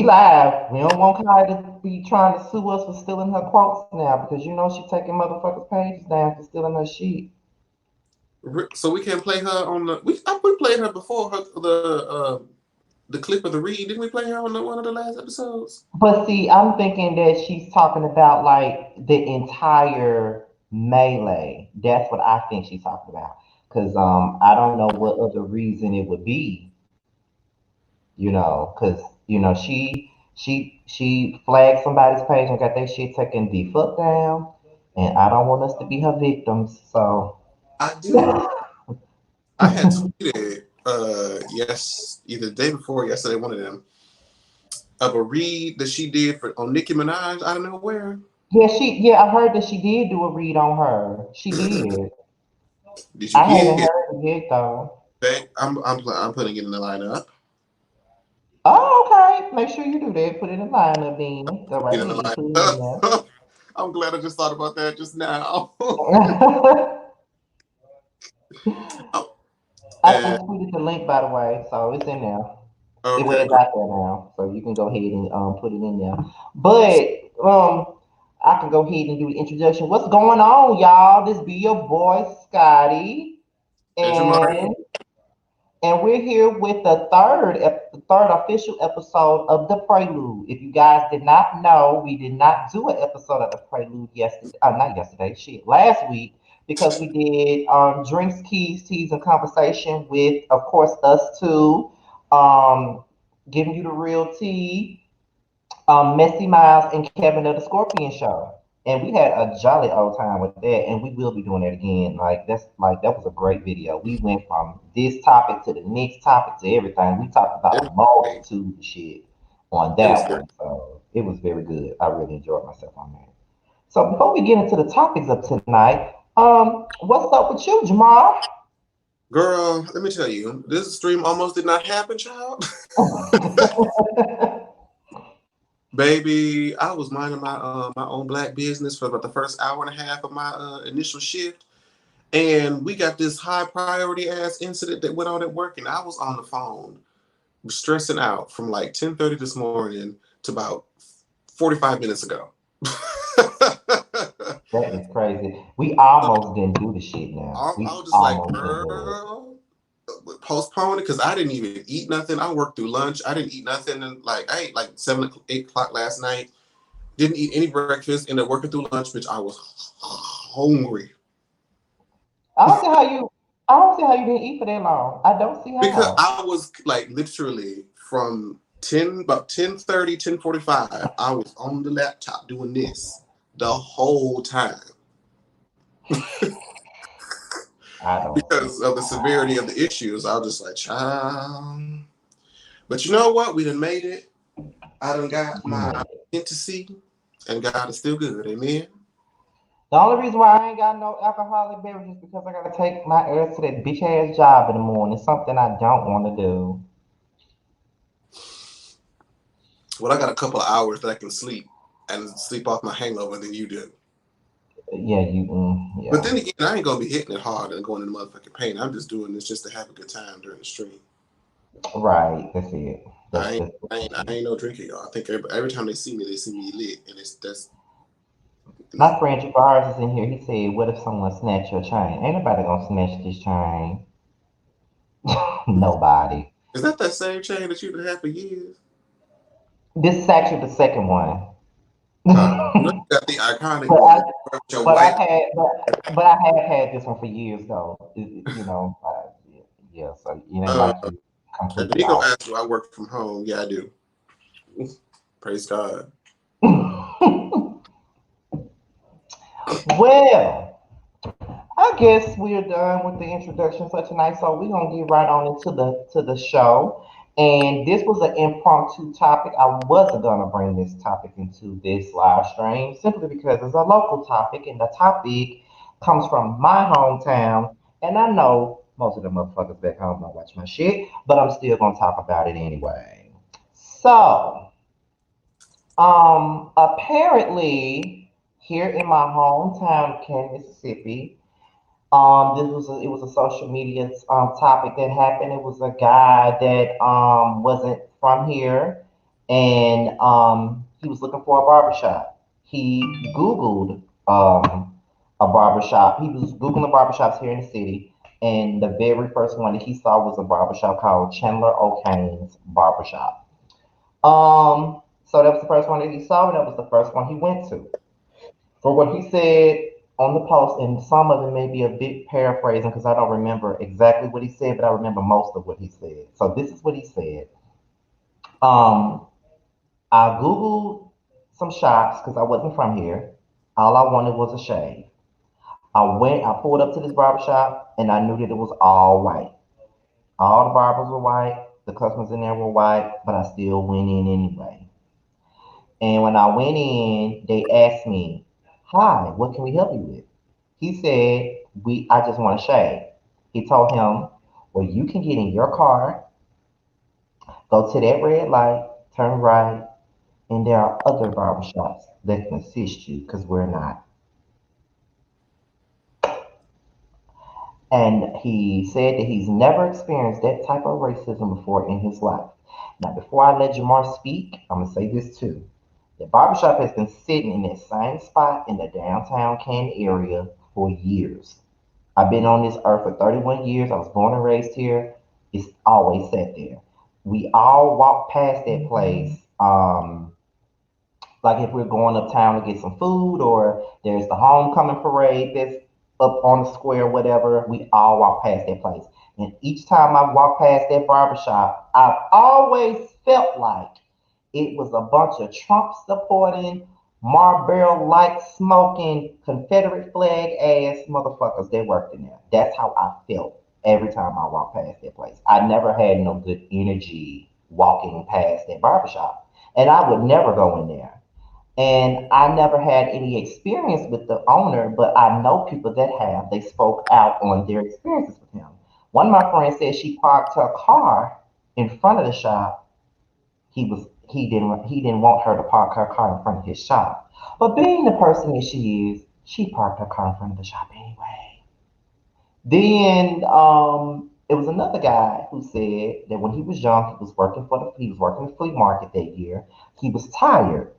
We live. We don't want Kai to be trying to sue us for stealing her quotes now because you know she taking motherfuckers' pages down for stealing her shit. So we can't play her on the. We played her before the clip of the read. Didn't we play her on one of the last episodes? But see, I'm thinking that she's talking about like the entire melee. That's what I think she's talking about. Cause I don't know what other reason it would be, cause she flagged somebody's page and got that shit taken the fuck down, and I don't want us to be her victims. So I did. I had tweeted either the day before or yesterday, one of them, of a read that she did on Nicki Minaj out of nowhere. yeah, I heard that she did do a read on her. She did. Did you I hear haven't it? heard it yet though. I'm putting it in the lineup. Oh, okay. Make sure you do that. Put it in lineup, then. Go right In the ahead. Put it in there. lineup. I'm glad I just thought about that just now. Oh, I and just tweeted the link, by the way, so it's in there. It okay, was out there now, so you can go ahead and put it in there. But I can go ahead and do the introduction. What's going on, y'all? This be your boy Scotty, and Jamar. and we're here with the third official episode of the Prelude. If you guys did not know, we did not do an episode of the Prelude yesterday. Not yesterday, shit, last week because we did drinks, keys, teas, and conversation with, of course, us two, um, giving you the real tea, Messy Miles and Kevin of the Scorpion Show. And we had a jolly old time with that, and we will be doing that again. That was a great video. We went from this topic to the next topic to everything. We talked about It a was great. multitude of shit on It was that great. one. So it was very good. I really enjoyed myself on that. So before we get into the topics of tonight, what's up with you, Jamar? Girl, let me tell you, this stream almost did not happen, child. Baby, I was minding my own black business for about the first hour and a half of my initial shift, and we got this high priority ass incident that went on at work, and I was on the phone stressing out from like 10:30 this morning to about 45 minutes ago. That is crazy. We almost didn't do the shit now. I We was just like, almost didn't do it. girl, postpone it because I didn't even eat nothing. I worked through lunch. I didn't eat nothing. And like, I ate like 8 o'clock last night. Didn't eat any breakfast. Ended up working through lunch, bitch. I was hungry I don't see how you. I don't see how you didn't eat for that long. I don't see because how. I was like literally from 10:30, 10:45. I was on the laptop doing this the whole time I don't see because of the severity of the issues. I was just like, child. But you know what? We done made it. I done got you my made it. fantasy, and God is still good. Amen. The only reason why I ain't got no alcoholic beverages is because I gotta take my ass to that bitch ass job in the morning. Something I don't want to do. Well, I got a couple of hours that I can sleep and sleep off my hangover than you do. Yeah, But yeah. then again, I ain't gonna be hitting it hard and going into motherfucking pain. I'm just doing this just to have a good time during the stream. Right. That's it. I ain't, That's I ain't, I ain't no drinking, y'all. I think every time they see me lit, and that's my no. friend Jabars is in here. He said, "What if someone snatch your chain? Ain't nobody gonna snatch this chain. Nobody. Is that same chain that you've had for years? This is actually the second one. You know, you got the iconic But one that you wear with your But white. but I have had this one for years though. Yeah. So it ain't Uh, like you and completely he gonna off. ask you, I work from home. Yeah, I do. Praise God. Well, I guess we're done with the introduction for tonight. So we're gonna get right on into the show. And this was an impromptu topic. I wasn't gonna bring this topic into this live stream simply because it's a local topic, and the topic comes from my hometown. And I know most of the motherfuckers back home don't watch my shit, but I'm still gonna talk about it anyway. So, apparently, here in my hometown of Canton, Mississippi, it was a social media topic that happened. It was a guy that wasn't from here, and he was looking for a barbershop. He Googled a barbershop. He was Googling barbershops here in the city, and the very first one that he saw was a barbershop called Chandler O'Kane's Barbershop. So that was the first one that he saw, and that was the first one he went to. For what he said on the post, and some of it may be a bit paraphrasing because I don't remember exactly what he said, but I remember most of what he said. So this is what he said. Um, I Googled some shops because I wasn't from here. All I wanted was a shave. I pulled up to this barber shop and I knew that it was all white. All the barbers were white, the customers in there were white, but I still went in anyway. And when I went in, they asked me, "Hi, what can we help you with?" He said, I just want to shave." He told him, "Well, you can get in your car, go to that red light, turn right, and there are other barbershops that can assist you because we're not." And he said that he's never experienced that type of racism before in his life. Now, before I let Jamar speak, I'm going to say this too. The barbershop has been sitting in that same spot in the downtown Canton area for years. I've been on this earth for 31 years. I was born and raised here. It's always sat there. We all walk past that place. Like if we're going uptown to get some food, or there's the homecoming parade that's up on the square, whatever, we all walk past that place. And each time I walk past that barbershop, I've always felt like it was a bunch of Trump supporting, Marlboro light smoking, Confederate flag ass motherfuckers that worked in there. That's how I felt every time I walked past that place. I never had no good energy walking past that barbershop. And I would never go in there. And I never had any experience with the owner, but I know people that have. They spoke out on their experiences with him. One of my friends said she parked her car in front of the shop. He didn't want her to park her car in front of his shop. But being the person that she is, she parked her car in front of the shop anyway. Then it was another guy who said that when he was young, he was working the flea market that year. He was tired,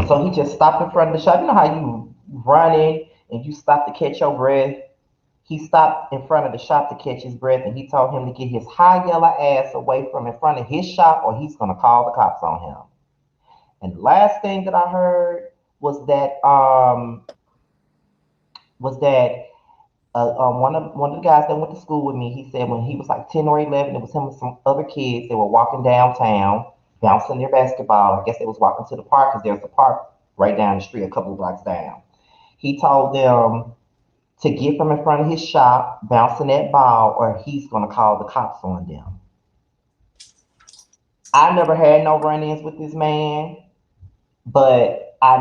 so he just stopped in front of the shop. You know how you running and you stop to catch your breath? He stopped in front of the shop to catch his breath, and he told him to get his high yellow ass away from in front of his shop or he's going to call the cops on him. And the last thing that I heard was that one of the guys that went to school with me, he said when he was like 10 or 11, it was him and some other kids. They were walking downtown, bouncing their basketball. I guess they was walking to the park because there's a park right down the street, a couple of blocks down. He told them to get from in front of his shop, bouncing that ball, or he's going to call the cops on them. I never had no run-ins with this man, but I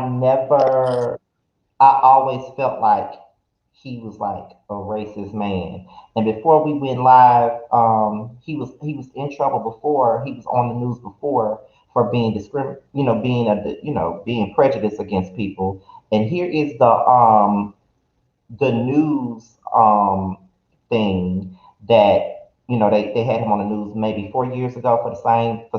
always felt like he was like a racist man. And before we went live, he was in trouble before. He was on the news before for being being prejudiced against people. And here is the news thing that they had him on the news maybe 4 years ago for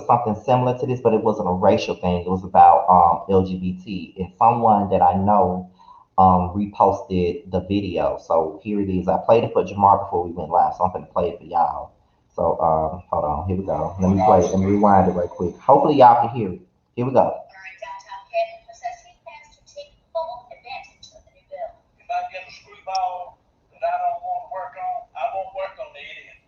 something similar to this, but it wasn't a racial thing. It was about LGBT, and someone that I know reposted the video. So here it is. I played it for Jamar before we went live, so I'm gonna play it for y'all. So hold on, here we go. Let me play it. Let me rewind it right quick. Hopefully y'all can hear it. Here we go. If I get a screwball that I don't want to work on, I won't work on the idiot.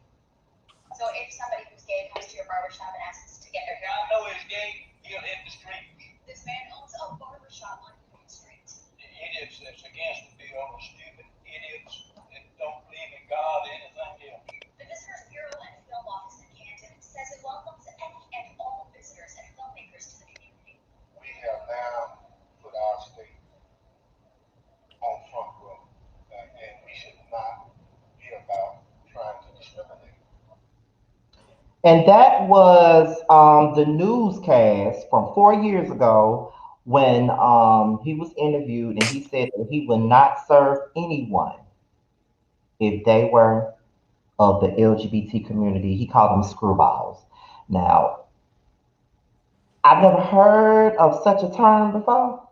So if somebody who's gay comes to your barbershop and asks to get their hair, I know he's gay, he'll hit the street. This man owns a barbershop on the street. The idiots that's against the bill are stupid idiots that don't believe in God or anything else. The Visitors Bureau and Film Office in Canton says it welcomes any and all visitors and filmmakers to the community. We have now put our state on front row, and we should not be about trying to discriminate. And that was the newscast from 4 years ago when he was interviewed, and he said that he would not serve anyone if they were of the LGBT community. He called them screwballs. Now, I've never heard of such a term before.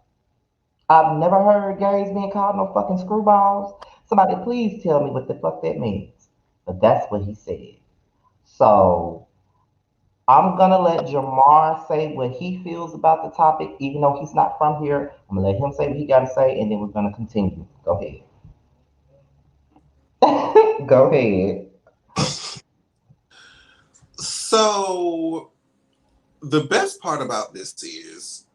I've never heard gays being called no fucking screwballs. Somebody please tell me what the fuck that means. But that's what he said. So I'm gonna let Jamar say what he feels about the topic, even though he's not from here. I'm gonna let him say what he gotta say, and then we're gonna continue. Go ahead. Go ahead. So the best part about this is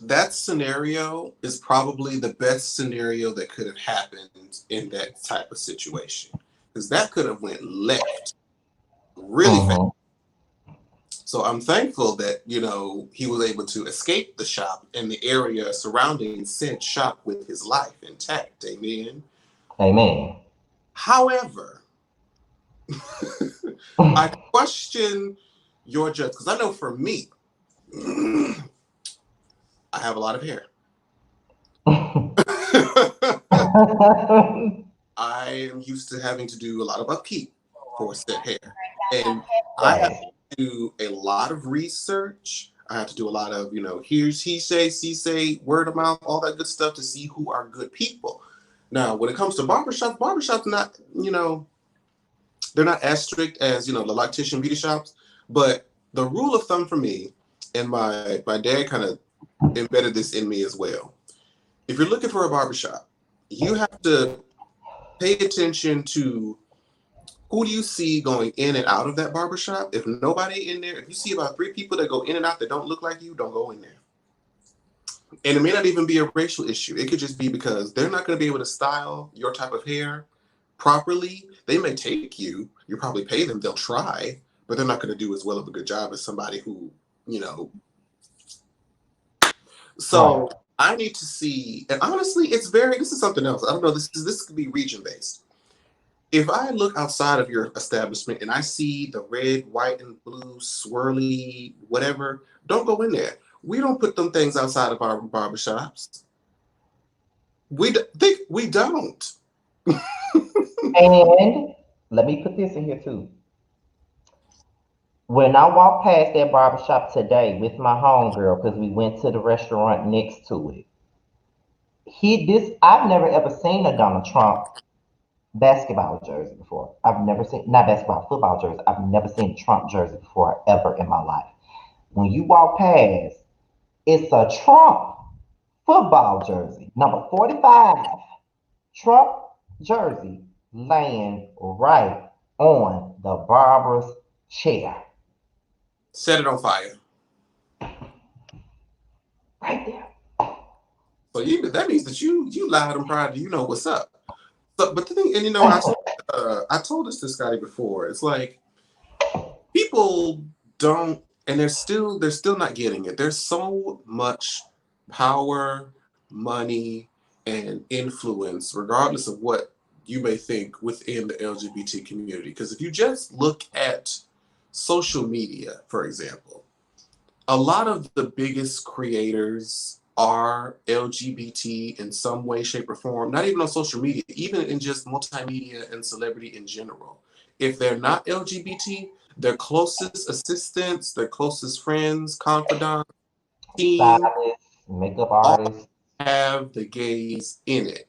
that scenario is probably the best scenario that could have happened in that type of situation, because that could have went left really fast. Mm-hmm. So I'm thankful that, he was able to escape the shop and the area surrounding said shop with his life intact. Amen. Amen. However, I question your judge, because I know for me, I have a lot of hair. I am used to having to do a lot of upkeep for said hair. And I have Right. to do a lot of research. I have to do a lot of, here's he say, she say, word of mouth, all that good stuff to see who are good people. Now, when it comes to barbershops not, they're not as strict as, the loctician beauty shops. But the rule of thumb for me, and my dad kind of embedded this in me as well. If you're looking for a barbershop, you have to pay attention to who do you see going in and out of that barbershop. If nobody in there, if you see about 3 people that go in and out that don't look like you, don't go in there. And it may not even be a racial issue. It could just be because they're not going to be able to style your type of hair properly. They may take you. You probably pay them. They'll try, but they're not going to do as well of a good job as somebody who, you know. Right. So I need to see, and honestly, this is something else. I don't know. This could be region based. If I look outside of your establishment and I see the red, white, and blue swirly whatever, don't go in there. We don't put them things outside of our barbershops. We don't. And let me put this in here too. When I walked past that barbershop today with my homegirl, because we went to the restaurant next to it, I've never ever seen a Donald Trump basketball jersey before. I've never seen, not basketball, football jersey. I've never seen a Trump jersey before ever in my life. When you walk past, it's a Trump football jersey, number 45, Trump jersey, laying right on the barber's chair. Set it on fire. Right there. So that means that you loud and proud. You know what's up. So, but the thing, and I told this to Scotty before. It's like people don't, and they're still not getting it. There's so much power, money, and influence, regardless of what you may think within the LGBT community. Because if you just look at social media, for example, a lot of the biggest creators are LGBT in some way, shape, or form, not even on social media, even in just multimedia and celebrity in general. If they're not LGBT, their closest assistants, their closest friends, confidants, team, Stylist, makeup all artist, have the gays in it.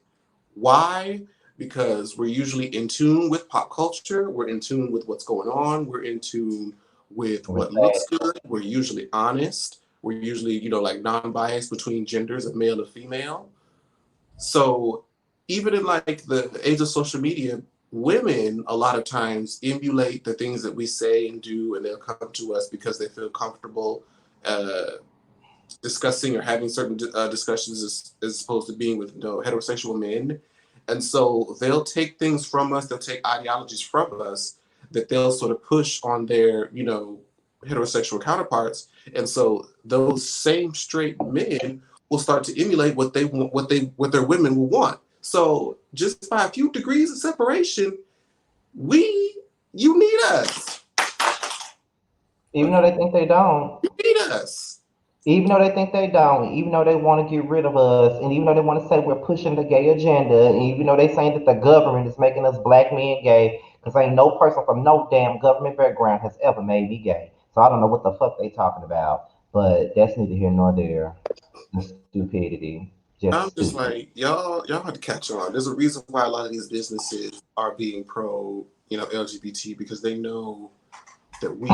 Why? Because we're usually in tune with pop culture, we're in tune with what's going on, we're in tune with what looks respect. good, we're usually honest, we're usually, like non-biased between genders of male and female. So even in like the age of social media, women a lot of times emulate the things that we say and do, and they'll come to us because they feel comfortable uh, discussing or having certain discussions as opposed to being with heterosexual men. And so they'll take things from us, they'll take ideologies from us that they'll sort of push on their, heterosexual counterparts. And so those same straight men will start to emulate what they want, what their women will want. So just by a few degrees of separation, you need us. Even though they think they don't. You need us. Even though they think they don't, even though they want to get rid of us, and even though they want to say we're pushing the gay agenda, and even though they saying that the government is making us black men gay, because ain't no person from no damn government background has ever made me gay. So I don't know what the fuck they talking about. But that's neither here nor there. The stupidity, just I'm just stupid. like, y'all have to catch on. There's a reason why a lot of these businesses are being pro, LGBT, because they know that we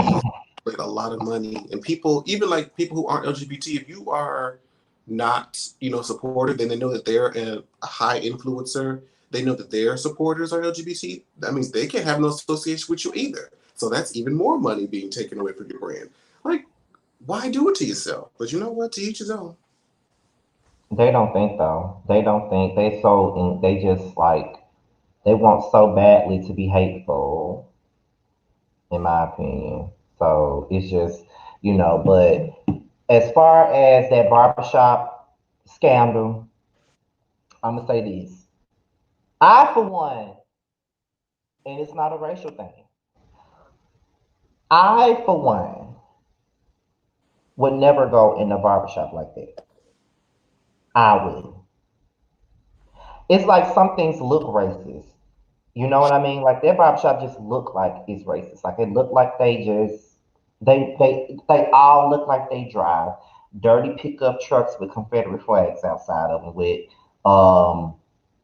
make a lot of money, and people, even like people who aren't LGBT, if you are not, supportive, then they know that they're a high influencer. They know that their supporters are LGBT. That means they can't have no association with you either. So that's even more money being taken away from your brand. Like, why do it to yourself? But you know what? To each his own. They don't think though. They don't think. They just like they want so badly to be hateful, in my opinion. So it's just, but as far as that barbershop scandal, I'm gonna say this. I, for one, and it's not a racial thing. I, for one, would never go in a barbershop like that. I would. It's like some things look racist. You know what I mean? Like their barbershop just look like it's racist. Like it look like they all look like they drive dirty pickup trucks with Confederate flags outside of them with um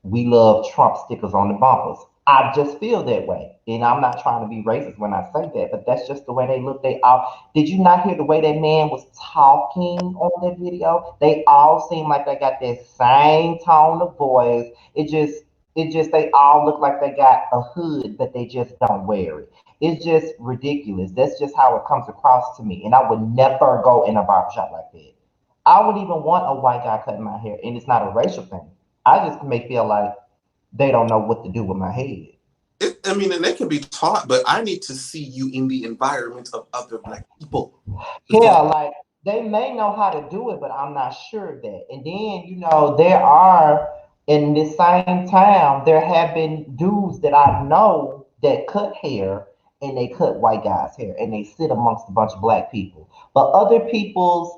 we love Trump stickers on the bumpers. I just feel that way. And I'm not trying to be racist when I say that, but that's just the way they look. They all did you not hear the way that man was talking on that video? They all seem like they got that same tone of voice. It just they all look like they got a hood, but they just don't wear it. It's just ridiculous. That's just how it comes across to me. And I would never go in a barbershop like that. I would even want a white guy cutting my hair, and it's not a racial thing. I just may feel like they don't know what to do with my head. I mean, and they can be taught, but I need to see you in the environment of other black people Yeah, before. like they may know how to do it, but I'm not sure of that. And then, there are in this same town, there have been dudes that I know that cut hair and they cut white guys' hair and they sit amongst a bunch of black people. But other people's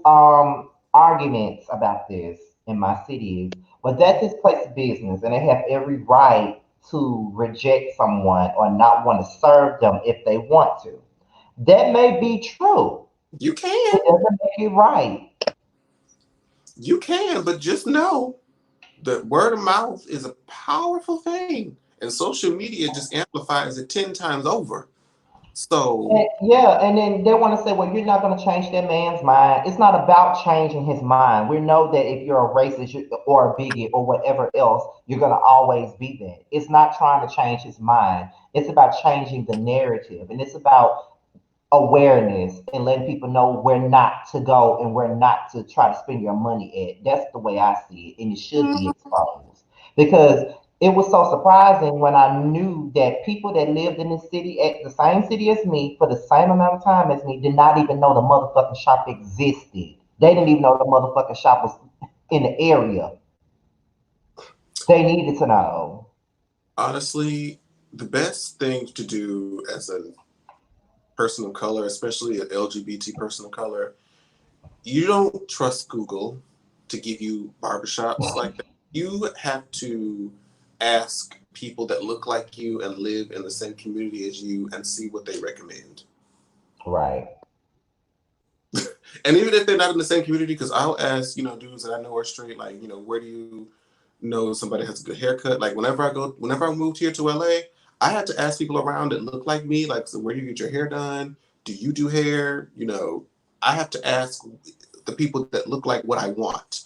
arguments about this in my city is, well, that's his place of business and they have every right to reject someone or not want to serve them if they want to. That may be true. You It can, doesn't make it right. but just know that word of mouth is a powerful thing, and social media just amplifies it 10 times over. So Yeah, and then they want to say, well, you're not going to change that man's mind. It's not about changing his mind. We know that if you're a racist or a bigot or whatever else, you're going to always be that. It's not trying to change his mind. It's about changing the narrative, and it's about awareness and letting people know where not to go and where not to try to spend your money at. That's the way I see it, and it should be exposed because it was so surprising when I knew that people that lived in the city at the same city as me for the same amount of time as me did not even know the motherfucking shop existed. They didn't even know the motherfucking shop was in the area. They needed to know. honestly, the best thing to do as a person of color, especially an LGBT person of color, you don't trust Google to give you barbershops like that. You have to ask people that look like you and live in the same community as you and see what they recommend. Right. And even if they're not in the same community, because I'll ask, dudes that I know are straight, like, where do you know somebody has a good haircut? Like whenever I moved here to LA, I had to ask people around that look like me, like, so where do you get your hair done? Do you do hair? I have to ask the people that look like what I want.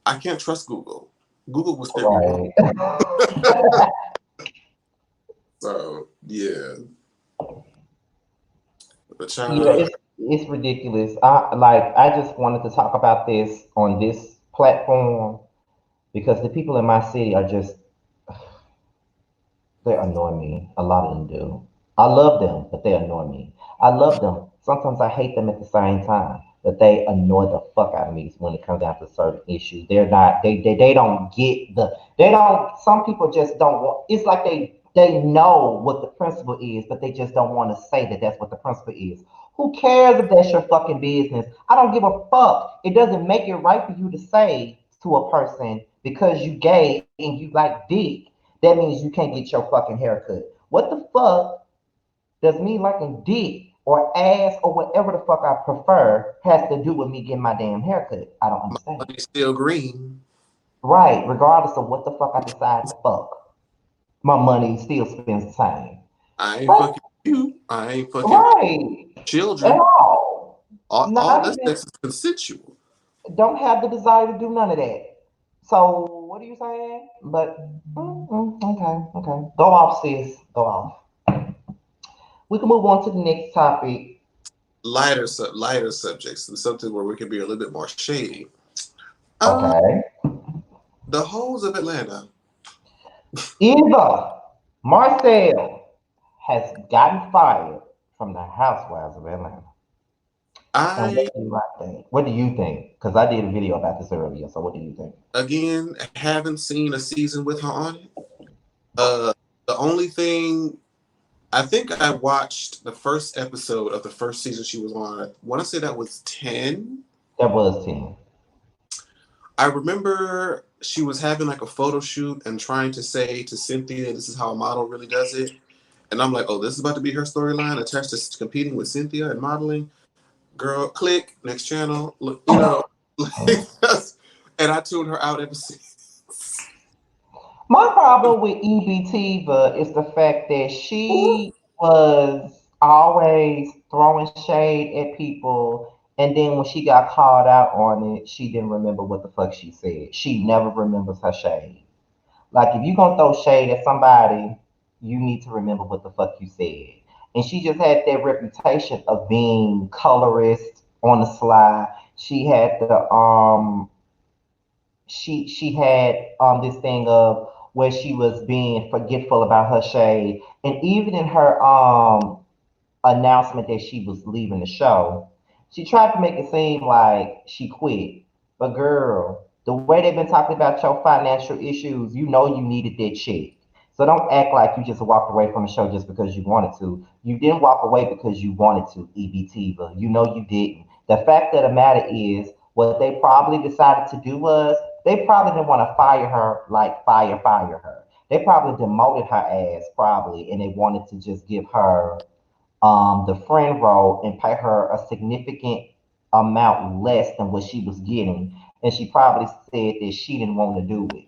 I can't trust Google. Google will steer me wrong. Right. So yeah, but Yeah, child, it's ridiculous. I just wanted to talk about this on this platform because the people in my city are just they annoy me. A lot of them do. I love them, but they annoy me. I love them. Sometimes I hate them at the same time, but they annoy the fuck out of me when it comes down to certain issues. They're not. They don't get the. They don't. Some people just don't want. It's like they know what the principle is, but they just don't want to say that that's what the principle is. Who cares if that's your fucking business? I don't give a fuck. It doesn't make it right for you to say to a person because you gay and you like dick that means you can't get your fucking haircut. What the fuck does me liking dick or ass or whatever the fuck I prefer has to do with me getting my damn haircut? I don't My understand. money's still green. Right, regardless of what the fuck I decide to fuck, my money still spends the same. I ain't But fucking you. I ain't fucking right, at children. all. All Not that even sex is consensual. don't have the desire to do none of that. So what are you saying? But okay, okay. Go off, sis. Go off. We can move on to the next topic. Lighter subjects and something where we can be a little bit more shady. Um, Okay. the hoes of Atlanta. Eva Marcel has gotten fired from the Housewives of Atlanta. And I what do I think? What do you think? Because I did a video about this earlier. So what do you think? again haven't seen a season with her on it. The only thing I think I watched the first episode of the first season she was on. I want to say that was 10. That was 10. I remember she was having like a photo shoot and trying to say to Cynthia, "This is how a model really does it." And I'm like, "Oh, this is about to be her storyline attached to competing with Cynthia and modeling." Girl, click next channel. Look, like and I tuned her out ever since. My problem with EBT is the fact that Ooh. she was always throwing shade at people, and then when she got called out on it, she didn't remember what the fuck she said. She never remembers her shade. Like if you gonna throw shade at somebody, you need to remember what the fuck you said. And she just had that reputation of being colorist on the sly. She had the she had this thing of where she was being forgetful about her shade, and even in her announcement that she was leaving the show, she tried to make it seem like she quit. But girl, the way they've been talking about your financial issues, you know you needed that check. So don't act like you just walked away from the show just because you wanted to. You didn't walk away because you wanted to, EBT, you know you didn't. The fact of the matter is, what they probably decided to do was they probably didn't want to fire her like fire her. They probably demoted her ass probably, and they wanted to just give her the friend role and pay her a significant amount less than what she was getting. And she probably said that she didn't want to do it.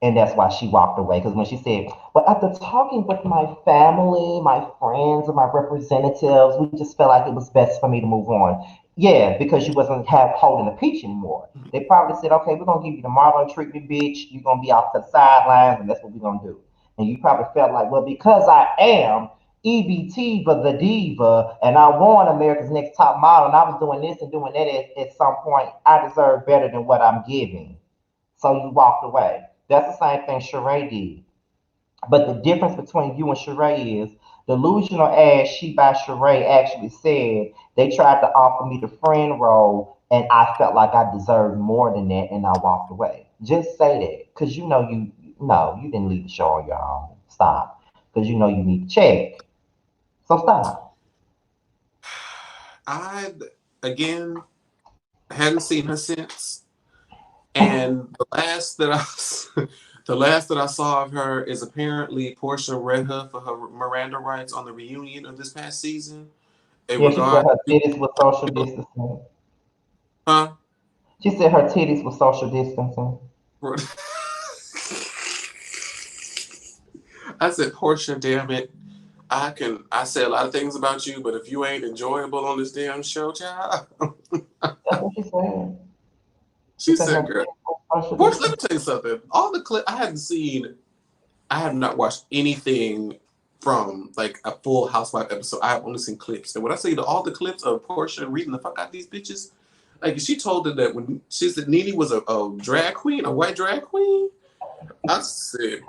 And that's why she walked away. Because when she said, "But after talking with my family, my friends, and my representatives, we just felt like it was best for me to move on." Yeah, because you wasn't have holding the peach anymore. They probably said, "Okay, we're gonna give you the Marlon treatment, bitch. You're gonna be off to the sidelines, and that's what we're gonna do." And you probably felt like, well, because I am EBT but the diva, and I won America's Next Top Model, and I was doing this and doing that at some point, I deserve better than what I'm giving. So you walked away. That's the same thing Sheree did. But the difference between you and Sheree is delusional ass she by Sheree actually said they tried to offer me the friend role and I felt like I deserved more than that and I walked away. Just say that. Cause you know you no, you didn't leave the show on your own. Stop. Cause you know you need to check. So stop. I again hadn't seen her since. And the last that the last that I saw of her is apparently Portia read her for her Miranda rights on the reunion of this past season. In Yeah, she said regard her to, titties was social distancing. huh? She said her titties was social distancing. I said, Portia, damn it. I say a lot of things about you, but if you ain't enjoyable on this damn show, child. That's what she said. She She said her said, girl, titties was social Portia, let me distancing. tell you something. All the clip I have not watched anything from like a full Housewife episode. I have only seen clips. And when I say all the clips of Portia reading the fuck out these bitches, like she told her that when she said Nene was a drag queen, a white drag queen, I said,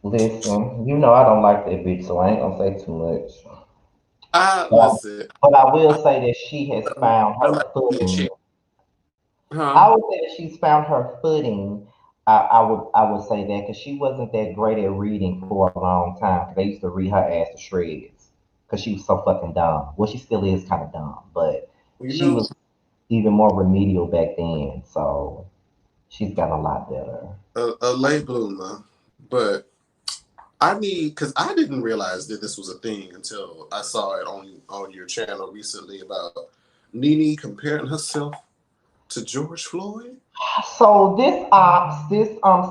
Listen, you know I don't like that bitch, so I ain't gonna say too much. I But I, listen. but I will say that she has found Nobody her give me a footing. check, huh? I would say that she's found her footing. I would say that because she wasn't that great at reading for a long time. 'Cause they used to read her ass to shreds because she was so fucking dumb. Well, she still is kind of dumb, but You she know, was even more remedial back then. So she's got a lot better. a late bloomer, but I need, because I didn't realize that this was a thing until I saw it on your channel recently about Nene comparing herself to George Floyd. So this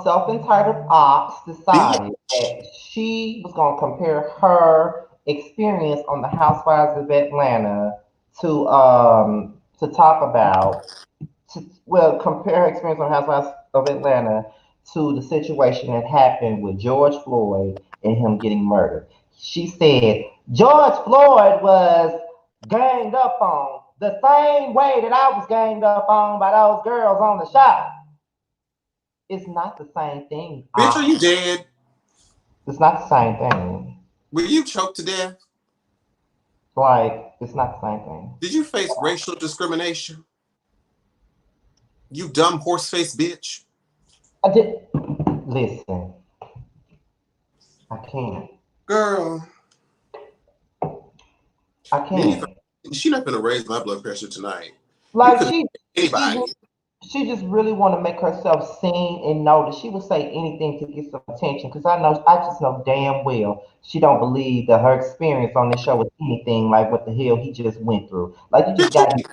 self-entitled ox decided that she was gonna compare her experience on the Housewives of Atlanta to talk about compare her experience on Housewives of Atlanta to the situation that happened with George Floyd and him getting murdered. She said George Floyd was ganged up on the same way that I was ganged up on by those girls on the shop. It's not the same thing. Bitch, are you dead? It's not the same thing. Were you choked to death? Like, it's not the same thing. Did you face racial discrimination? You dumb horse-faced bitch. I did. Listen, I can't. Girl. I can't. She not gonna raise my blood pressure tonight. Like anybody. She just really want to make herself seen and know that she would say anything to get some attention. Because I just know damn well she don't believe that her experience on this show was anything like what the hell he just went through. Like you just got to be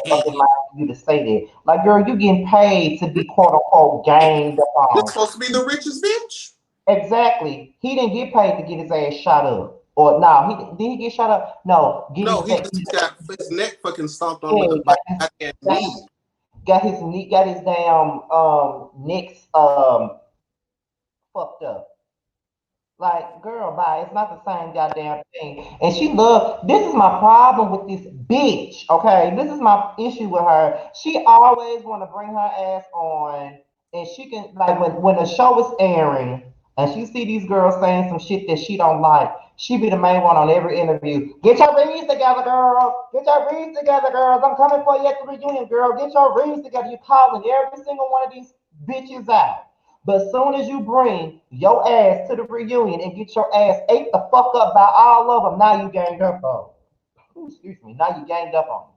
fucking mind for you to say that. Like girl, you getting paid to be quote unquote ganged up You're on. supposed to be the richest bitch. Exactly. He didn't get paid to get his ass shot up. Or no, did he get shot up? No, No, he got his neck fucking stomped on with a knee. Got his damn nicks fucked up. Like, girl, bye. It's not the same goddamn thing. And this is my problem with this bitch, okay? This is my issue with her. She always want to bring her ass on, and she can, like, when the show is airing, and she see these girls saying some shit that she don't like, she be the main one on every interview. Get your reads together, girl. Get your reads together, girls. I'm coming for you at the reunion, girl. Get your reads together. You calling every single one of these bitches out. But as soon as you bring your ass to the reunion and get your ass ate the fuck up by all of them, now you ganged up on. Excuse me. Now you ganged up on.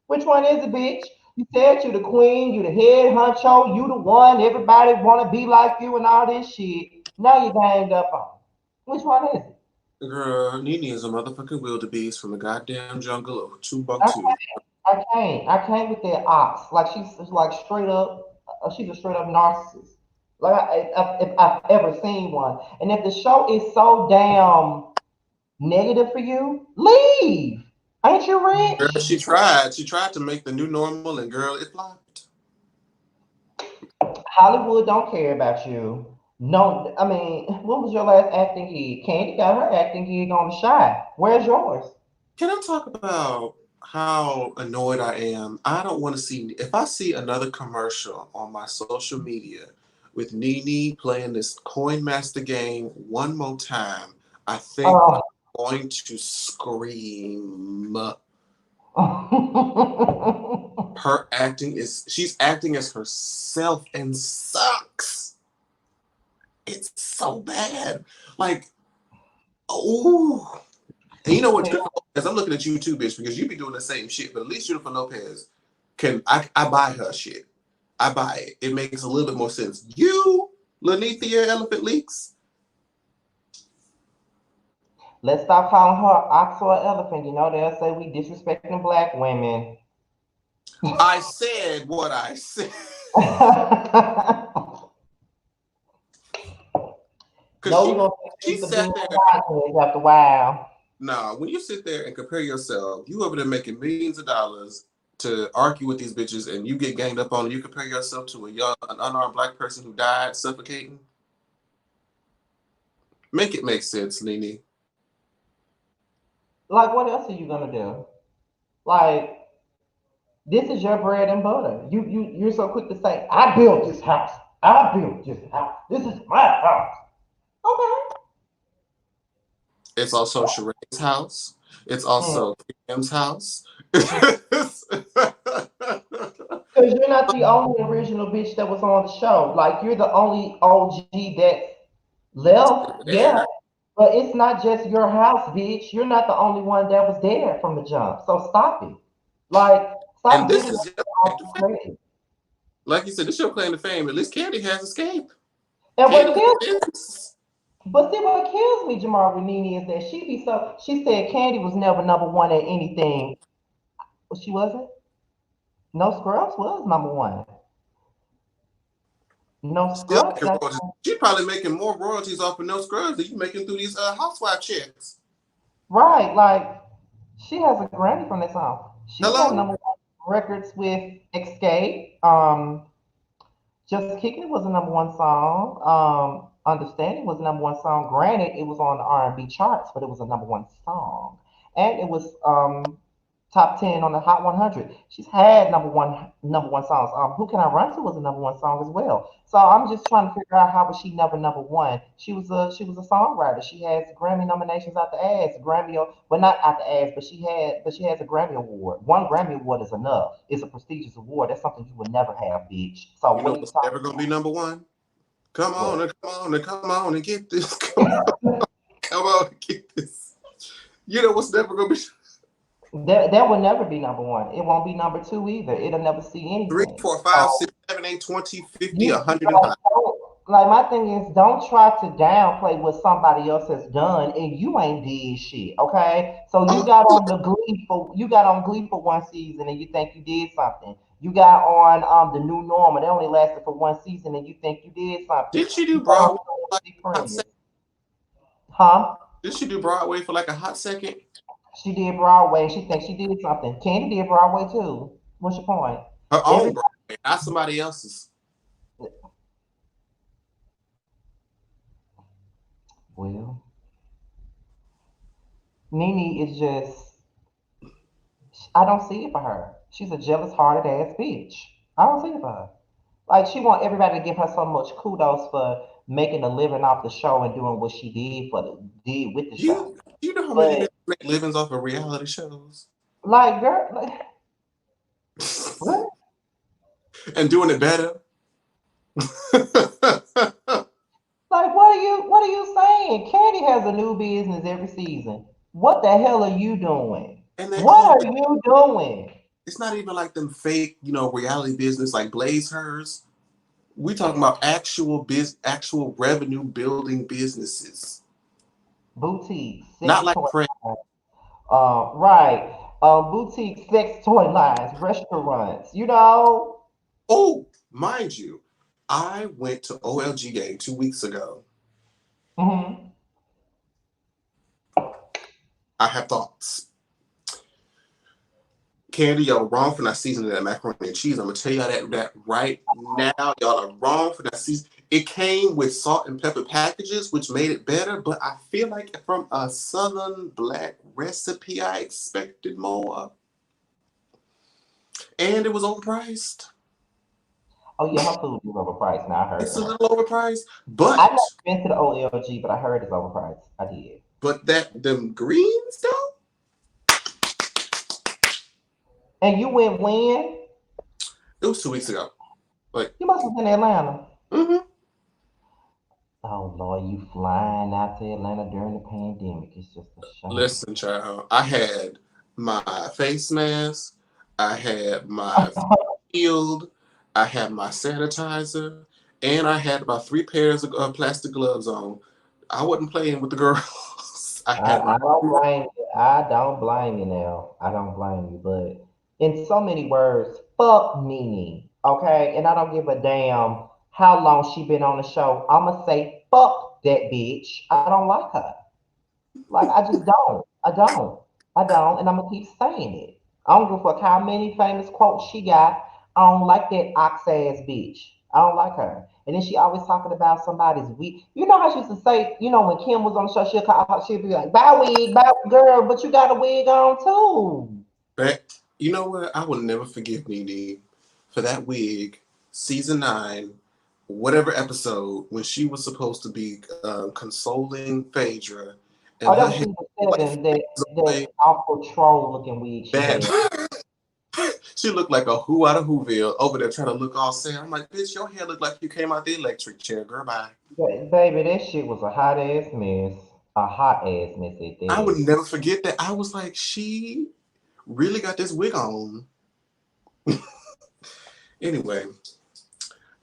Which one is it, bitch? You said you the queen, you the head honcho, you the one, everybody want to be like you and all this shit. Now you ganged up on. Which one is it? Girl, Nene is a motherfucking wildebeest from the goddamn jungle of Timbuktu. I can't with that ox. Like she's like straight up. She's a straight up narcissist. Like if I've ever seen one. And if the show is so damn negative for you, leave. Ain't you Girl, rich? she tried. She tried to make the new normal, and girl, it flopped. Hollywood don't care about you. No, I mean, what was your last acting gig? Candy got her acting gig on the Shy. Where's yours? Can I talk about how annoyed I am? I don't want to see, if I see another commercial on my social media with Nene playing this Coin Master game one more time, I think I'm going to scream. Her acting she's acting as herself and sucks. It's so bad. Like, oh. And you know what, Jennifer Lopez, I'm looking at you too, bitch, because you be doing the same shit, but at least Jennifer Lopez I buy her shit. I buy it. It makes a little bit more sense. You, Lanithia Elephant Leaks. Let's stop calling her ox or elephant. You know, they'll say we disrespecting black women. I said what I said. No, she sat there after a while. Nah, when you sit there and compare yourself, you over there making millions of dollars to argue with these bitches, and you get ganged up on, and you compare yourself to an unarmed black person who died suffocating. Make it make sense, Nene. Like, what else are you gonna do? Like, this is your bread and butter. You're so quick to say, I built this house. I built this house. This is my house. Okay. It's also Sheree's house. It's also Kim's house. Because you're not the only original bitch that was on the show. Like, you're the only OG that's left. Yeah. But it's not just your house, bitch. You're not the only one that was there from the jump. So stop it. Like, stop. And this is like you said, this your claim to fame. At least Candy has escaped. And what it is? But see, what kills me, Jamar, with Nene is that she said Candy was never number one at anything. Well, she wasn't? No Scrubs was number one. No Still Scrubs making got royalties. She probably making more royalties off of No Scrubs than you making through these housewife checks. right. Like she has a Grammy from that song. She got Hello? number one records with Escape. Just Kicking It was the number one song. Understanding was the number one song. Granted, it was on the R&B charts, but it was a number one song, and it was top 10 on the Hot 100. She's had number one songs. Who Can I Run To was a number one song as well. So I'm just trying to figure out how was she never number one. She was a songwriter. She has Grammy nominations out the ass. Well, not out the ass, but she has a Grammy award. One Grammy award is enough. It's a prestigious award. That's something you would never have, bitch. So You what know are you what's talking never gonna be about? number one? Come on What? and come on and come on and get this. Come on and get this. You know what's never gonna be That will never be number one. It won't be number two either. It'll never see three, anything. four, five, So 6, 7, 8, 20, 50, you 100, and like high. don't like my thing is don't try to downplay what somebody else has done and you ain't did shit. Okay, so Oh, you got on Glee for one season and you think you did something. You got on the New Normal. They only lasted for one season and you think you did something. did she You do got on Broadway for like Celebrity a hot Apprentice, second? huh? Did she do Broadway for like a hot second? She did Broadway and she thinks she did something. Candy did Broadway too. What's your point? Her own Every Broadway, not somebody else's. well, Nene is just I don't see it for her. She's a jealous hearted ass bitch. I don't see it for her. Like she want everybody to give her so much kudos for making a living off the show and doing what she did with the show. You know how many But niggas make livings off of reality shows like girl, what? and doing it better. Like what are you saying? Candy has a new business every season. What the hell are you doing? And they What all are you doing? it's not even like them fake, reality business like Blaze hers. We talking about actual revenue building businesses. Boutiques, Not sex like toy Pray. lines. Right. Boutique sex toy lines, restaurants, Oh, mind you, I went to OLG game 2 weeks ago. Hmm. I have thoughts. Candy, y'all are wrong for not seasoning that macaroni and cheese. I'm gonna tell y'all that right now. Y'all are wrong for not seasoning. It came with salt and pepper packages, which made it better. But I feel like from a Southern Black recipe, I expected more, and it was overpriced. Oh yeah, her food is overpriced. Now I heard It's a that. little overpriced, I never but been to the OLG, but I heard it's overpriced. I did. that them greens though, And you went when? it was 2 weeks ago. Like, You must have been in Atlanta. mm-hmm. Oh Lord, you flying out to Atlanta during the pandemic. It's just a shame. Listen, child, I had my face mask, I had my shield, I had my sanitizer, and I had about 3 pairs of plastic gloves on. I wasn't playing with the girls. I had my I don't blame you. I don't blame you now. I don't blame you. But in so many words, fuck Nene. Okay? And I don't give a damn how long she been on the show. I'ma say fuck that bitch. I don't like her. Like I just don't. I don't. I don't. And I'm gonna keep saying it. I don't give a fuck how many famous quotes she got. I don't like that ox ass bitch. I don't like her. And then she always talking about somebody's wig. You know how she used to say, when Kim was on the show, she'll be like, bye wig, bye girl, but you got a wig on too. back. You know what? I will never forgive Nene for that wig, season 9, whatever episode, when she was supposed to be consoling Phaedra, and Oh, that her was hair season like 7, that away awful troll looking wig she bad. had. She looked like a who out of Whoville over there trying to look all sad. I'm like, bitch, your hair looked like you came out the electric chair, girl. Bye. Baby, that shit was a hot ass mess. A hot ass mess at I would that. never forget that. I was like, she really got this wig on. Anyway,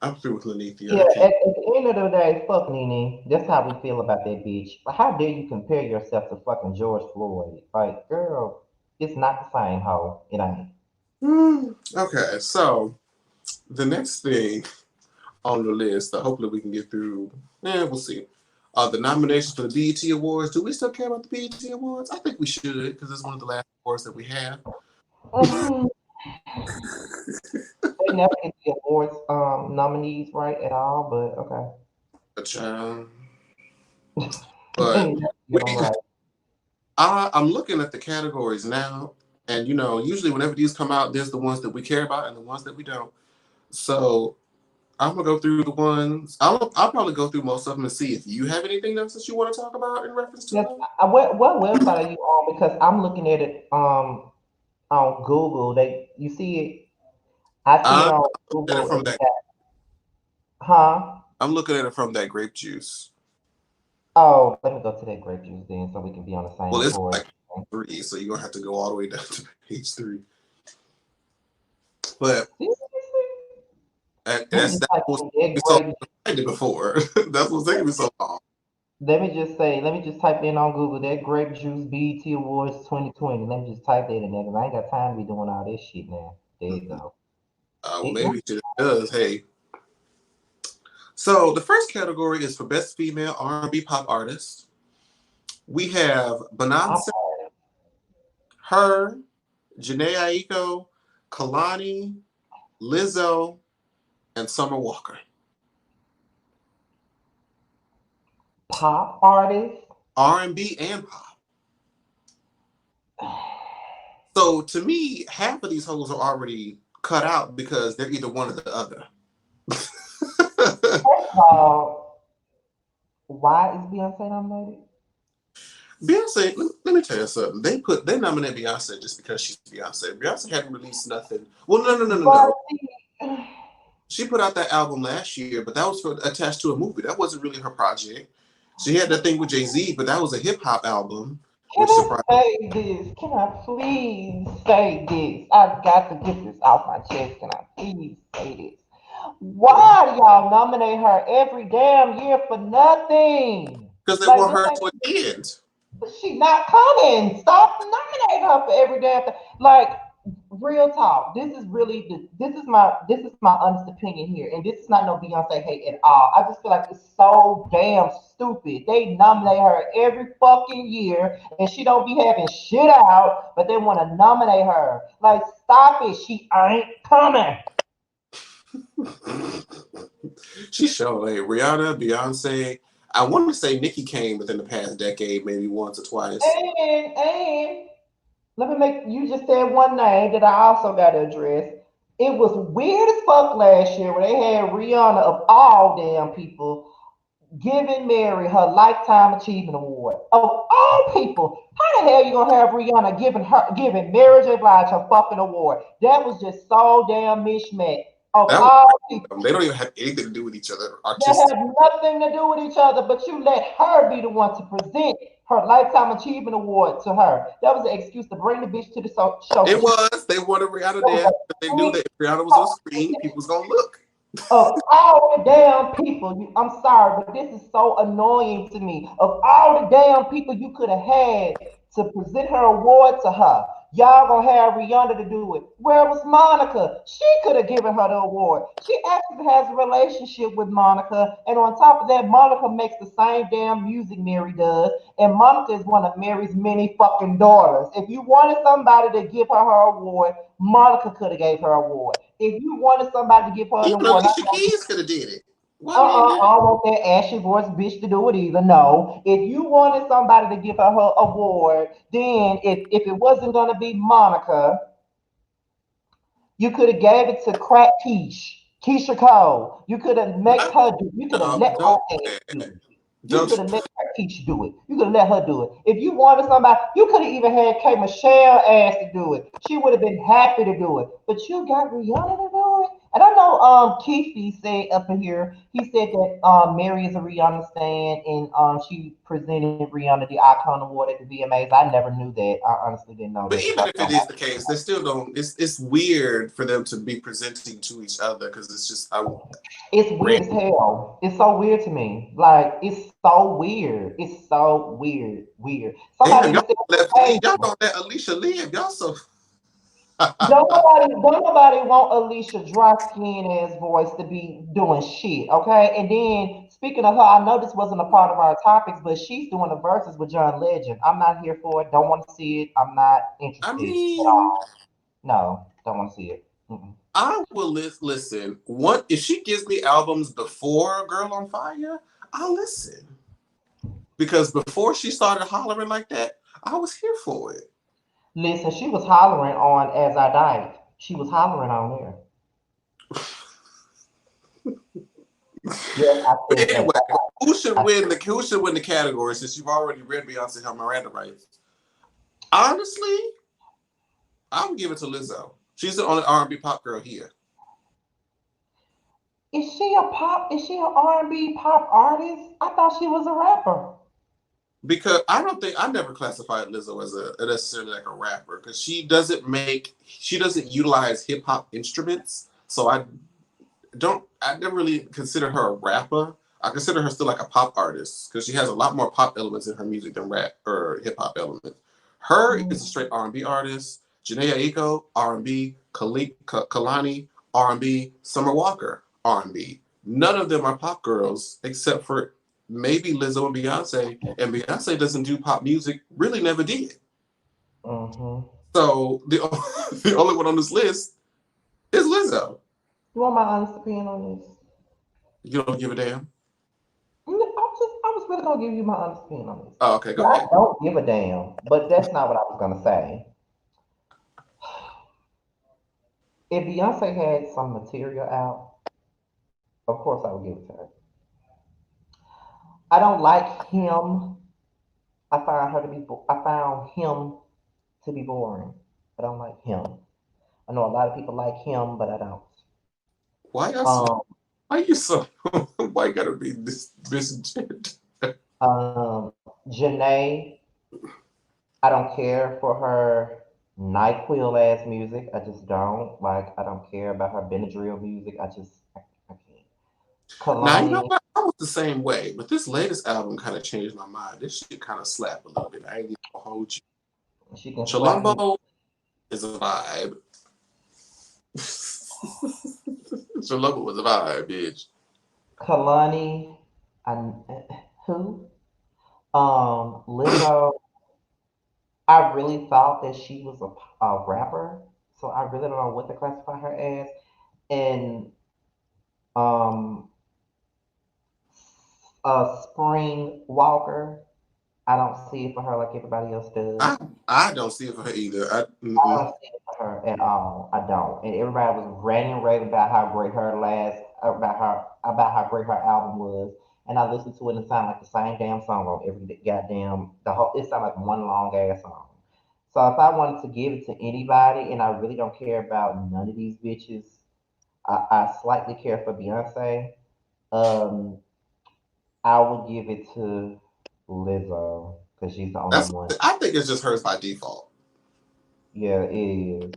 I'm through with Lanithia. Yeah, I can't. at the end of the day, fuck Nene. That's how we feel about that bitch. But how dare you compare yourself to fucking George Floyd? Like, girl, it's not the same hoe. It ain't. Okay, so the next thing on the list that hopefully we can get through. We'll see. The nominations for the BET Awards. Do we still care about the BET Awards? I think we should because it's one of the last awards that we have. Mhm. They never get the awards nominees right at all, but okay. But, They but never we, get them right. I'm looking at the categories now, and usually whenever these come out, there's the ones that we care about and the ones that we don't. So I'm gonna go through the ones. I'll probably go through most of them and see if you have anything else that you want to talk about in reference to Yes, them. what website are you on? Because I'm looking at it on Google. You see it. I see it I'm on looking at it Google, from and that. huh? I'm looking at it from that grape juice. Oh, let me go to that grape juice then, so we can be on the same Well, it's accord. like 3, so you're gonna have to go all the way down to page 3. But Seriously? Let me that's just that type was in that taking me so grape. long to find it before. That's what's taking me so long. Let me just type in on Google that grape juice BET Awards 2020. Let me just type that in there because I ain't got time to be doing all this shit now. There you go. Well, maybe it does. Hey, so the first category is for best female R&B pop artist. We have Beyonce, her, Janae Aiko, Kalani, Lizzo, and Summer Walker. Pop artist. R&B and pop. So to me, half of these hoes are already cut out because they're either one or the other. Uh, why is Beyonce nominated? Beyonce, let me tell you something. They nominated Beyonce just because she's Beyonce. Beyonce hadn't released nothing. Well, no. But She put out that album last year, but that was attached to a movie. That wasn't really her project. She had that thing with Jay-Z, but that was a hip hop album, can which I surprised. say this? Can I please say this? I've got to get this off my chest. Can I please say this? Because Why do y'all nominate her every damn year for nothing? they Like want this her ain't to attend. but she not coming. Stop nominating her for every damn thing. Like real talk. This is my honest opinion here, and this is not no Beyonce hate at all. I just feel like it's so damn stupid. They nominate her every fucking year, and she don't be having shit out, but they want to nominate her. Like stop it. She ain't coming. She showed Rihanna, Beyonce. I want to say Nicki came within the past decade, maybe once or twice. And let me make you just said one name that I also got to address. It was weird as fuck last year when they had Rihanna of all damn people giving Mary her Lifetime Achievement Award. Of all people, how the hell you gonna have Rihanna giving Mary J. Blige her fucking award? That was just so damn mishmash. Of That was all people. They don't even have anything to do with each other That artistic. have nothing to do with each other, but you let her be the one to present her Lifetime Achievement Award to her. That was an excuse to bring the bitch to the show so It she was. They wanted Rihanna could there because they knew that if Rihanna was on screen, people was gonna look. of all the damn people, I'm sorry, but this is so annoying to me. Of all the damn people you could have had to present her award to her, y'all gonna have Rihanna to do it. Where was Monica? She could have given her the award. She actually has a relationship with Monica, and on top of that, Monica makes the same damn music Mary does, and Monica is one of Mary's many fucking daughters. If you wanted somebody to give her award, Monica could have gave her award. If you wanted somebody to give her an Even award, Alicia Keys could have did it. Why didn't I that? don't want that ashy voice bitch to do it either. No. If you wanted somebody to give her award, then if it wasn't gonna be Monica, you could have gave it to Crack Keisha Cole. You could have make her do. You could have No, let her don't do ass do that. it. You Don't. could have let her Keisha do it. You could have let her do it. If you wanted somebody, you could have even had K Michelle ass to do it. She would have been happy to do it. But you got Rihanna to do it. And I know Keefe said up in here, he said that Mary is a Rihanna stan and she presented Rihanna the Icon Award at the VMAs. I never knew that. I honestly didn't know But that because even I if it don't is the case, they still don't. It's weird for them to be presenting to each other because it's just it's weird as hell. It's so weird to me. Like it's so weird. It's so weird. Somebody damn, even y'all said, left. "Hey, Y'all don't let Alicia live. Y'all so. don't nobody want Alicia dry skin ass voice to be doing shit, okay?" And then speaking of her, I know this wasn't a part of our topics, but she's doing the verses with John Legend. I'm not here for it. Don't want to see it. I'm not I interested at mean, all. No, don't want to see it. Mm-mm. I will listen. What if she gives me albums before Girl on Fire? I'll listen because before she started hollering like that, I was here for it. Listen, she was hollering on "As I Died." She was hollering on there. Yes, I But said as anyway, who should I win the category since you've already read Beyonce her Miranda rights? Honestly, I would give it to Lizzo. She's the only R&B pop girl here. Is she a pop? Is she an R&B pop artist? I thought she was a rapper. Because I don't think I never classified Lizzo as a necessarily like a rapper because she doesn't utilize hip hop instruments. So I never really consider her a rapper. I consider her still like a pop artist because she has a lot more pop elements in her music than rap or hip hop elements. Her is a straight R&B artist. Janae Aiko, R&B. Kalani, R&B. Summer Walker, R&B. None of them are pop girls except for maybe Lizzo and Beyonce. And Beyonce doesn't do pop music, really never did. Mm-hmm. So the, the only one on this list is Lizzo. You want my honest opinion on this? You don't give a damn? I was really gonna give you my honest opinion on this. Oh, okay, But go I ahead. don't give a damn. But that's not what I was gonna say. If Beyonce had some material out, of course I would give it to her. I don't like him. I found him to be boring. I don't like him. I know a lot of people like him, but I don't. Why y'all so? Um, Why you so? Why you gotta be this disenchanted? Janae, I don't care for her NyQuil ass music. I just don't like. I don't care about her Benadryl music. I can't. Now you know Kalani, what? I was the same way, but this latest album kind of changed my mind. This shit kind of slapped a little bit. I ain't even gonna hold you. she can slap me. Chilumbo is a vibe. Chilumbo was a vibe, bitch. Kalani, and who? Lizzo. I really thought that she was a rapper, so I really don't know what to classify her as. And um, Spring Walker, I don't see it for her like everybody else does. I don't see it for her either. I don't see it for her at all. I don't. And everybody was ranting and raving about how great her about how great her album was. And I listened to it and it sounded like the same damn song on every goddamn the whole. It sounded like one long ass song. So if I wanted to give it to anybody, and I really don't care about none of these bitches, I slightly care for Beyonce. Um, I would give it to Lizzo because she's the only That's. one. I think it's just hers by default. Yeah, it is.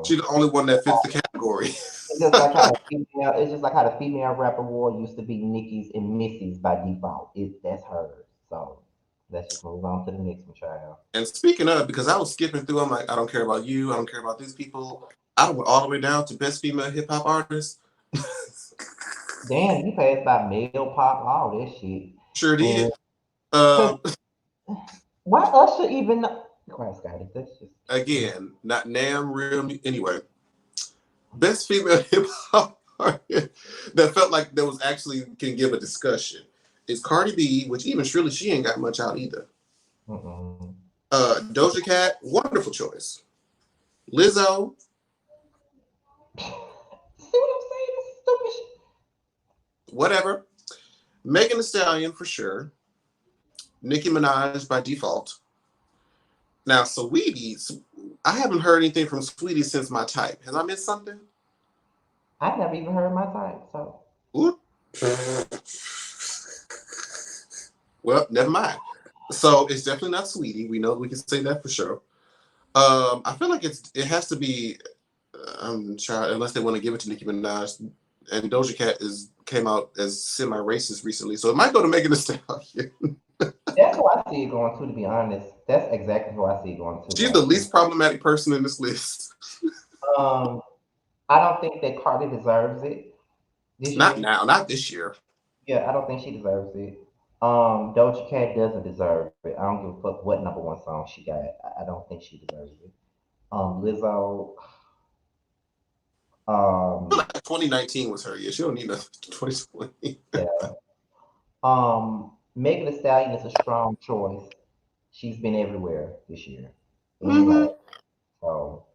She's So the only one that fits the category. it's just like how the female rapper war used to be Nicki's and Missy's by default. That's hers. So let's just move on to the next one, child. And speaking of, because I was skipping through, I'm like, I don't care about you. I don't care about these people. I went all the way down to best female hip hop artist. Damn, you passed by male pop, all this shit. Sure And did. cause Um, why Usher even Christ Scotty, that's just again, not Nam real. Anyway, best female hip hop artist that felt like there was actually can give a discussion is Cardi B, which even surely she ain't got much out either. mm-mm. Doja Cat, wonderful choice. Lizzo, See what I'm saying? This stupid shit. whatever. Megan Thee Stallion for sure. Nicki Minaj by default. Now, Saweetie, I haven't heard anything from Sweetie since My Type. Has I missed something? I never even heard my type, so. Ooh. Well, never mind. So it's definitely not Sweetie. We know we can say that for sure. I feel like it has to be. I'm trying unless they want to give it to Nicki Minaj, and Doja Cat came out as semi-racist recently, so it might go to Megan Thee Stallion. That's who I see it going to be honest. That's exactly who I see it going to, She's the actually. least problematic person in this list. Um, I don't think that Cardi deserves it this Not year. now, not this year. Yeah, I don't think she deserves it. Doja Cat doesn't deserve it. I don't give a fuck what number one song she got. I don't think she deserves it. Lizzo, I feel um, like 2019 was her year. She don't need a 2020. yeah. Megan Thee Stallion is a strong choice. She's been everywhere this year. Mm-hmm. Anyway, so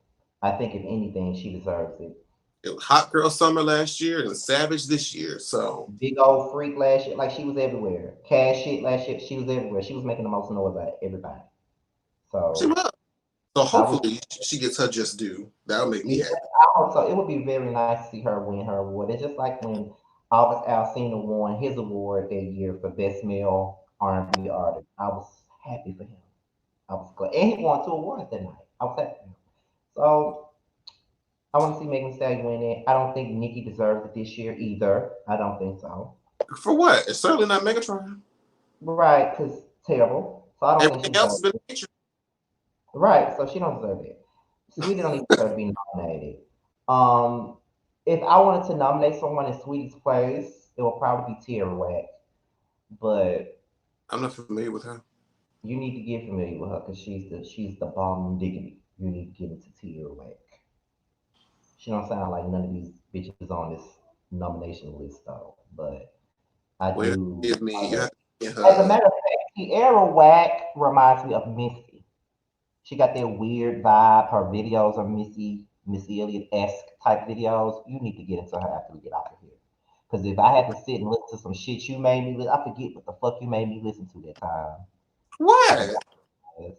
I think if anything, she deserves it. It was Hot Girl Summer last year and Savage this year. So Big old freak last year, like she was everywhere. Cash shit last year, she was everywhere. She was making the most noise out of everybody. she So was. So I was, hopefully she gets her just due. That'll make me yeah, happy. I hope so. It would be very nice to see her win her award. It's just like when August Alsina won his award that year for Best Male R&B Artist. I was happy for him. I was glad, and he won two awards that night. I was happy for him. So I want to see Megan Thee Stallion win it. I don't think Nicki deserves it this year either. I don't think so. For what? It's certainly not Megatron. Right, because terrible. So I don't think she Everything else has deserves been it. featured. Right, so she don't deserve it. Sweetie don't even deserve to be nominated. Um, if I wanted to nominate someone in Sweetie's place, it would probably be Tierra Whack. But I'm not familiar with her. you need to get familiar with her because she's the bomb diggity. You need to get into Tierra Whack. She don't sound like none of these bitches on this nomination list though. But I Well, do. you have to give As a her. matter of fact, Tierra Whack reminds me of Missy. She got that weird vibe. Her videos are Missy Elliott-esque type videos. You need to get into her after we get out of here. Because if I had to sit and listen to some shit you made me listen, I forget what the fuck you made me listen to that time. I What? forgot what it was.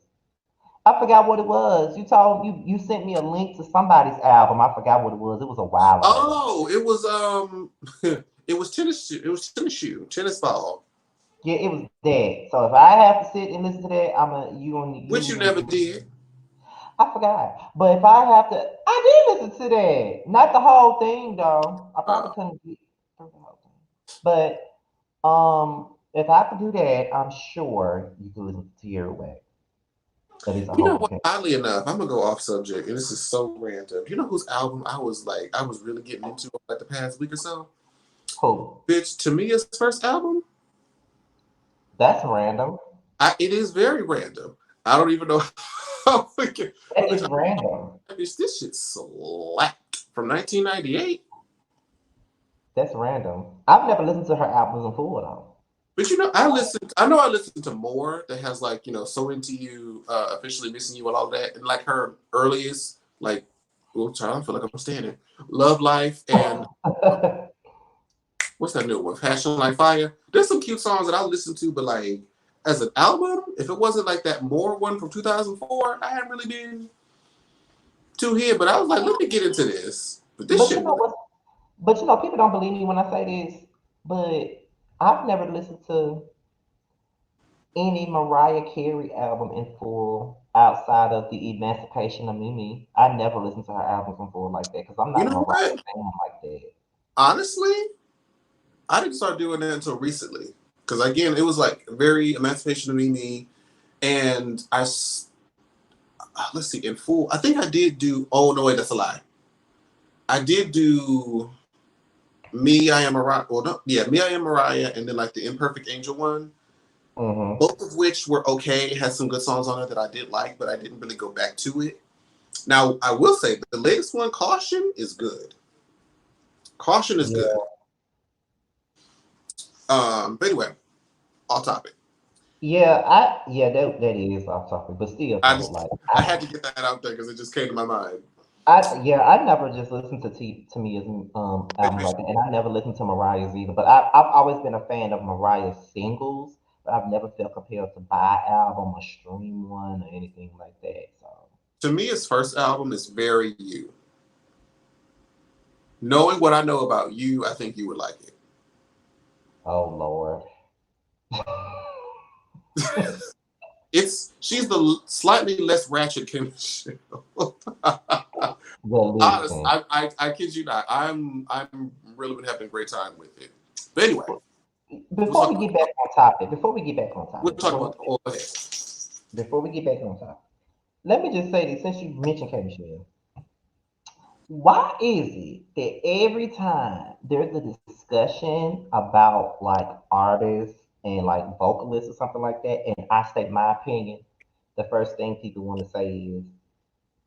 I forgot what it was. You sent me a link to somebody's album. I forgot what it was. It was a while ago. Oh, it was it was tennis shoe. It was tennis shoe, tennis ball, Yeah, it was that. So if I have to sit and listen to that, I'm a you gonna which you you never did. I forgot. But if I have to, I did listen to that. Not the whole thing though. I probably Uh, couldn't get through the whole thing. But if I could do that, I'm sure you could listen to your way. That is a you know whole what? thing. Oddly enough, I'm gonna go off subject, and this is so random. You know whose album I was really getting into like the past week or so? Cool. Bitch, Tamia's first album. That's random. It is very random. I don't even know how we can. That But bitch, is random. bitch, this shit slapped from 1998. That's random. I've never listened to her albums in full though. But you know, I know I listened to more that has like So Into You, Officially Missing You, and all that, and like her earliest like, oh, child, I feel like I'm standing. Love Life and what's that new one? Passion Like Fire. There's some cute songs that I listen to, but like as an album, if it wasn't like that More one from 2004, I hadn't really been too here. But I was like, let me get into this. But this but you shit know was what? But you know, people don't believe me when I say this. But I've never listened to any Mariah Carey album in full outside of the Emancipation of Mimi. I never listened to her albums in full like that because I'm you not a know Mariah what? fan like that. Honestly, I didn't start doing that until recently. Because again, it was like very Emancipation of Me, and let's see, in full. I think I did do. Oh no, wait, that's a lie. I did do Me, I Am Mariah. Well, no, yeah, Me, I Am Mariah, and then like the Imperfect Angel one. Mm-hmm. Both of which were okay. It had some good songs on it that I did like, but I didn't really go back to it. Now, I will say the latest one, Caution, is good. Caution is good. Yeah. But anyway, off topic. That is off topic, but still I though, just like I had to get that out there because it just came to my mind. I never just listened to Mia's album like that, and I never listened to Mariah's either. But I've always been a fan of Mariah's singles, but I've never felt compelled to buy an album or stream one or anything like that. So To me, his first album is very you. Knowing what I know about you, I think you would like it. Oh Lord. She's the slightly less ratchet Kim Michelle. Well, Honest, listen. I kid you not. I'm really been having a great time with it. But anyway, we'll Before talk we about get back on topic, before we get back on we'll topic, talk about the oil ahead. before we get back on topic, let me just say this since you mentioned K Michelle. Why is it that every time there's a discussion about like artists and like vocalists or something like that, and I state my opinion, the first thing people want to say is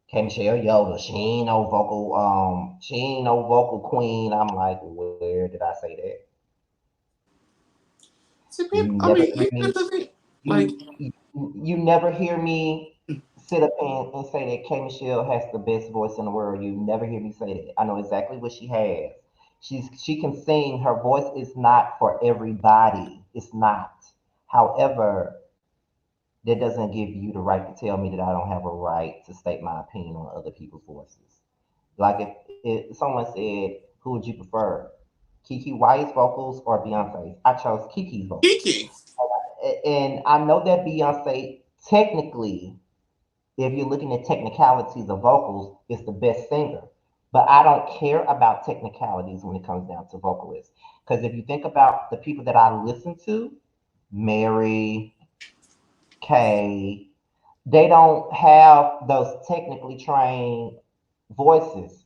K Michelle Yoda, she ain't no vocal queen. I'm like, where did I say that? See, You people, I never mean, hear here's me the thing. Like, you never hear me sit up and say that K Michelle has the best voice in the world. You never hear me say that. I know exactly what she has. She can sing. Her voice is not for everybody. It's not. However, that doesn't give you the right to tell me that I don't have a right to state my opinion on other people's voices. Like if someone said, "Who would you prefer, Kiki Wyatt's vocals or Beyonce's?" I chose Kiki's vocals. Kiki. And I know that Beyonce, technically, if you're looking at technicalities of vocals, is the best singer. But I don't care about technicalities when it comes down to vocalists. Because if you think about the people that I listen to, Mary, Kay, they don't have those technically trained voices.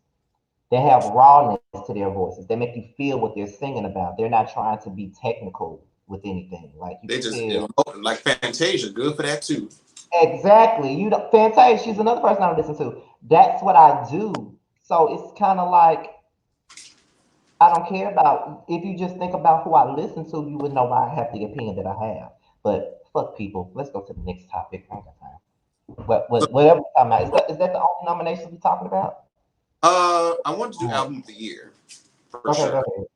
They have rawness to their voices. They make you feel what they're singing about. They're not trying to be technical with anything. Like you They can just tell. like Fantasia, good for that too. Exactly. You don't, Fantasia, she's another person I listen to. That's what I do. So it's kind of like I don't care about if you just think about who I listen to, you would know why I have the opinion that I have. But fuck people. Let's go to the next topic. I ain't got time. So, Whatever we're talking about. Is that the only nominations we're talking about? I want to do Oh, album of the year for okay, go sure. ahead.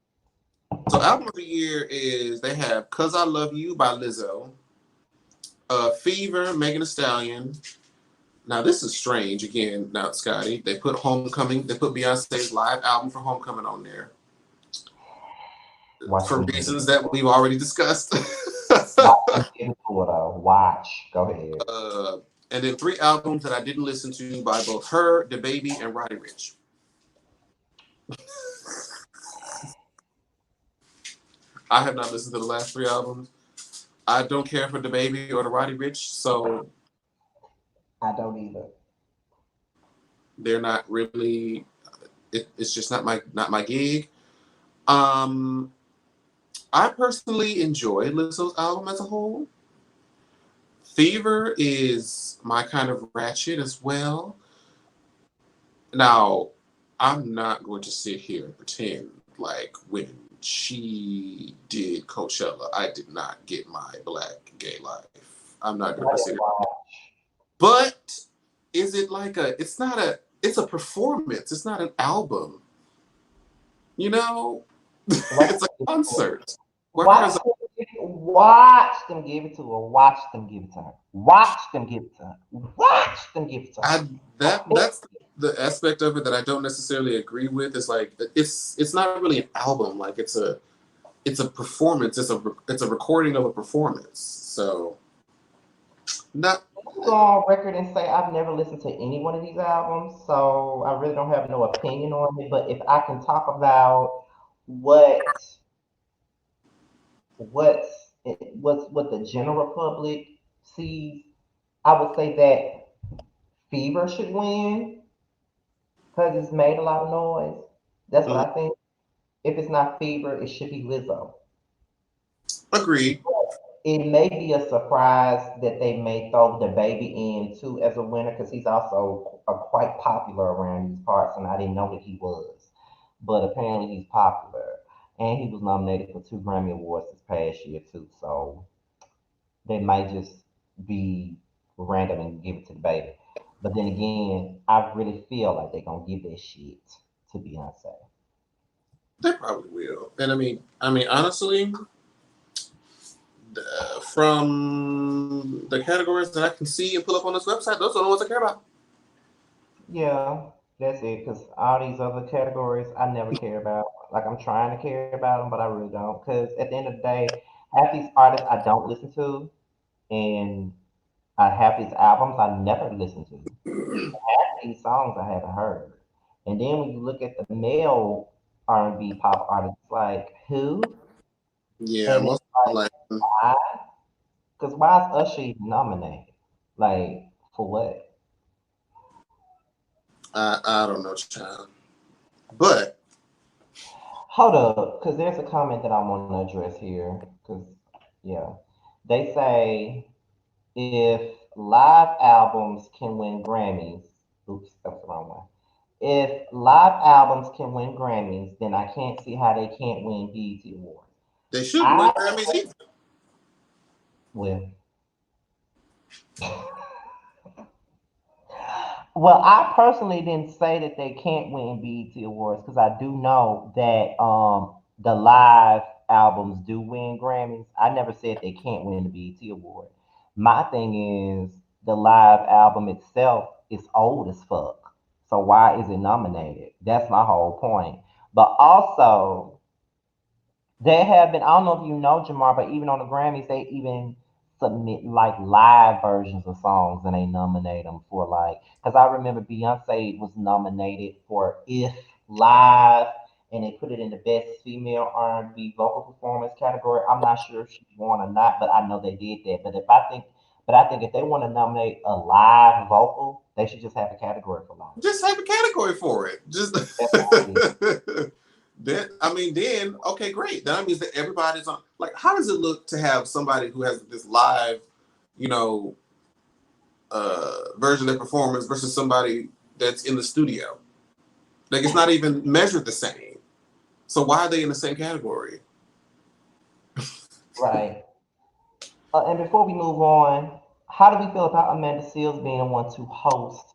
So, album of the year is they have "Cause I Love You" by Lizzo, "Fever" Megan Thee Stallion. Now this is strange again. Now Scotty, they put Homecoming, they put Beyonce's live album for Homecoming on there Watch for them get it. reasons that we've already discussed. Watch them get into it though. Watch. Go ahead. uh, and then 3 albums that I didn't listen to by both her, DaBaby, and Roddy Ricch. I have not listened to the last 3 albums. I don't care for DaBaby or the Roddy Ricch, so I don't either. they're not really. It's just not my gig. Um, I personally enjoy Lizzo's album as a whole. Fever is my kind of ratchet as well. Now, I'm not going to sit here and pretend like when she did Coachella, I did not get my black gay life. I'm not going to sit here. But is it like it's not it's a performance. It's not an album. You know? It's a concert. Watch Whereas them, watch them give it to her. Watch them give it to her. Watch them give it to her. Watch them give it to her. I that's the aspect of it that I don't necessarily agree with. Is like it's not really an album. Like it's a performance. It's a recording of a performance. So not Go on record and say I've never listened to any one of these albums, so I really don't have no opinion on it. But if I can talk about what what's what the general public sees, I would say that Fever should win because it's made a lot of noise. That's what mm, I think. If it's not Fever, it should be Lizzo. agreed. It may be a surprise that they may throw the baby in too as a winner because he's also quite popular around these parts, and I didn't know that he was. But apparently he's popular, and he was nominated for 2 Grammy Awards this past year too. So they might just be random and give it to the baby. But then again, I really feel like they're gonna give that shit to Beyonce. They probably will. And I mean, honestly, from the categories that I can see and pull up on this website, those are the ones I care about. Yeah. That's it, because all these other categories I never care about. Like, I'm trying to care about them, but I really don't. Because at the end of the day, half these artists I don't listen to, and half these albums I never listen to. Half these songs I haven't heard. And then when you look at the male R&B pop artists, like who? Yeah, And most it's of them like, like why? Because why is Usher even nominated? Like, for what? I don't know, child. But Hold up, because there's a comment that I want to address here. Because, yeah, they say if live albums can win Grammys, oops, that's the wrong one. If live albums can win Grammys, then I can't see how they can't win BET Awards. they shouldn't win I, Grammys either. well, Well, I personally didn't say that they can't win BET Awards because I do know that the live albums do win Grammys. I never said they can't win the BET Award. My thing is the live album itself is old as fuck. So why is it nominated? That's my whole point. But also, they have been, I don't know if you know Jamar, but even on the Grammys, they even submit like live versions of songs and they nominate them for like, because I remember Beyonce was nominated for If Live and they put it in the Best Female R&B Vocal Performance category. I'm not sure if she won or not, but I know they did that. But I think if they want to nominate a live vocal, they should just have a category for live. Just have a category for it. Just That's all it is. then I mean, then okay, great. That means that everybody's on. Like, how does it look to have somebody who has this live, you know, version of performance versus somebody that's in the studio? Like, it's not even measured the same. So why are they in the same category? Right. And before we move on, how do we feel about Amanda Seals being the one to host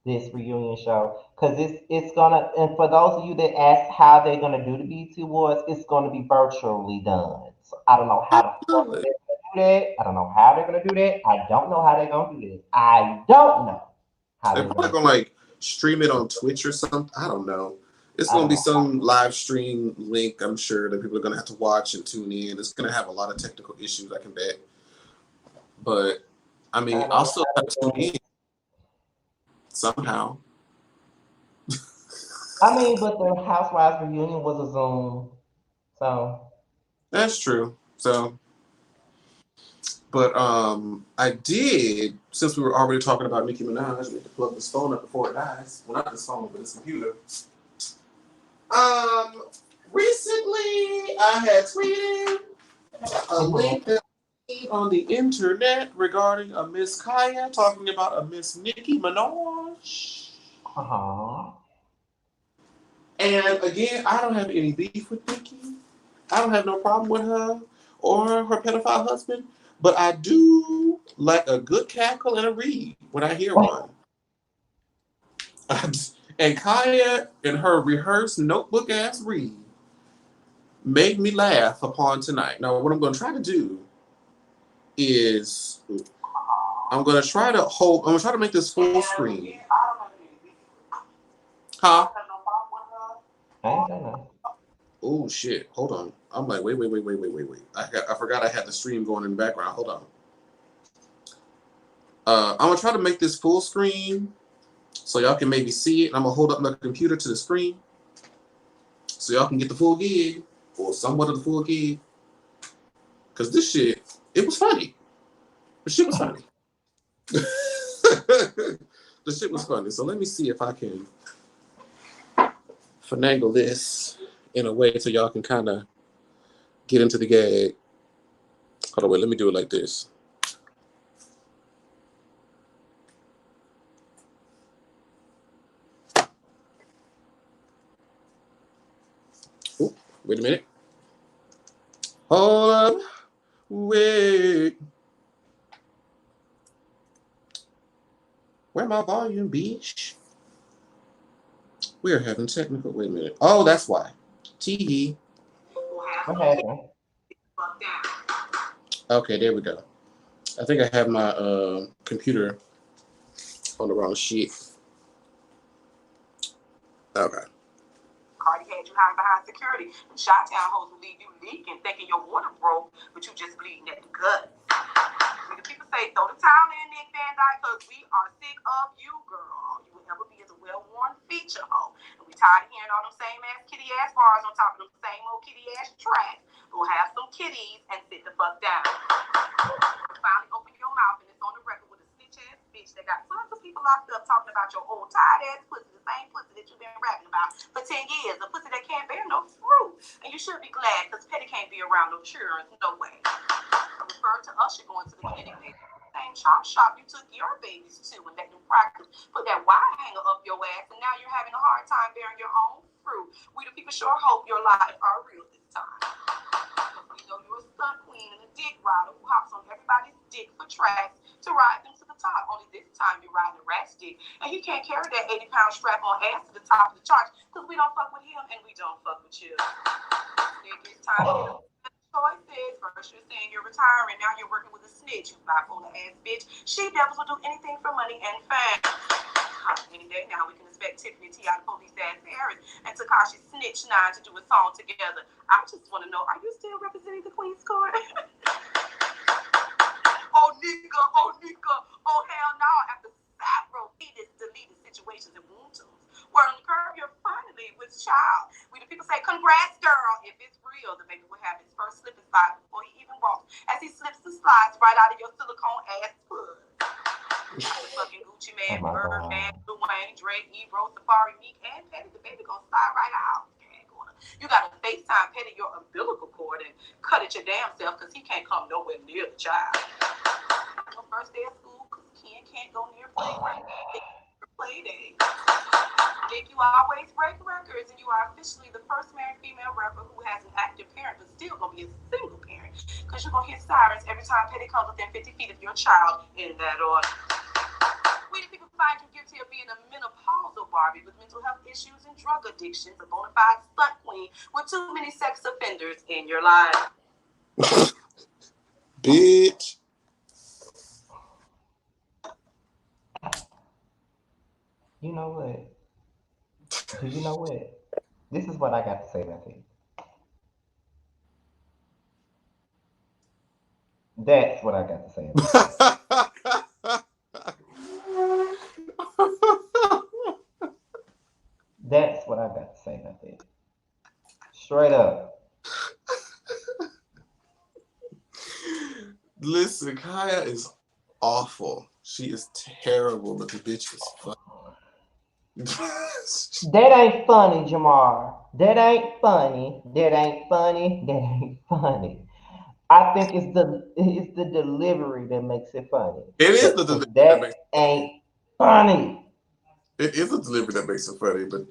this reunion show? Because it's gonna, and for those of you that ask how they're gonna do the BET Awards, it's gonna be virtually done. So I don't know how the fuck Absolutely. they're gonna do that. I don't know how they're gonna do that. I don't know how they're gonna do this. I don't know how They're they're probably gonna. gonna like stream it on Twitch or something. I don't know. It's I gonna don't be know. some live stream link, I'm sure, that people are gonna have to watch and tune in. It's gonna have a lot of technical issues, I can bet. But I I mean, don't I'll know still how have they're to tune doing in it. somehow. I mean, but the Housewives reunion was a Zoom, so That's true. So, but I did, since we were already talking about Nicki Minaj, we need to plug this phone up before it dies. Well, not this phone, but this computer. Um, recently I had tweeted a mhm. link that I seen on the internet regarding a Miss Kaya talking about a Miss Nicki Minaj. Uh-huh. And again, I don't have any beef with Nicki. I don't have no problem with her or her pedophile husband, but I do like a good cackle and a read when I hear one. And Kaya and her rehearsed notebook ass read made me laugh upon tonight. Now, what I'm going to try to do is I'm going to try to make this full screen. Huh? I ain't saying nothing. Oh shit! Hold on. I'm like, wait. I forgot I had the stream going in the background. Hold on. I'm gonna try to make this full screen so y'all can maybe see it. I'm gonna hold up my computer to the screen so y'all can get the full gig or somewhat of the full gig. Cause this shit, it was funny. The shit was funny. The shit was funny. So let me see if I can finagle this in a way so y'all can kind of get into the gag. Hold on, wait. Let me do it like this. Ooh, wait a minute. Hold up. Wait. Where my volume, bitch? We are having technical. Wait a minute. Oh, that's why. TV. What happened? Okay, there we go. I think I have my computer on the wrong sheet. Okay. Cardi had you hiding behind security. The Chi-Town hoes will leave you leaking, thinking your water broke, but you just bleeding at the gut. The people say, throw the towel in, Nick Van Dyke, because we are sick of you, girl. All you will ever be is a well-worn feature hoe. And we tired of hearing all them same-ass kitty-ass bars on top of them same old kitty-ass tracks. We'll have some kitties and sit the fuck down. Finally open your mouth and it's on the record with a snitch-ass bitch that got tons of people locked up talking about your old tired-ass pussy, the same pussy that you've been rapping about for 10 years, a pussy that can't bear no fruit. And you should be glad, because Petty can't be around no children, no way. Refer to Usher going to the clinic, baby. Same shop you took your babies to and let them practice. Put that wire hanger up your ass, and now you're having a hard time bearing your own fruit. We the people sure hope your lives are real this time. We know you're a stunt queen and a dick rider who hops on everybody's dick for tracks to ride them to the top. Only this time you're riding a rat's dick, and he can't carry that 80-pound strap-on ass to the top of the charts because we don't fuck with him and we don't fuck with you. It's time to get a choices. First you're saying you're retiring, now you're working with a snitch, you bipolar ass bitch. She devils will do anything for money and fame. Any day now we can expect Tiffany T.I. the police ass Harris and Tekashi Snitch 9 to do a song together. I just want to know, are you still representing the Queen's Court? Oh nigga, oh hell no. After several deleted situations and wound tunes, word on the curve, you're finally with child. We the people say, congrats, girl. If it's real, the baby will have his first slip and slide before he even walks, as he slips and slides right out of your silicone ass foot. Fucking Gucci Man, Birdman, Lil Wayne, Drake, Ebro, Safari, Meek, and Petty, the baby gonna slide right out. You gotta FaceTime Petty your umbilical cord and cut it your damn self, because he can't come nowhere near the child. Your first day of school, because Ken can't go near play day. Nick, you always break records, and you are officially the first married female rapper who has an active parent, but still gonna be a single parent, because you're gonna hear sirens every time Petty comes within 50 feet of your child, in that order. We the people find you guilty of being a menopausal Barbie with mental health issues and drug addictions, a bona fide stunt queen with too many sex offenders in your life. Bitch. You know what? Do you know what? This is what I got to say about it. That's what I got to say about it. That's what I got to say about it. Straight up. Listen, Kaya is awful. She is terrible, but the bitch is fun. That ain't funny, Jamar. That ain't funny. That ain't funny. That ain't funny. I think it's the delivery that makes it funny. It is the delivery that makes it funny. Ain't funny. It is a delivery that makes it funny, but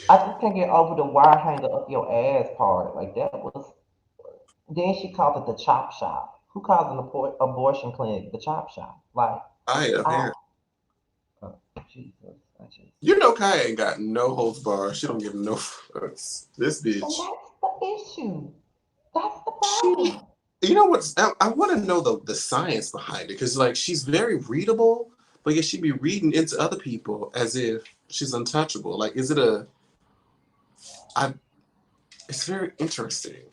I just can't get over the wire hanger up your ass part. Like that was. Then she called it the chop shop. Who calls an abortion clinic the chop shop? Like Kaya, oh, Jesus. You know Kaya ain't got no holds bar. She don't give no fucks. This bitch. And that's the issue. That's the problem. You know what? I want to know the science behind it, because like she's very readable, but yet she be reading into other people as if she's untouchable. Like, is it it's very interesting.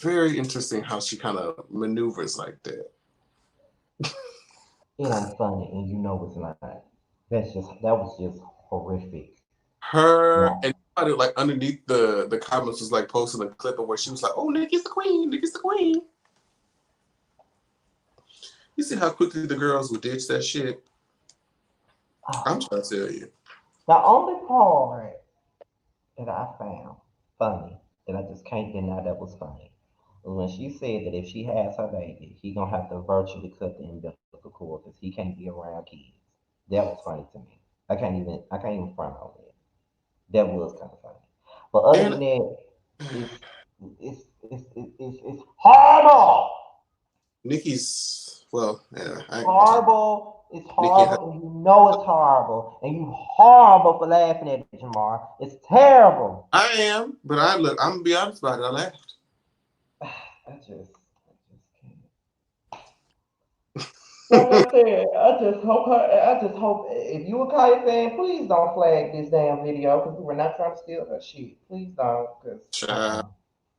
Very interesting how she kind of maneuvers like that. It ain't funny, and you know it's not. That was just horrific. Her and like underneath the comments was like posting a clip of where she was like, "Oh, Nikki's the queen. Nikki's the queen." You see how quickly the girls will ditch that shit? I'm trying to tell you. The only part that I found funny, that I just can't deny that was funny, was when she said that if she has her baby, he gonna have to virtually cut the umbilical cord because he can't be around kids. That was funny to me. I can't even front on it. That was kind of funny. But other than that, it's horrible. Nikki's horrible. It's horrible, and you know it's horrible, and you horrible for laughing at it, Jamar. It's terrible. I am, but I'm gonna be honest about it. I laughed. I just can't. Like I said, I just hope if you a Kaya fan, please don't flag this damn video because we were not trying to steal her shit. Please don't, because Child,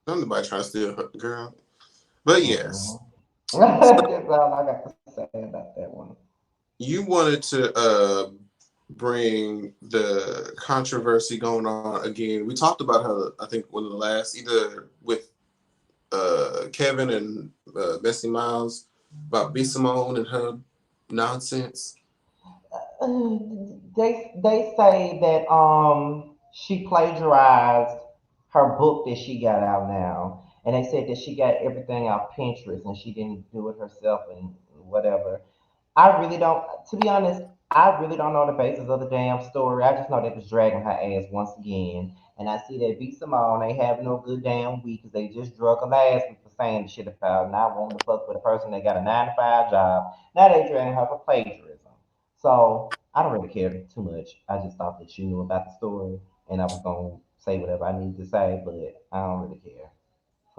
nobody trying to steal her, girl. But yes, so that's all I got to say about that one. you wanted to bring the controversy going on again. We talked about her, I think, one of the last, either with Kevin and Bessie Miles about B Simone and her nonsense. They say that she plagiarized her book that she got out now, and they said that she got everything off Pinterest and she didn't do it herself and whatever. I really don't. To be honest, I really don't know the basis of the damn story. I just know they was dragging her ass once again, and I see that B Simone ain't having no good damn week because they just drug her last week for saying the shit about not wanting to fuck with a person that got a 9 to 5 job. Now they dragging her for plagiarism. So I don't really care too much. I just thought that you knew about the story, and I was gonna say whatever I needed to say, but I don't really care.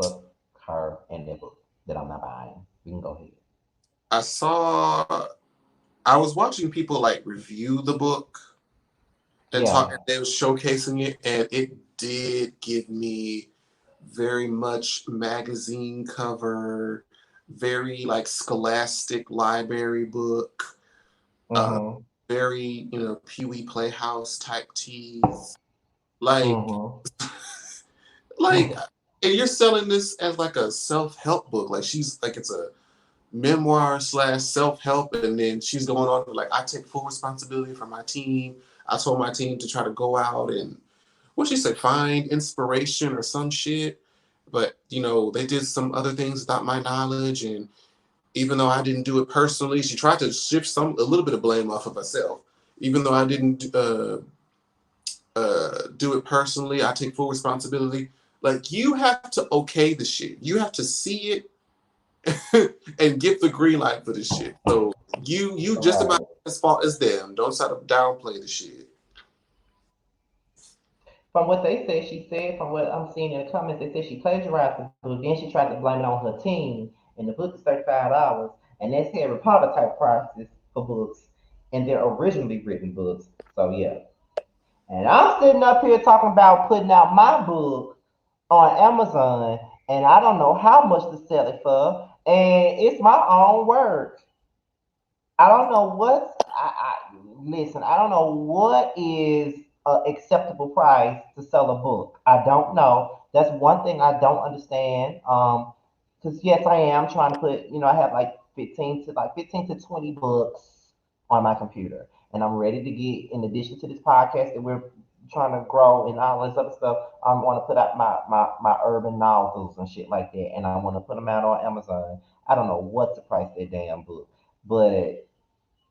Fuck her and that book that I'm not buying. We can go ahead. I saw, I was watching people like review the book and talk, Yeah. they was showcasing it, and it did give me very much magazine cover, very like scholastic library book, uh, Mhm. very, Pee Wee Playhouse type teas. Like, Mhm. like, and you're selling this as like a self help book. Like she's like it's a memoir slash self help, and then she's going on like I take full responsibility for my team. I told my team to try to go out and what she said, find inspiration or some shit. But they did some other things without my knowledge, and even though I didn't do it personally, she tried to shift a little bit of blame off of herself. Even though I didn't do it personally, I take full responsibility. Like you have to okay the shit. You have to see it and give the green light for this shit. So you just about Right. as fault as them. Don't try to downplay the shit. From what they said, she said, from what I'm seeing in the comments, they said she plagiarized the book. Then she tried to blame it on her team. And the book is $35. And that's Harry Potter type prices for books. And they're originally written books. So, yeah. And I'm sitting up here talking about putting out my book on Amazon. And I don't know how much to sell it for. And it's my own work. I don't know listen. I don't know what is a acceptable price to sell a book. I don't know. That's one thing I don't understand. Because yes, I am trying to put. I have like 15 to 20 books on my computer, and I'm ready to get. In addition to this podcast that we're trying to grow and all this other stuff, I want to put out my urban novels and shit like that, and I want to put them out on Amazon. I don't know what to price that damn book, but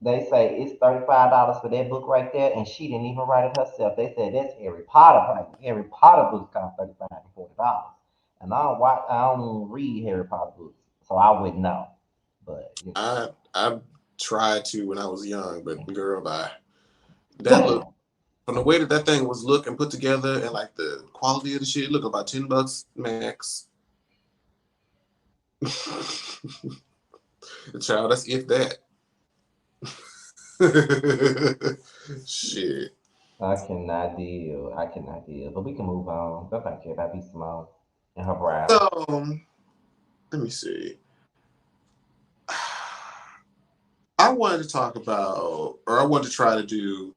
they say it's $35 for that book right there, and she didn't even write it herself. They said that's Harry Potter price. Harry Potter books cost $35 to $40, and I don't read Harry Potter books, so I wouldn't know. But I tried to when I was young, but girl, bye. That look from the way that thing was looking put together and like the quality of the shit, look about $10 max. Child, that's if that. Shit. I cannot deal. I cannot deal. But we can move on. Don't care about B Simone and her brow. So let me see. I wanted to talk about, or I wanted to try to do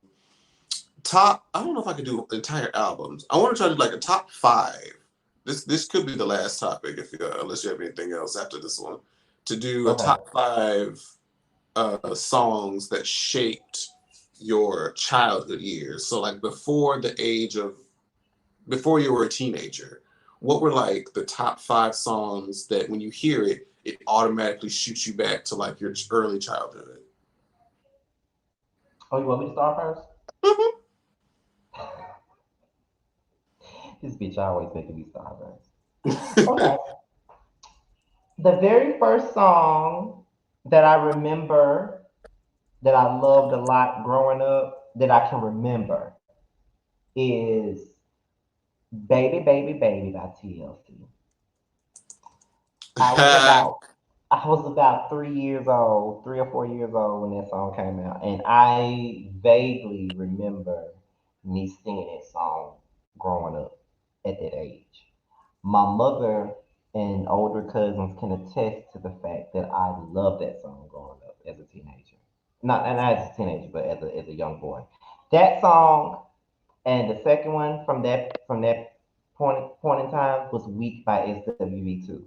top. I don't know if I could do entire albums. I want to try to do like a top five. This could be the last topic if unless you have anything else after this one. To do a Okay. top five songs that shaped your childhood years. So like before you were a teenager, what were like the top five songs that when you hear it, it automatically shoots you back to like your early childhood? Oh, you want me to start first? Mhm. This bitch always making me start first. Okay. The very first song that I remember that I loved a lot growing up that I can remember is Baby, Baby, Baby by TLC. I was about I was about 3 years old, 3 or 4 years old when that song came out, and I vaguely remember me singing that song growing up at that age. My mother and older cousins can attest to the fact that I loved that song growing up as a teenager. Not as a teenager, but as a young boy. That song and the second one from that point in time was Weak by SWV2.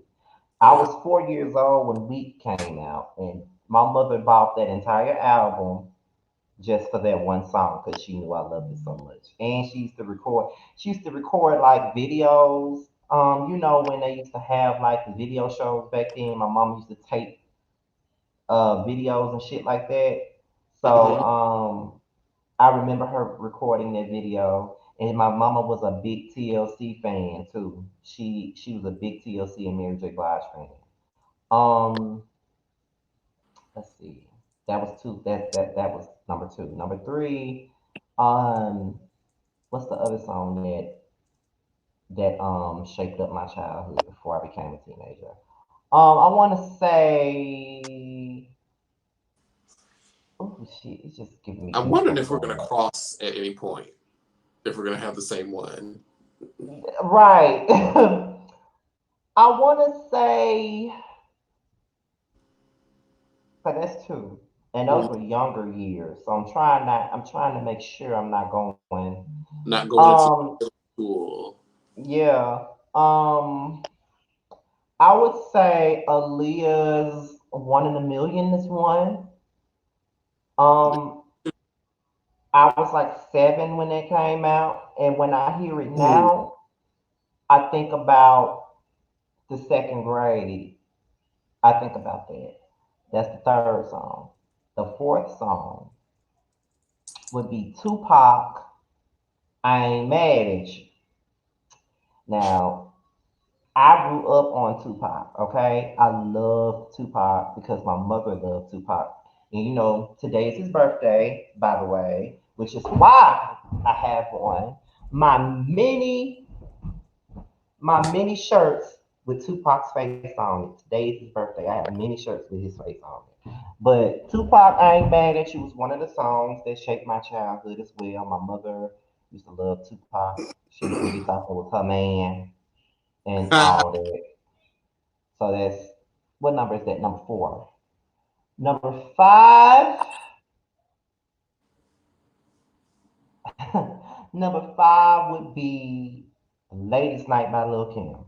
I Uh, was 4 years old when Weak came out, and my mother bought that entire album just for that one song because she knew I loved it so much. And she used to record. She used to record like videos. When they used to have like the video shows back then, my mom used to tape videos and shit like that. So mhm. I remember her recording that video. And my mama was a big TLC fan too. She was a big TLC and Mary J. Blige fan. Um, let's see. That was two. That was number two. Number three. Um, what's the other song that shaped up my childhood before I became a teenager? I want to say. Oh shit! It's just giving me I'm wondering if goosebumps we're right gonna now. cross at any point. If we're gonna have the same one. Right. I want to say. So that's two. And those Mhm. were younger years. So I'm trying to make sure I'm not going. Not going into Um, school. yeah. Um, I would say Aaliyah's One in a Million is one. Um, I was like 7 when that came out, and when I hear it Ooh, now, I think about the second grade. I think about that. That's the third song. The fourth song would be Tupac. I ain't mad at you. Now, I grew up on Tupac, okay? I love Tupac because my mother loved Tupac. And today is his birthday, by the way, which is why I have on my mini my mini shirts with Tupac's face on it. Today is his birthday. I have many shirts with his face on it. But Tupac, I Ain't Mad at You was one of the songs that shaped my childhood as well. My mother used to love Tupac. She really thought that was her man and all that. So that's what number is that? Number four. Number five. Number five would be Ladies Night by Lil Kim.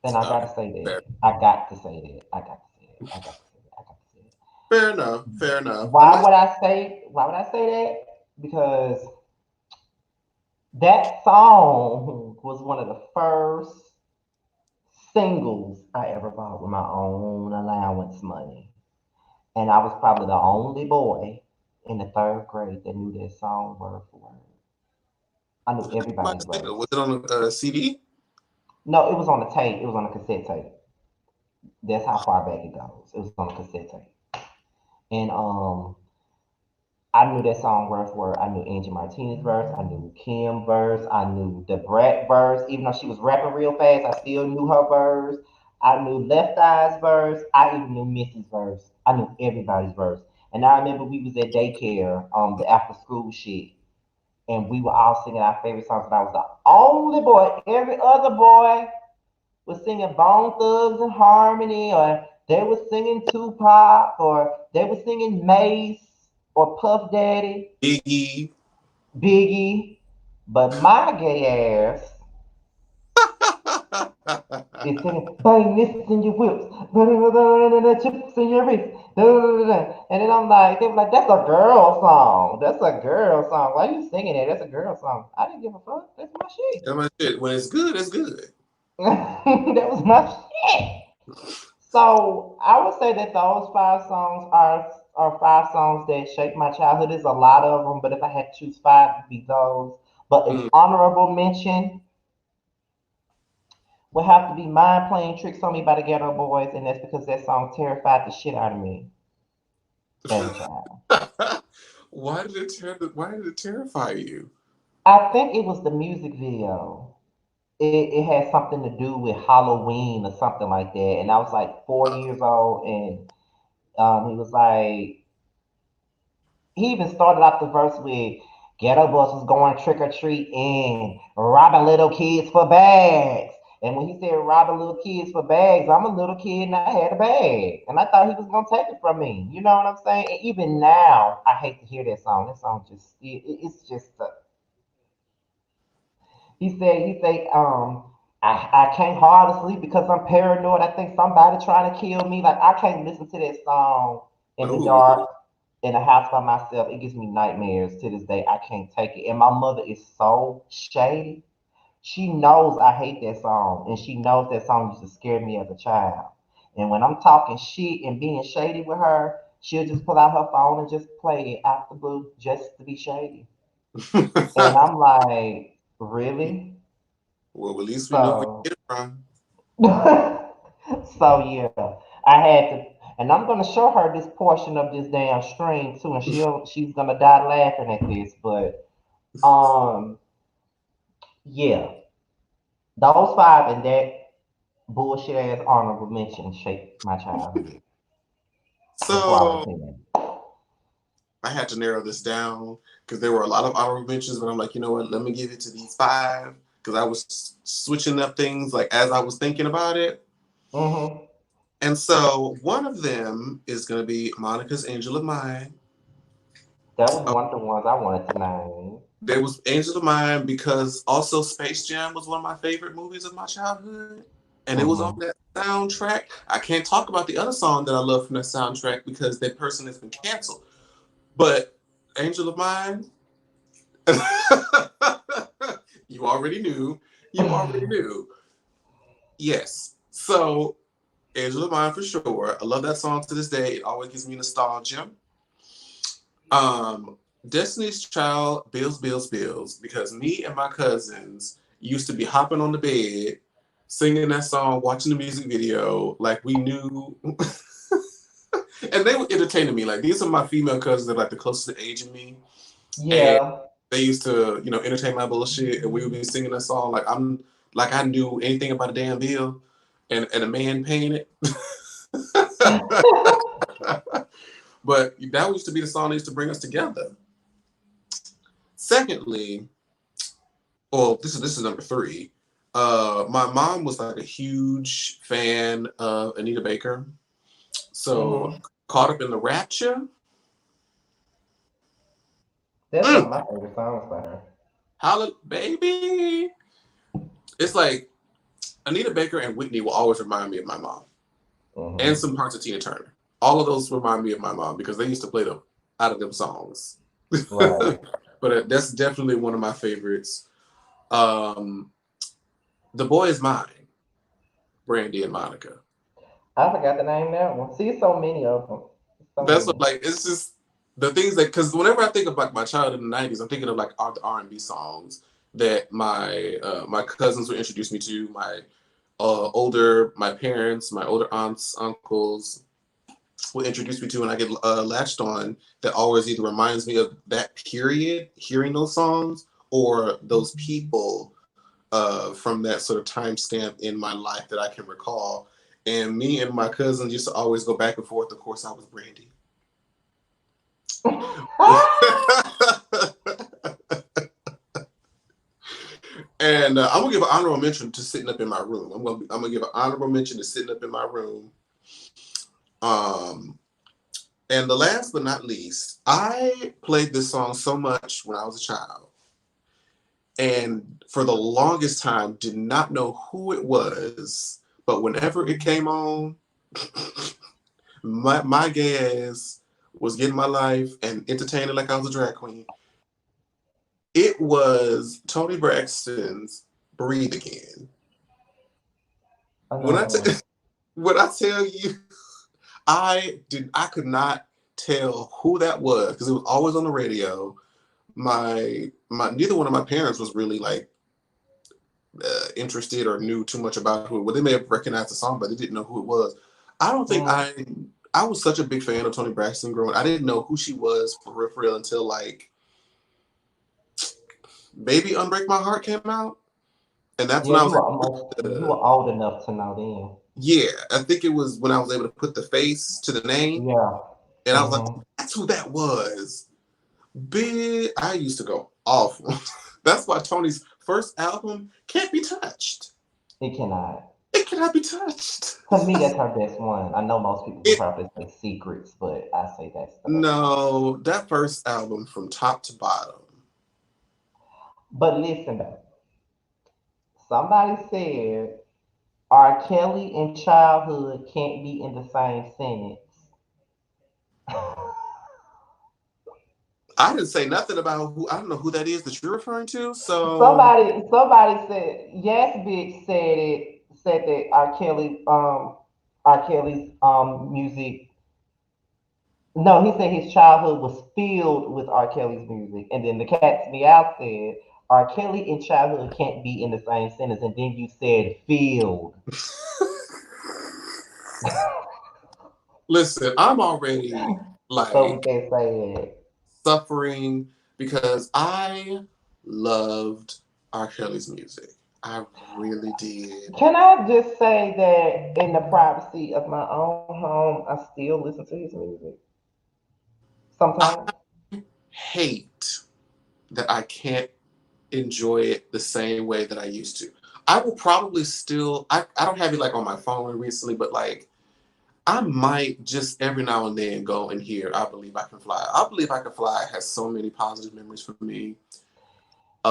And I okay, gotta say fair, that. I got to say that. I got to say it. I got to say it. I got to say it. fair enough. Fair enough. I'm Why not. would I say? Why would I say that? Because that song was one of the first singles I ever bought with my own allowance money, and I was probably the only boy in the third grade that knew that song word for word. I knew I'm about everybody's to say that. verse. Was it on a CD? No, it was on the tape. It was on a cassette tape. That's how far back it goes. It was on a cassette tape. And I knew that song word for word. I knew Angie Martinez verse. I knew Kim verse. I knew the Brat verse. Even though she was rapping real fast, I still knew her verse. I knew Left Eye's verse. I even knew Missy's verse. I knew everybody's verse. And I remember we was at daycare, the after school shit, and we were all singing our favorite songs. And I was the only boy. Every other boy was singing Bone Thugs and Harmony, or they were singing Tupac, or they were singing Mace or Puff Daddy, Biggie. Biggie. But my gay ass is singing bang this in your whips, chips in your wrist. And then I'm like, they were like, that's a girl song. That's a girl song. Why are you singing it? That's a girl song. I didn't give a fuck. That's my shit. That my shit. When it's good, it's good. That was my shit. So I would say that those five songs are five songs that shaped my childhood. There's a lot of them, but if I had to choose five, it'd be those. But an Mm. honorable mention would have to be Mind Playing Tricks on Me by the Ghetto Boys, and that's because that song terrified the shit out of me as a child. Why did it terrify you? I think it was the music video. it had something to do with Halloween or something like that. And I was like 4 years old, and he was like, he even started off the verse with ghetto busters going trick or treating, robbing little kids for bags. And when he said robbing little kids for bags, I'm a little kid and I had a bag. And I thought he was gonna take it from me. You know what I'm saying? And even now, I hate to hear that song. That song just it's just I can't hardly sleep because I'm paranoid. I think somebody trying to kill me. Like I can't listen to that song in the Oh, dark in a house by myself. It gives me nightmares to this day. I can't take it. And my mother is so shady. She knows I hate that song, and she knows that song used to scare me as a child. And when I'm talking shit and being shady with her, she'll just pull out her phone and just play it out the blue just to be shady. And I'm like, really? well, at least we know where So, you get it from. so yeah, I had to, and I'm gonna show her this portion of this damn stream too, and she's gonna die laughing at this. But yeah, those five and that bullshit ass honorable mention shaped my childhood before I was So 10. I had to narrow this down because there were a lot of honorable mentions, but I'm like, you know what? Let me give it to these five because I was switching up things like as I was thinking about it. Mm-hmm. And so one of them is going to be Monica's Angel of Mine. That was Uh, one of the ones I wanted to name. there was Angel of Mine because also Space Jam was one of my favorite movies of my childhood. And it was on Mm-hmm. that soundtrack. I can't talk about the other song that I love from that soundtrack because that person has been canceled. But Angel of Mine, you already knew. You already knew. Yes. So Angel of Mine for sure. I love that song to this day. It always gives me nostalgia. Um, Destiny's Child, Bills, Bills, Bills, because me and my cousins used to be hopping on the bed, singing that song, watching the music video, like we knew. And they were entertaining me. Like these are my female cousins that are like the closest age of me. And Yeah. they used to, entertain my bullshit, and we would be singing that song like I knew anything about a damn bill and a man paying it. But that used to be the song that used to bring us together. Secondly, well, this is number three. My mom was like a huge fan of Anita Baker, so Mm-hmm. caught up in the rapture. That's one Mm, of my favorite songs by her. holla, baby. It's like Anita Baker and Whitney will always remind me of my mom, and Mm-hmm. some parts of Tina Turner. All of those remind me of my mom because they used to play them out of them songs. Right. But that's definitely one of my favorites. Um, the Boy Is Mine, Brandy and Monica. I forgot to name that one. See, so many of them. So That's what many. like it's just the things that because whenever I think of like my childhood in the '90s, I'm thinking of like the R&B songs that my cousins would introduce me to. My parents, my older aunts, uncles would introduce me to, and I get latched on. That always either reminds me of that period, hearing those songs, or those people from that sort of timestamp in my life that I can recall. And me and my cousins used to always go back and forth. Of course, I was Brandy. And I'm gonna give an honorable mention to sitting up in my room. I'm gonna give an honorable mention to sitting up in my room. Um, and the last but not least, I played this song so much when I was a child, and for the longest time did not know who it was. But whenever it came on, my gay ass was getting my life and entertaining like I was a drag queen. It was Tony Braxton's "Breathe Again." When I Another t- one. when I tell you, I could not tell who that was because it was always on the radio. My neither one of my parents was really like interested or knew too much about who. Well, they may have recognized the song, but they didn't know who it was. I don't think Mm. I was such a big fan of Tony Braxton growing. I didn't know who she was for real until like maybe "Unbreak My Heart" came out. And that's when Yeah, I you was were able to almost put you were old enough to know yeah, I think it was when I was able to put the face to the then. name. Yeah. And I was like, Mm-hmm. that's who that was. Big. I used to go awful. That's why Tony's first album can't be touched. It cannot. It cannot be touched. To me, that's her best one. I know most people would It, probably say Secrets, but I say that's the best one. no, that first album from top to bottom. But listen, though, somebody said R. Kelly and childhood can't be in the same sentence. I didn't say nothing about who. I don't know who that is that you're referring to. So Somebody said yes, bitch said that R. Kelly's music. No, he said his childhood was filled with R. Kelly's music, and then the Cat's Meow said R. Kelly and childhood can't be in the same sentence, and then you said filled. listen, I'm already So we like can say it. suffering because I loved R. Kelly's music. I really did. Can I just say that in the privacy of my own home, I still listen to his music I sometimes. hate that I can't enjoy it the same way that I used to. I will probably still I don't have it like on my phone recently, but like I might just every now and then go and hear I Believe I Can Fly. I Believe I Can Fly has so many positive memories for me.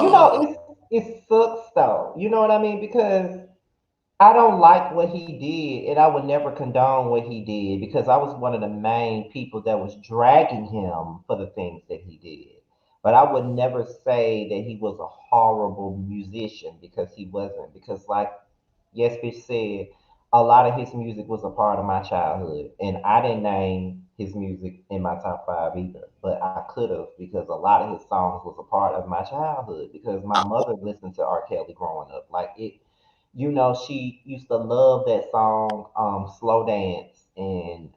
You Uh know, it sucks though. You know what I mean? Because I don't like what he did, and I would never condone what he did because I was one of the main people that was dragging him for the things that he did. But I would never say that he was a horrible musician because he wasn't. Because, like Yes Bitch said, a lot of his music was a part of my childhood, and I didn't name his music in my top five either, but I could have because a lot of his songs was a part of my childhood because my I, mother listened to R. Kelly growing up. Like it, she used to love that song, "Slow Dance," and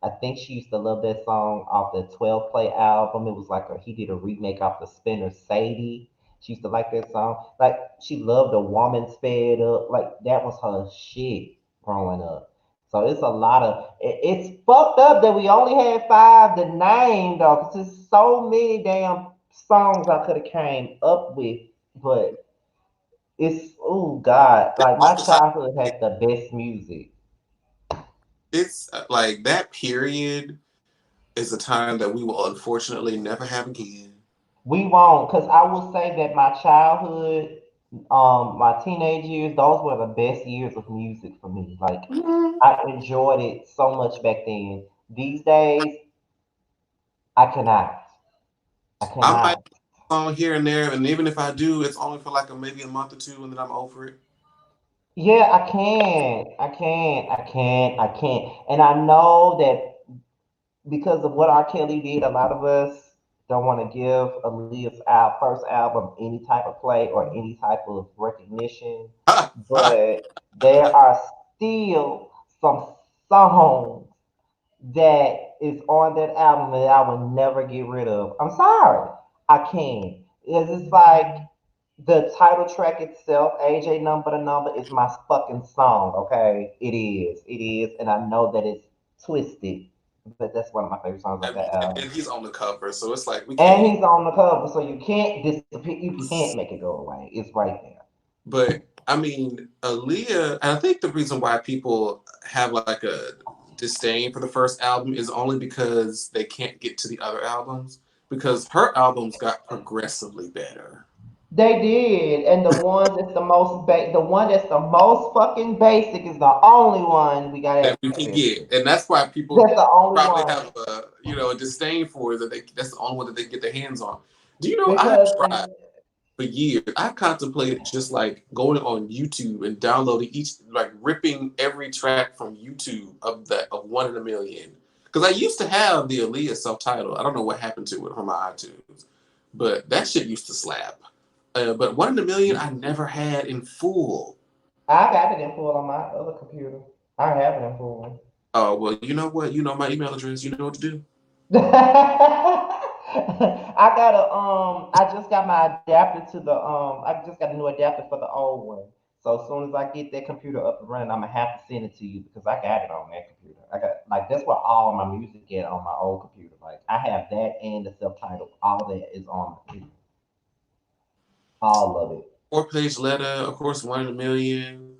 I think she used to love that song off the 12 Play album. It was like he did a remake off the Spinner Sadie. She used to like that song. Like she loved A Woman Sped Up. Like that was her shit growing up. So it's a lot of it's fucked up that we only had five to name though, because there's so many damn songs I could have came up with. But it's oh god, like my off the top childhood had the best music. it's like that period is a time that we will unfortunately never have again. We won't, because I will say that my childhood, my teenage years, those were the best years of music for me. Like I enjoyed it so much back then. These days, I cannot. I I might cannot. song here and there, and even if I do, it's only for like maybe a month or two, and then I'm over it. Yeah, I can. I can. I can. I can. And I know that because of what R. Kelly did, a lot of us don't want to give Aaliyah's first album any type of play or any type of recognition. But there are still some songs that is on that album that I will never get rid of. I'm sorry, I can't. It's like the title track itself, AJ Number to Number, is my fucking song. Okay, it is, and I know that it's twisted, but that's one of my favorite songs of and, that album. and he's on the cover, so it's like we And can't. he's on the cover, so you can't disappear. You can't make it go away. It's right there. But I mean, Aaliyah, and I think the reason why people have like a disdain for the first album is only because they can't get to the other albums. Because her albums got progressively better. They did, and the one that's the most fucking basic is the only one we got That we can access to. get, and that's why people That's the only probably one have a disdain for it, that that's the only one that they can get their hands on. Do you know I have because tried for years? I contemplated just like going on YouTube and downloading each, like ripping every track from YouTube of One in a Million, because I used to have the Aaliyah self-titled. I don't know what happened to it from my iTunes, but that shit used to slap. But One in a Million I never had in full. I got it in full on my other computer. I have it in full. Oh well, you know what? You know my email address. You know what to do. I just got my adapter to the I just got a new adapter for the old one. So as soon as I get that computer up and running, I'm gonna have to send it to you because I got it on that computer. I got like that's where all my music get on my old computer. Like I have that and the subtitle. All that is on the computer. All of it. 4-page letter, of course, 1 in a Million.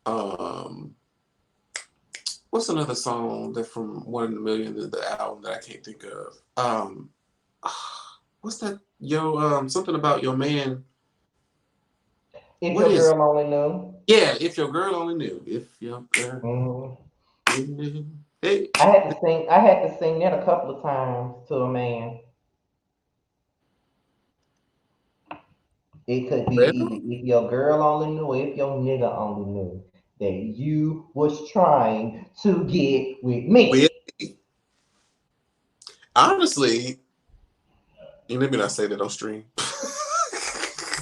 Um, what's another song that from 1 in a Million, the album that I can't think of? What's that? Something about your man. If What your is? girl only knew. Yeah, if your girl only knew. If your girl Hmm. only knew. Hey, I had to sing that a couple of times to a man. It could be well, either if your girl only knew, or if your nigga only knew that you was trying to get with well, me. honestly, let me not say that on stream.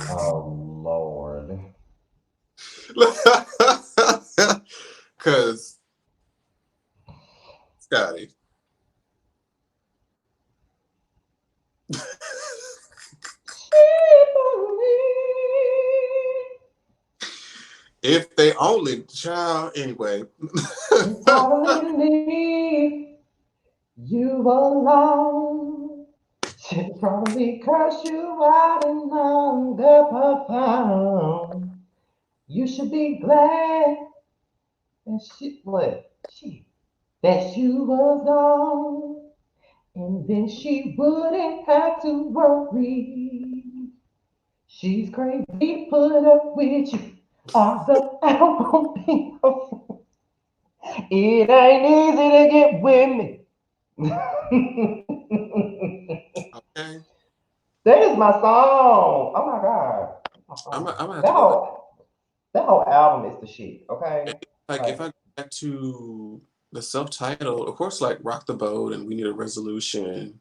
Oh Lord. Cause Scotty, if they only child anyway. And probably leave you alone. She'll probably curse you out and underperform. You should be glad that that you was gone. And then she wouldn't have to worry. She's crazy, put up with you. All the album people. It ain't easy to get with me. Okay, That is my song. Oh my god. That's my I'm song. gonna have to go back. That whole album is the shit. Okay. Like if Like I go back to the self-titled, of course, like Rock the Boat and We Need a Resolution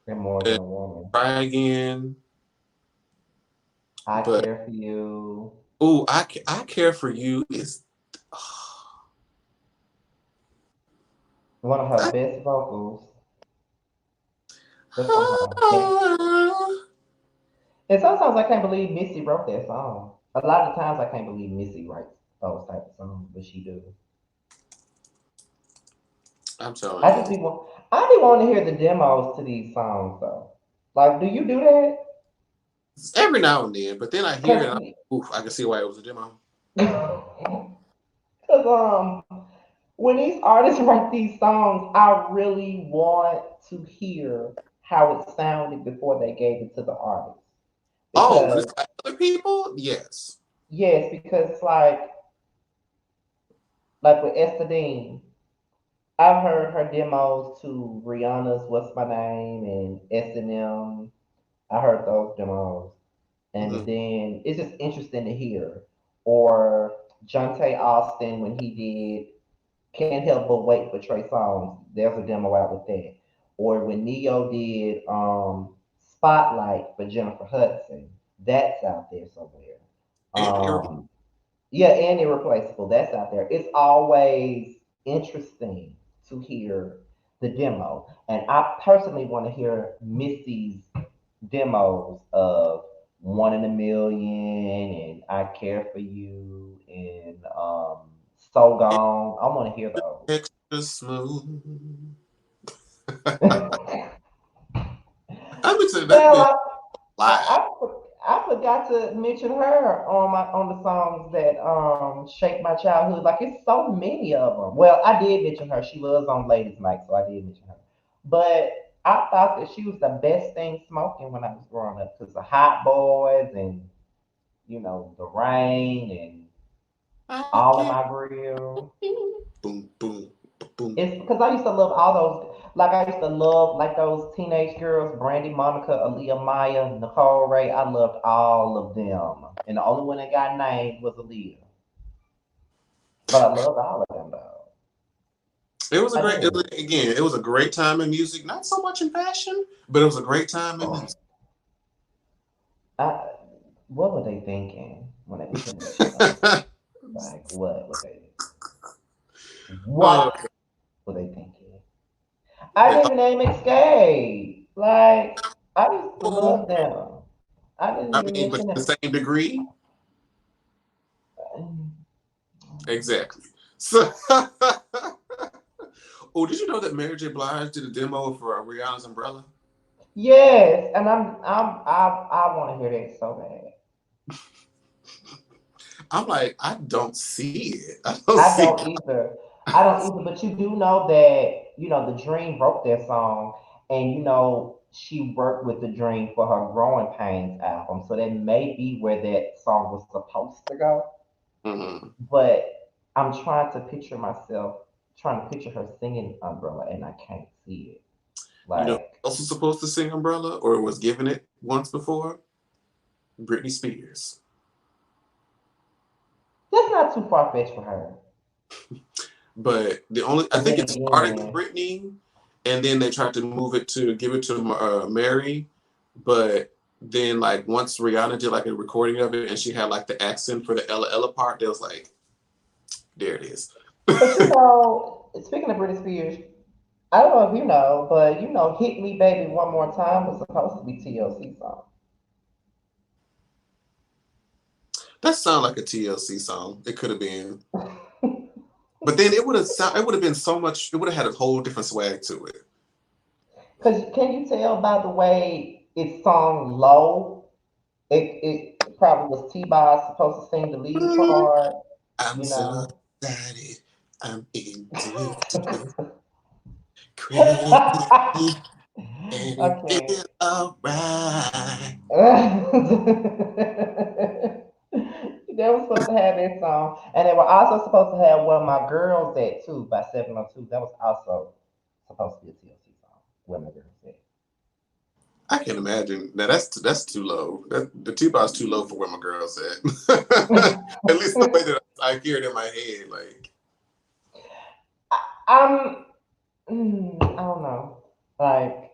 they're more than and a woman. Try Again. I But care for you. oh, I Care for You is One of her best vocals. That's one of her best. And sometimes I can't believe Missy wrote that song. A lot of times I can't believe Missy writes those type of songs, but she do. I'm telling I just you. I be wanting to hear the demos to these songs though. Like, do you do that? Every now and then, but then I hear it Cause, and oof, I can see why it was a demo. cause when these artists write these songs, I really want to hear how it sounded before they gave it to the artist. Oh, when Because it's like other people, yes. yes, because like with Esther Dean, I've heard her demos to Rihanna's "What's My Name" and S&M. I heard those demos, Mhm. and then it's just interesting to hear. Or Jonte Austin when he did "Can't Help But Wait" for Trey Songz. There's a demo out with that. Or when Neo did "Spotlight" for Jennifer Hudson, that's out there somewhere. And Um, yeah, and Irreplaceable. That's out there. It's always interesting to hear the demo. And I personally want to hear Missy's demos of One in a Million and I Care for You and So Gone. I want to hear those. extra smooth. I would say that Well, been I, live. I, I forgot to mention her on the songs that shaped my childhood. Like it's so many of them. Well, I did mention her. She was on Ladies Night, so I did mention her. But I thought that she was the best thing smoking when I was growing up because the Hot Boys and the Rain and I All in can't. My Grill. Boom, boom, boom. It's because I used to love all those. Like I used to love like those teenage girls, Brandy, Monica, Aaliyah, Maya, Nicole Ray. I loved all of them, and the only one that got named was Aaliyah. But I loved all of them though. It was a I great. did. Again, it was a great time in music. Not so much in fashion, but it was a great time in music. I, what were they thinking when they were putting that shit on? Like what were they? uh, What were they thinking? I didn't even name Escape. Like. I used to love them. I didn't I even mean, but mention to the that. same degree. Exactly. So, oh, did you know that Mary J. Blige did a demo for Rihanna's Umbrella? Yes, and I want to hear that so bad. I'm like, I don't see it. I don't I see. don't either. I don't either. But you do know that the Dream wrote that song, and she worked with the Dream for her Growing Pains album, so that may be where that song was supposed to go. Mm-hmm. But I'm trying to picture her singing Umbrella, and I can't see it. You know, Like, also supposed to sing Umbrella or was given it once before? Britney Spears. that's not too far fetched for her. But I But think then it started with again, Britney, and then they tried to give it to Mary, but then like once Rihanna did like a recording of it and she had like the accent for the Ella Ella part, they was like, there it is. but speaking of Britney Spears, I don't know if you know, but "Hit Me, Baby, One More Time" was supposed to be TLC song. That sounded like a TLC song. It could have been, but then it would have been so much. It would have had a whole different swag to it. Cause can you tell by the way it's sung low? It probably was T-Boz supposed to sing the lead part, I'm you so know. excited. I'm into I crazy and it can't. feels alright. They were supposed to have that song, and they were also supposed to have "Where My Girls At" too by 702. That was also supposed to be a TLC song. "Where My Girls At." I can imagine. Now that's too low. The T-Bot's too low for where my girl's at. At least the way that I hear it in my head, like I'm. I don't know. Like,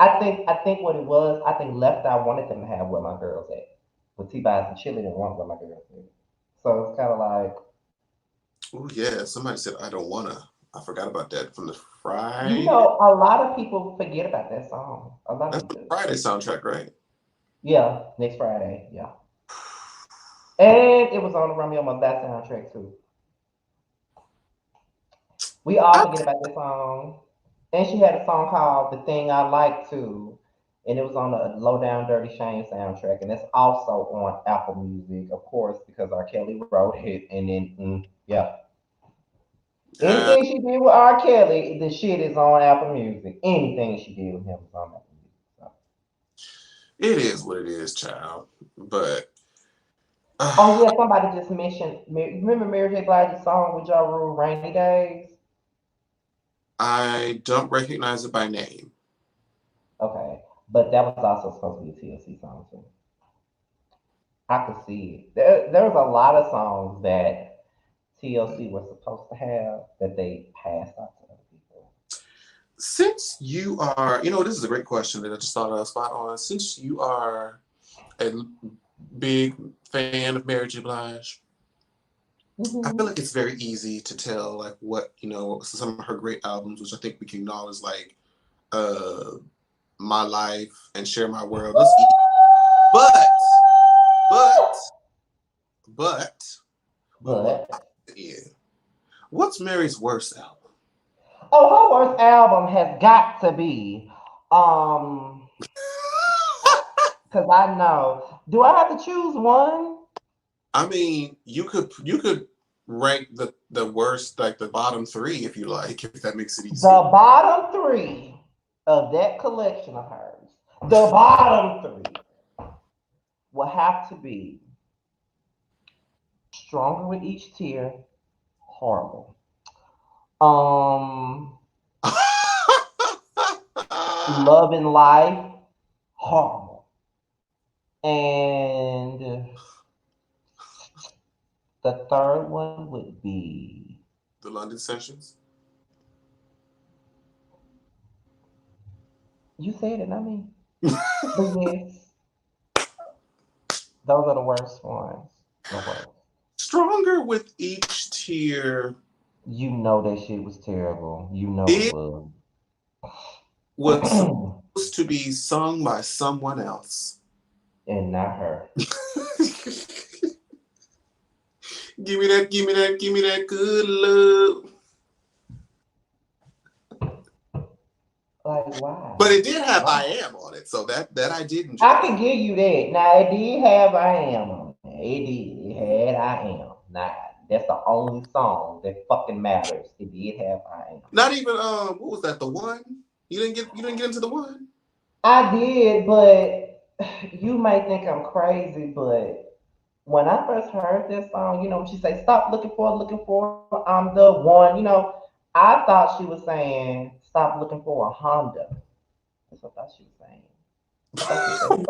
I think what it was. I think Left Eye wanted them to have "Where My Girls At," but T-Boz and Chili didn't want "Where My Girls At." So it's kind of like, oh yeah, somebody said I don't wanna. I forgot about that from the Friday. a lot of people forget about that song. A lot That's of the them do. Friday soundtrack, right? Yeah, next Friday. Yeah, and it was on the Romeo Must Die soundtrack too. We all I, forget about this song. And she had a song called "The Thing I Like To," and it was on the Low Down Dirty Shame soundtrack, and it's also on Apple Music, of course, because R. Kelly wrote it. And then, yeah, uh, anything she did with R. Kelly, the shit is on Apple Music. Anything she did with him is on Apple Music. So. it is what it is, child. But Oh yeah, somebody just mentioned. Remember Mary J. Blige's song with Ja Rule, "Rainy Days"? I don't recognize it by name. Okay, but that was also supposed to be a TLC song too. I could see it. There was a lot of songs that TLC was supposed to have that they passed out to other people. Since you are, this is a great question that I just thought of spot on. Since you are a big fan of Mary J. Blige, I feel Hmm. like it's very easy to tell like what some of her great albums, which I think we can acknowledge, like uh My Life and Share My World. That's easy. But but but what But is what's Mary's worst album? her worst album has got to be, um, because I know. Do I have to choose one? I mean, you could rank the worst, like the bottom three if you like, if that makes it The easier. bottom three of that collection of hers, the bottom three will have to be "Stronger with Each Tear," horrible. Um, "Love and Life," horrible. And the third one would be, The London Sessions. you said it, not me. But yes, those are the worst ones. The worst. Stronger with Each Tear. You know that shit was terrible. You know it It was. was supposed to be sung by someone else. And not her. Give me that good love. Like, why? But it did have Why? I Am on it, so that I did enjoy. I can give you that. Now, it did have I Am on it. It did. It had I Am. Now, that's the only song that fucking matters. It did have I Am. Not even what was that? The One? You didn't get into The One? I did, but you may think I'm crazy, but when I first heard this song, when she say, stop looking for, I'm the one, I thought she was saying, stop looking for a Honda. That's what I thought she was saying. I thought she was saying,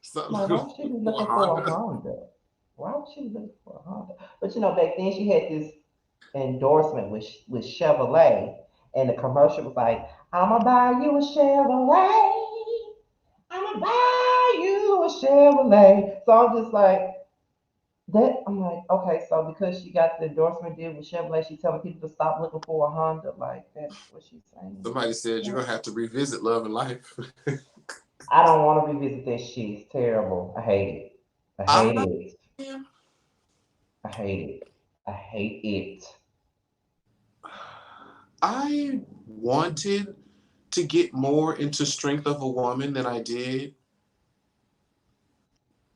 stop What? looking for a Honda. Like, why would she be looking for a Honda? Why would she be looking for a Honda? But back then she had this endorsement with Chevrolet, and the commercial was like, "I'ma buy you a Chevrolet. I'ma buy you a Chevrolet." So I'm just like that. I'm like, okay, so because she got the endorsement deal with Chevrolet, she's telling people to stop looking for a Honda. Like that's what she's saying. Somebody said you're gonna have to revisit Love and Life. I don't want to revisit that shit. It's terrible. I hate it. I hate it. I hate it. I hate it. I wanted to get more into Strength of a Woman than I did,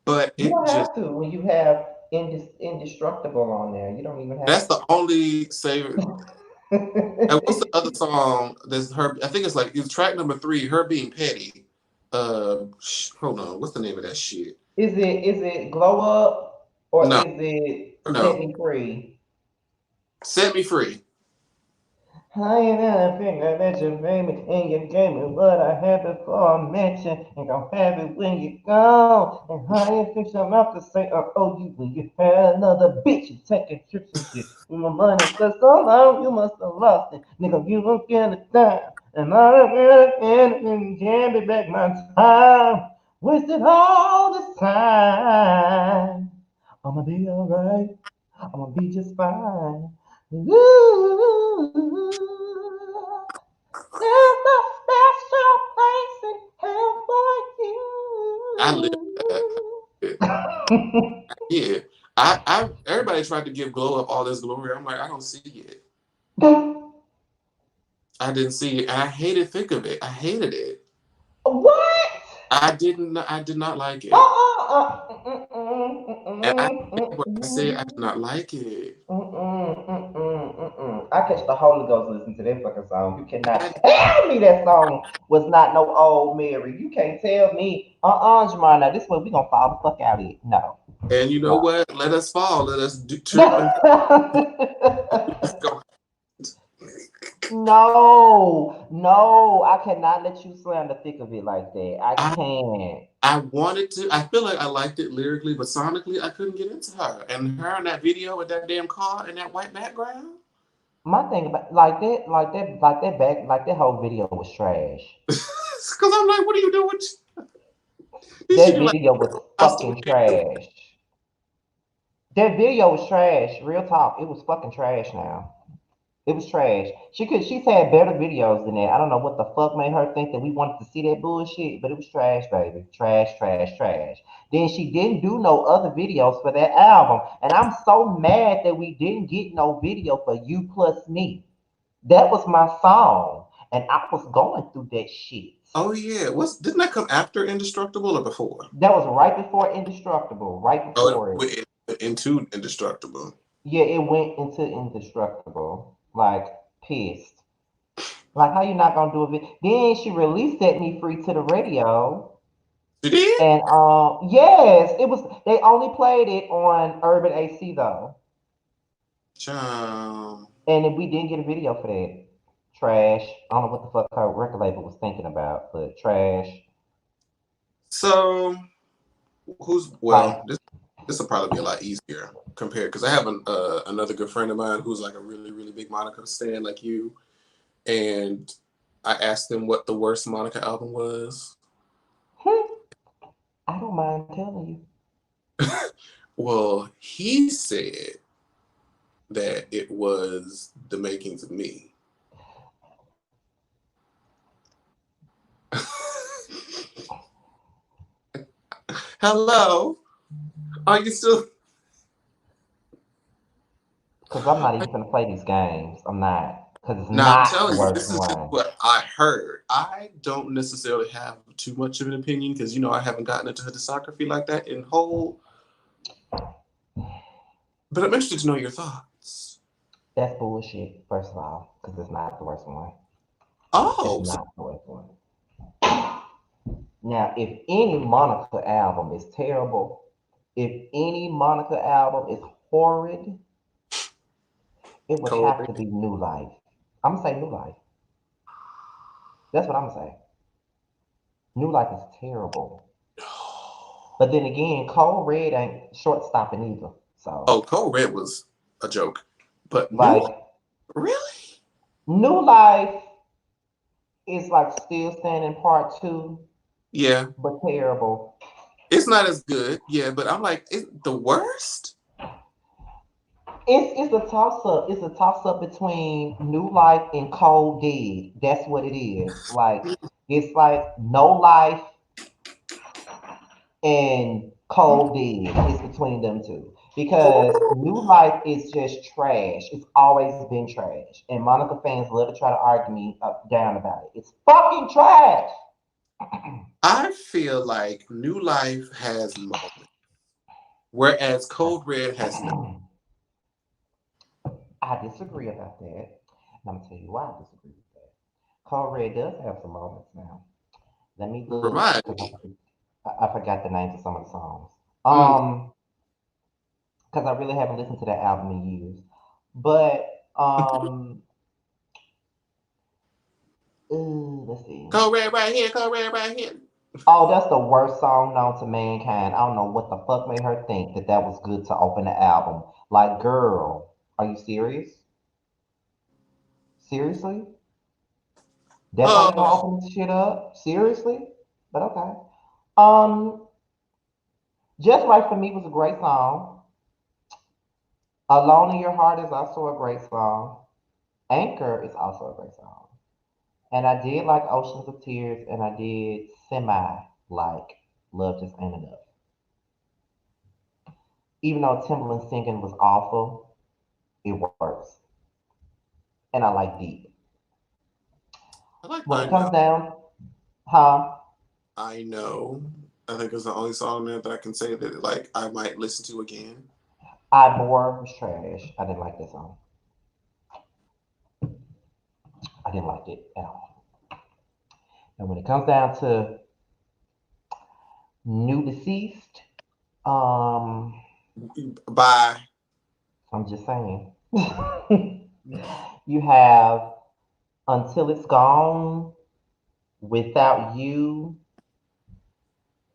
but You it don't just have to when you have indestructible on there. You don't even that's have the only save. And what's the to. other song? That's her. I think it's track number 3. Her Being Petty. Hold on. What's the name of that shit? Is it glow up or No, is it set no. me free? Set Me Free. I ain't had a finger that you made me, and you gave me what I had before I met you, and gon' have it when you go. And I ain't fix your mouth to say I owe you when you had another bitch and taking trips and shit. When my money for so long, you must have lost it, nigga. You won't get it down, and I don't get it, and you can't be back my time. Wasted all this time. I'ma be alright. I'ma be just fine. Ooh, there's a special place in hell for I live that. you. Yeah. I everybody tried to give Glow Up all this glory. I'm like, I don't see it. I didn't see it. And I hated Thick of It. I hated it. What? I did not like Uh, it. uh, And I what I said, I did not like it. I catch the Holy Ghost listening to that fucking song. You cannot I, tell me that song was not no old Mary. You can't tell me, Jamar. Now this way we gonna fall the fuck out of it. No, and you know no. what? Let us fall. Let us trip and go. No, I cannot let you slam the thick of it like that. I I can't. I wanted to. I feel like I liked it lyrically, but sonically, I couldn't get into her. And her in that video with that damn car and that white background. My thing about like that whole video was trash. Because I'm like, what are you doing? Did she That do like video was costume fucking change? trash. That video was trash. Real talk. It was fucking trash now. It was trash. She's had better videos than that. I don't know what the fuck made her think that we wanted to see that bullshit, but it was trash, baby. Trash, trash, trash. Then she didn't do no other videos for that album. And I'm so mad that we didn't get no video for You Plus Me. That was my song. And I was going through that shit. Oh yeah, didn't that come after Indestructible or before? That was right before Indestructible. Right Oh, before it. it went into Indestructible. Yeah, it went into Indestructible. Like, pissed. Like, how you not gonna do it? Then she released Set Me Free to the radio. She did? And yes, it was they only played it on Urban AC though. Child. And we didn't get a video for that. Trash. I don't know what the fuck her record label was thinking about, but trash. So Like, this will probably be a lot easier compared because I have another good friend of mine who's like a really really big Monica stan like you, and I asked him what the worst Monica album was. I don't mind telling you. Well, he said that it was The Makings of Me. Hello? Are you still? Because I'm not even gonna play these games. I'm not. Because it's Now I'm not the telling you, worst this is just one. what I heard. I don't necessarily have too much of an opinion because I haven't gotten into her discography like that in whole. But I'm interested to know your thoughts. That's bullshit, first of all, because it's not the worst one. It's Oh, so, not the worst one. Now, if any Monica album is terrible, if any Monica album is horrid, it would have Corey. to be New Life. I'm gonna say New Life. That's what I'm gonna say. New Life is terrible. But then again, Cold Red ain't short stopping either. So, Oh, Code Red was a joke, but like, really? New Life is like Still Standing Part 2, Yeah, but terrible. it's not as good. Yeah, but I'm like, it's the worst. It's a toss up. It's a toss up between New Life and Cold Dead. That's what it is. Like it's like No Life and Cold Dead. It's between them two because New Life is just trash. It's always been trash, and Monica fans love to try to argue me up down about it. It's fucking trash. I feel like New Life has moments, whereas Code Red has no. I disagree about that. And I'm gonna tell you why I disagree with that. Cold Red does have some moments now. Let me look Remind because me. I forgot the names of some of the songs. Mm. Because I really haven't listened to that album in years. But let's see. Code Red right here, Code Red right here. Oh, that's the worst song known to mankind. I don't know what the fuck made her think that that was good to open the album. Like, girl, are you serious? Seriously? That's how you gonna Oh, open this shit up? Seriously? But okay. Um, Just Right for Me was a great song. Alone in Your Heart is also a great song. Anchor is also a great song. And I did like Oceans of Tears, and I did semi like Love Just Ain't Enough. Even though Timbaland's singing was awful, it works. And I like Deep. I like When I it know. comes down, huh? I know. I think it's the only song there that I can say that like I might listen to again. I Bore was trash. I didn't like that song. I didn't like it at all. And when it comes down to New Deceased, um, Bye. I'm just saying. You have Until It's Gone, Without You,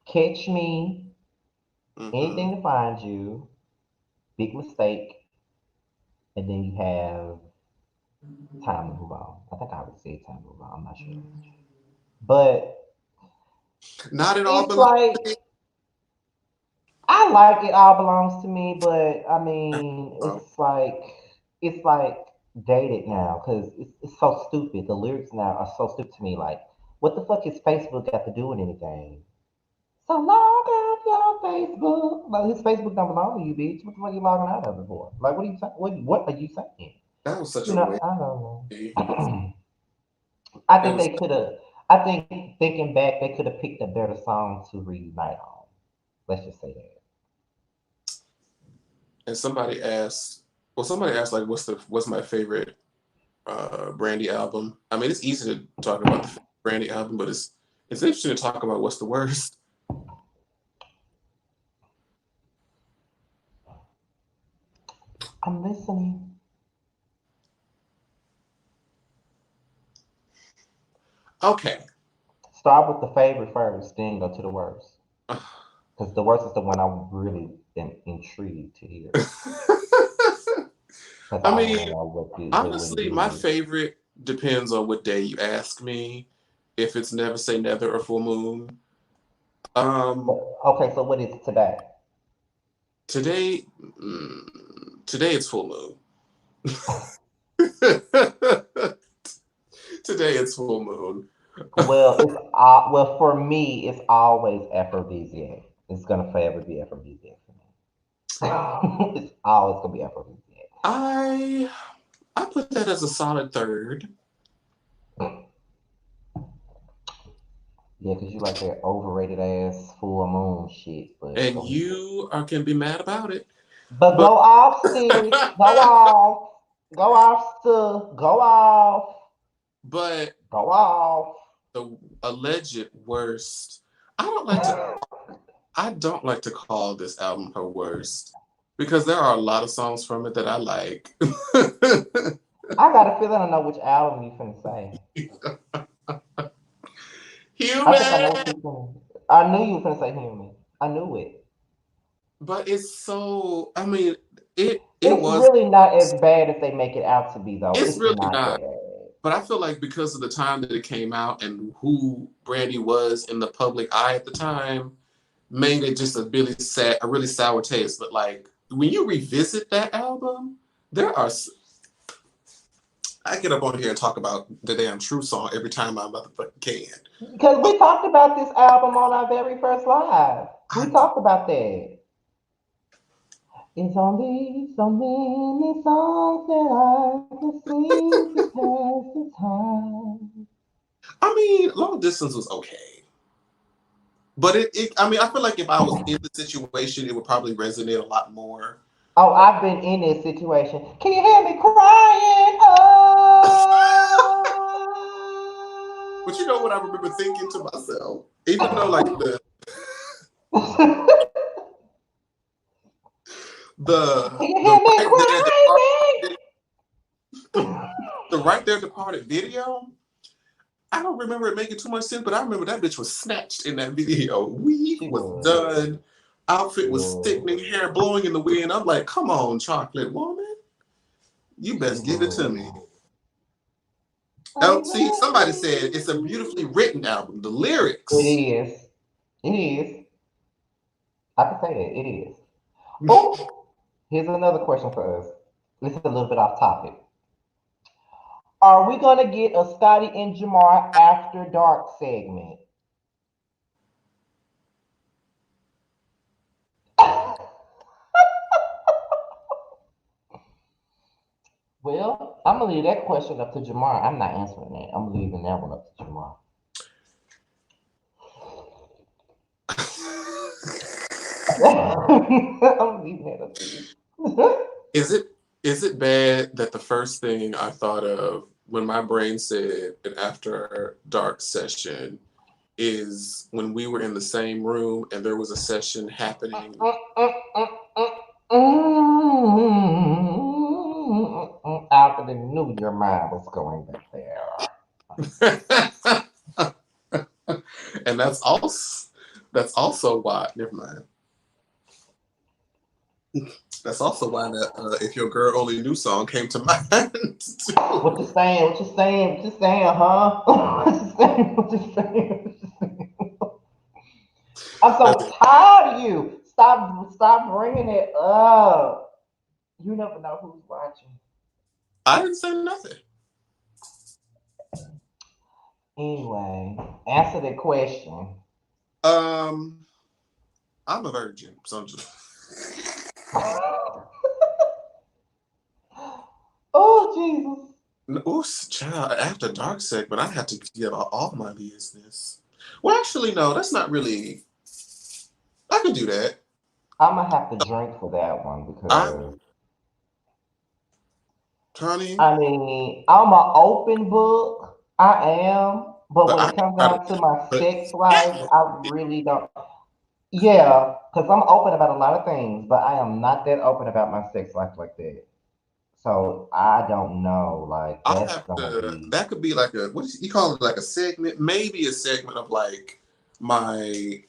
Catch Me, Mm-hmm. Anything to Find You, Big Mistake, and then you have Time to Move On. I think I already said Time to Move On. I'm not sure. But Not at all it's below. like, I like It All Belongs to Me, but I mean, Oh, it's like dated now because it's so stupid. The lyrics now are so stupid to me. Like, what the fuck is Facebook got to do with anything? So log out your Facebook. Like his Facebook don't belong to you, bitch. What the fuck you logging out of it for? Like, what are you saying? What are you saying? that was such You a know, waste. I don't know. It I think was, they could have. I think thinking back, they could have picked a better song to reunite on. Let's just say that. and somebody asked like, what's my favorite Brandy album? I mean, it's easy to talk about the Brandy album, but it's interesting to talk about what's the worst. I'm listening. Okay. Start with the favorite first, then go to the worst. Because the worst is the one I'm really intrigued to hear. Because I I want mean, to know what it honestly, my is. favorite depends on what day you ask me. If it's Never Say Never or Full Moon. Um, Okay, so what is it today? today, today it's Full Moon. Today it's Full Moon. Well, well for me, it's always aphrodisiac. It's gonna forever be Afrobeat for me. It's always gonna be Afrobeat. I put that as a solid third. Yeah, because you like that overrated ass full moon shit. But And you can be mad about it. But go off, Steve. Go off. Go off, Stu. Go off. But Go off. the alleged worst. I don't like to call this album her worst because there are a lot of songs from it that I like. I got a feeling I know which album you finna say. Human. I think I know what you finna. I knew you were finna say Human. I knew it. But it's so. I mean, it It's was. really not as bad as they make it out to be, though. It's It's really not not. bad. But I feel like because of the time that it came out and who Brandy was in the public eye at the time, made it just a really sour taste. But like when you revisit that album, there are. I get up on here and talk about the damn True song every time I motherfucking can. Because we talked about this album on our very first live. We talked about that. It's only so many songs that I can sing to pass the time. I mean, Long Distance was okay. But I mean, I feel like if I was in the situation, it would probably resonate a lot more. Oh, I've been in this situation. Can you hear me crying? Oh. But you know what I remember thinking to myself? Even though like Can you hear me crying? the Right There Departed video, I don't remember it making too much sense, but I remember that bitch was snatched in that video. Weave was done. Outfit was sickening, hair blowing in the wind. I'm like, come on, chocolate woman. You best give it to me. Oh, see, somebody said it's a beautifully written album. The lyrics. It is. It is. I can say that. It is. Oh, here's another question for us. This is a little bit off topic. Are we going to get a Scotty and Jamar After Dark segment? Well, I'm going to leave that question up to Jamar. I'm not answering that. I'm leaving that one up to Jamar. I'm leaving that up to you. Is it bad that the first thing I thought of when my brain said an After Dark session is when we were in the same room and there was a session happening? I already knew your mind was going back there. And that's also why. Never mind. That's also why that If Your Girl Only Knew song came to mind. Too. What you saying, huh? What you saying? I'm so tired of you. Stop bringing it up. You never know who's watching. I didn't say nothing. Anyway, answer the question. I'm a virgin, so I'm just... Oh, Jesus. Oh, child, After Dark segment, I have to give all my business. Well, actually, no, that's not really... I can do that. I'm going to have to drink for that one because... Connie? I mean, I'm an open book. I am. But when it comes down to my sex life, I really don't... Yeah, because I'm open about a lot of things, but I am not that open about my sex life like that. So I don't know. Like that could be like a, what do you call it? Like a segment, maybe a segment of like my,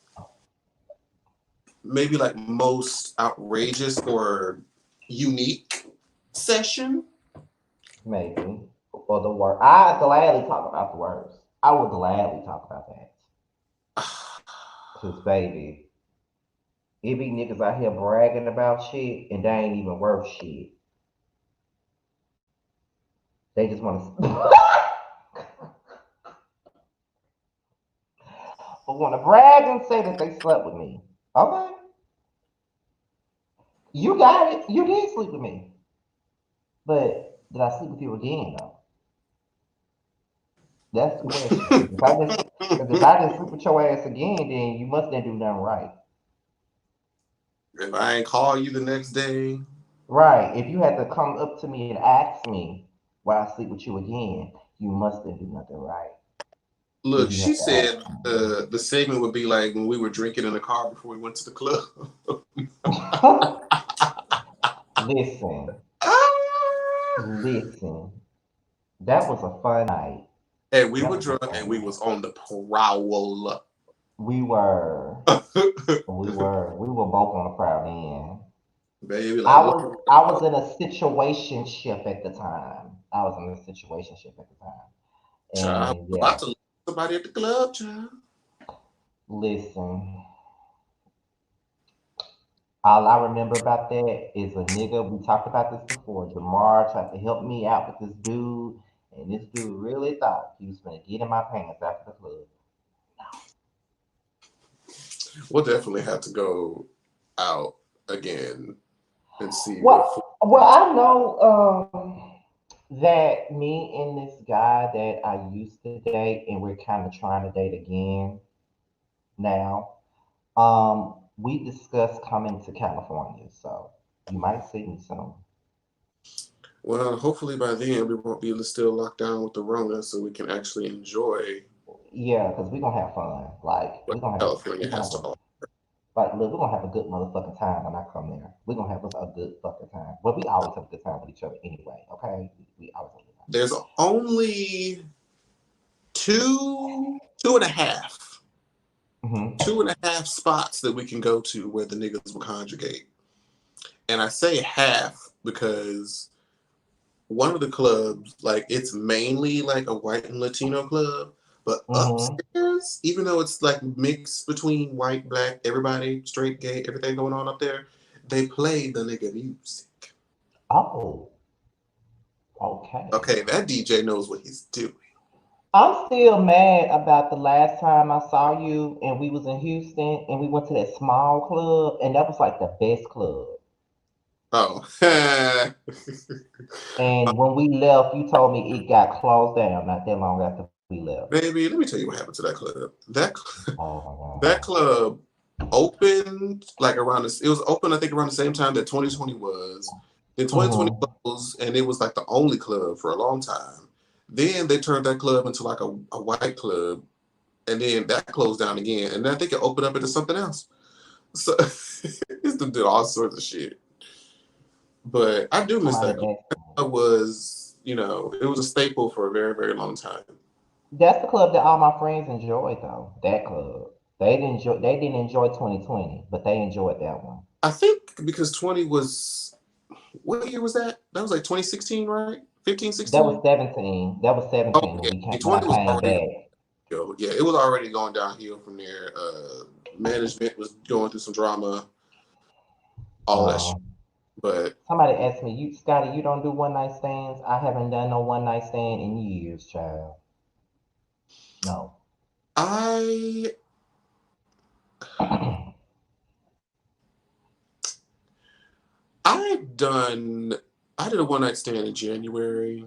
maybe like most outrageous or unique session. Maybe. Or the word. I gladly talk about the words. I would gladly talk about that. Cause baby, it be niggas out here bragging about shit and they ain't even worth shit. They just want to brag and say that they slept with me. Okay. You got it. You did sleep with me. But did I sleep with you again though? That's the question. Because if I didn't sleep with your ass again, then you must didn't do nothing right. If I ain't call you the next day, Right. If you had to come up to me and ask me why I sleep with you again, you must didn't do nothing right. If look, you she had to said ask the segment would be like when we were drinking in the car before we went to the club. me. Listen, Ah! listen. That was a fun night. And we That were was a drunk and fun we night. was on the prowl. We were, we were both on the proud end. Baby, like I what? was, I was in a situationship at the time. I was in a situationship at the time, Child, and about yeah. to lose somebody at the club, child. Listen, all I remember about that is a nigga. We talked about this before. Jamar tried to help me out with this dude, and this dude really thought he was gonna get in my pants after the club. We'll definitely have to go out again and see what food. Well, I know that me and this guy that I used to date, and we're kind of trying to date again now. We discussed coming to California, so you might see me soon. Well, hopefully by then we won't be still locked down with the Rona, so we can actually enjoy Yeah, because we're gonna have fun. Like what we're California gonna has have to a offer. like look, we're gonna have a good motherfucking time when I come there. We're gonna have us a good fucking time. But we always have a good time with each other anyway, okay? We always have a good time. There's only two and a half, Mm-hmm. 2.5 spots that we can go to where the niggas will conjugate. And I say half because one of the clubs, like it's mainly like a white and Latino club, but Mm-hmm. upstairs, even though it's like mixed between white, black, everybody, straight, gay, everything going on up there, they play the nigga music. Oh, okay. Okay, that DJ knows what he's doing. I'm still mad about the last time I saw you and we was in Houston and we went to that small club and that was like the best club. Oh, And when we left, you told me it got closed down not that long after we left. baby, let me tell you what happened to that club. Oh my That God. club opened like around this. It was open, I think, around the same time that 2020 was. Then 2020 Mm-hmm. closed, and it was like the only club for a long time. Then they turned that club into like a white club, and then that closed down again. And then I think it opened up into something else. So it's did all sorts of shit. But I do miss Somebody that club. asked me. It was, it was a staple for a very, very long time. That's the club that all my friends enjoyed though. That club. They didn't enjoy 2020, but they enjoyed that one. I think because 20 was, what year was that? That was like 2016, right? 15, That was 16? 17. That was Oh 17 yeah, when I 20 was came already back. downhill. Yeah, it was already going downhill from there. Management was going through some drama, all of that shit. Um, But Somebody asked me, "You Scotty, you don't do one night stands?" I haven't done no one night stand in years, child. No. I I've done I did a one night stand in January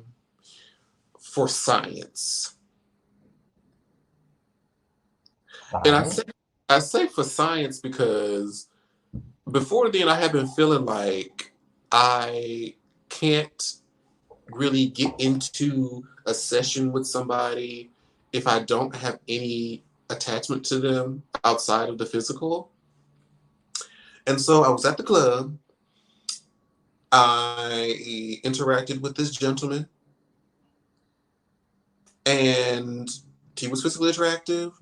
for science, and I say Science. I say for science because before then I have been feeling like I can't really get into a session with somebody if I don't have any attachment to them outside of the physical. And so I was at the club. I interacted with this gentleman, and he was physically attractive,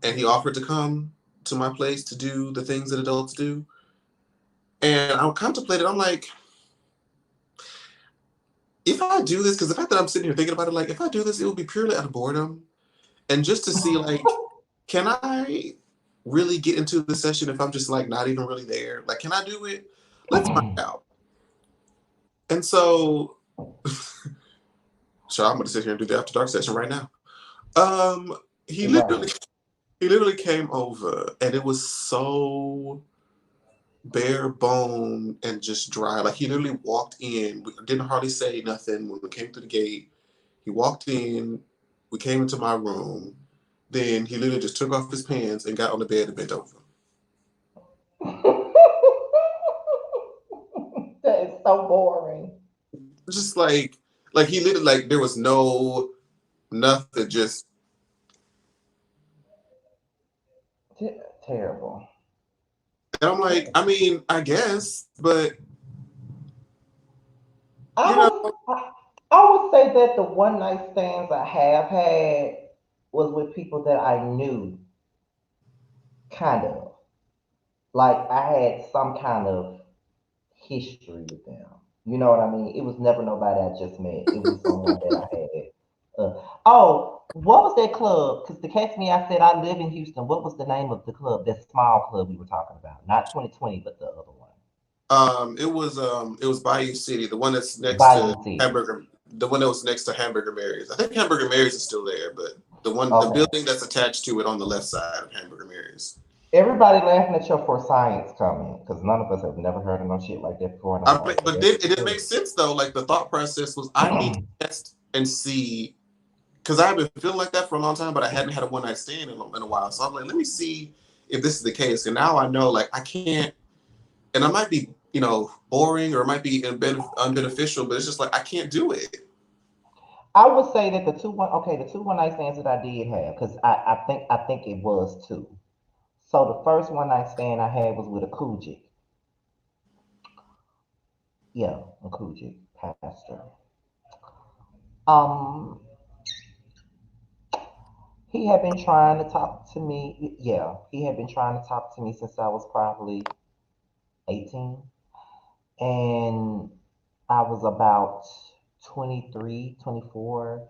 and he offered to come to my place to do the things that adults do. And I contemplated, I'm like, if I do this, because the fact that I'm sitting here thinking about it, like, if I do this, it will be purely out of boredom. And just to see, like, can I really get into the session if I'm just like not even really there? Like, can I do it? Let's find out. And so, so I'm gonna sit here and do the after dark session right now. Um, he literally, Right. He literally came over, and it was so bare bone and just dry. Like he literally walked in, we didn't hardly say nothing when we came through the gate. He walked in, we came into my room, then he literally just took off his pants and got on the bed and bent over. That is so boring. Just like he literally, like there was no nothing, just Terrible. and I'm like, I mean, I guess, but I you know, was I would say that the one night stands I have had was with people that I knew, kind of. Like I had some kind of history with them. You know what I mean? It was never nobody I just met. It was someone that I had. Oh, what was that club? Because the catch me, I said I live in Houston. What was the name of the club? That small club we were talking about, not 2020, but the other one. it was Bayou City, the one that's next to Bayou City. Hamburger, the one that was next to Hamburger Mary's. I think Hamburger Mary's is still there, but the Okay. building that's attached to it on the left side of Hamburger Mary's. Everybody laughing at your for science comment because none of us have never heard of no shit like that before in our life. But But that's then it didn't make sense though. Like the thought process was, I need to test and see, because I've been feeling like that for a long time, but I hadn't had a one night stand in a while. So I'm like, let me see if this is the case. And now I know, like, I can't, and I might be, boring or it might be unbeneficial, but it's just like I can't do it. I would say that the two one night stands that I did have, because I think it was two. So the first one night stand I had was with a Kujic. Yeah, a Kujic pastor. Um, he had been trying to talk to me. Yeah, he had been trying to talk to me since I was probably 18. And I was about 23, 24,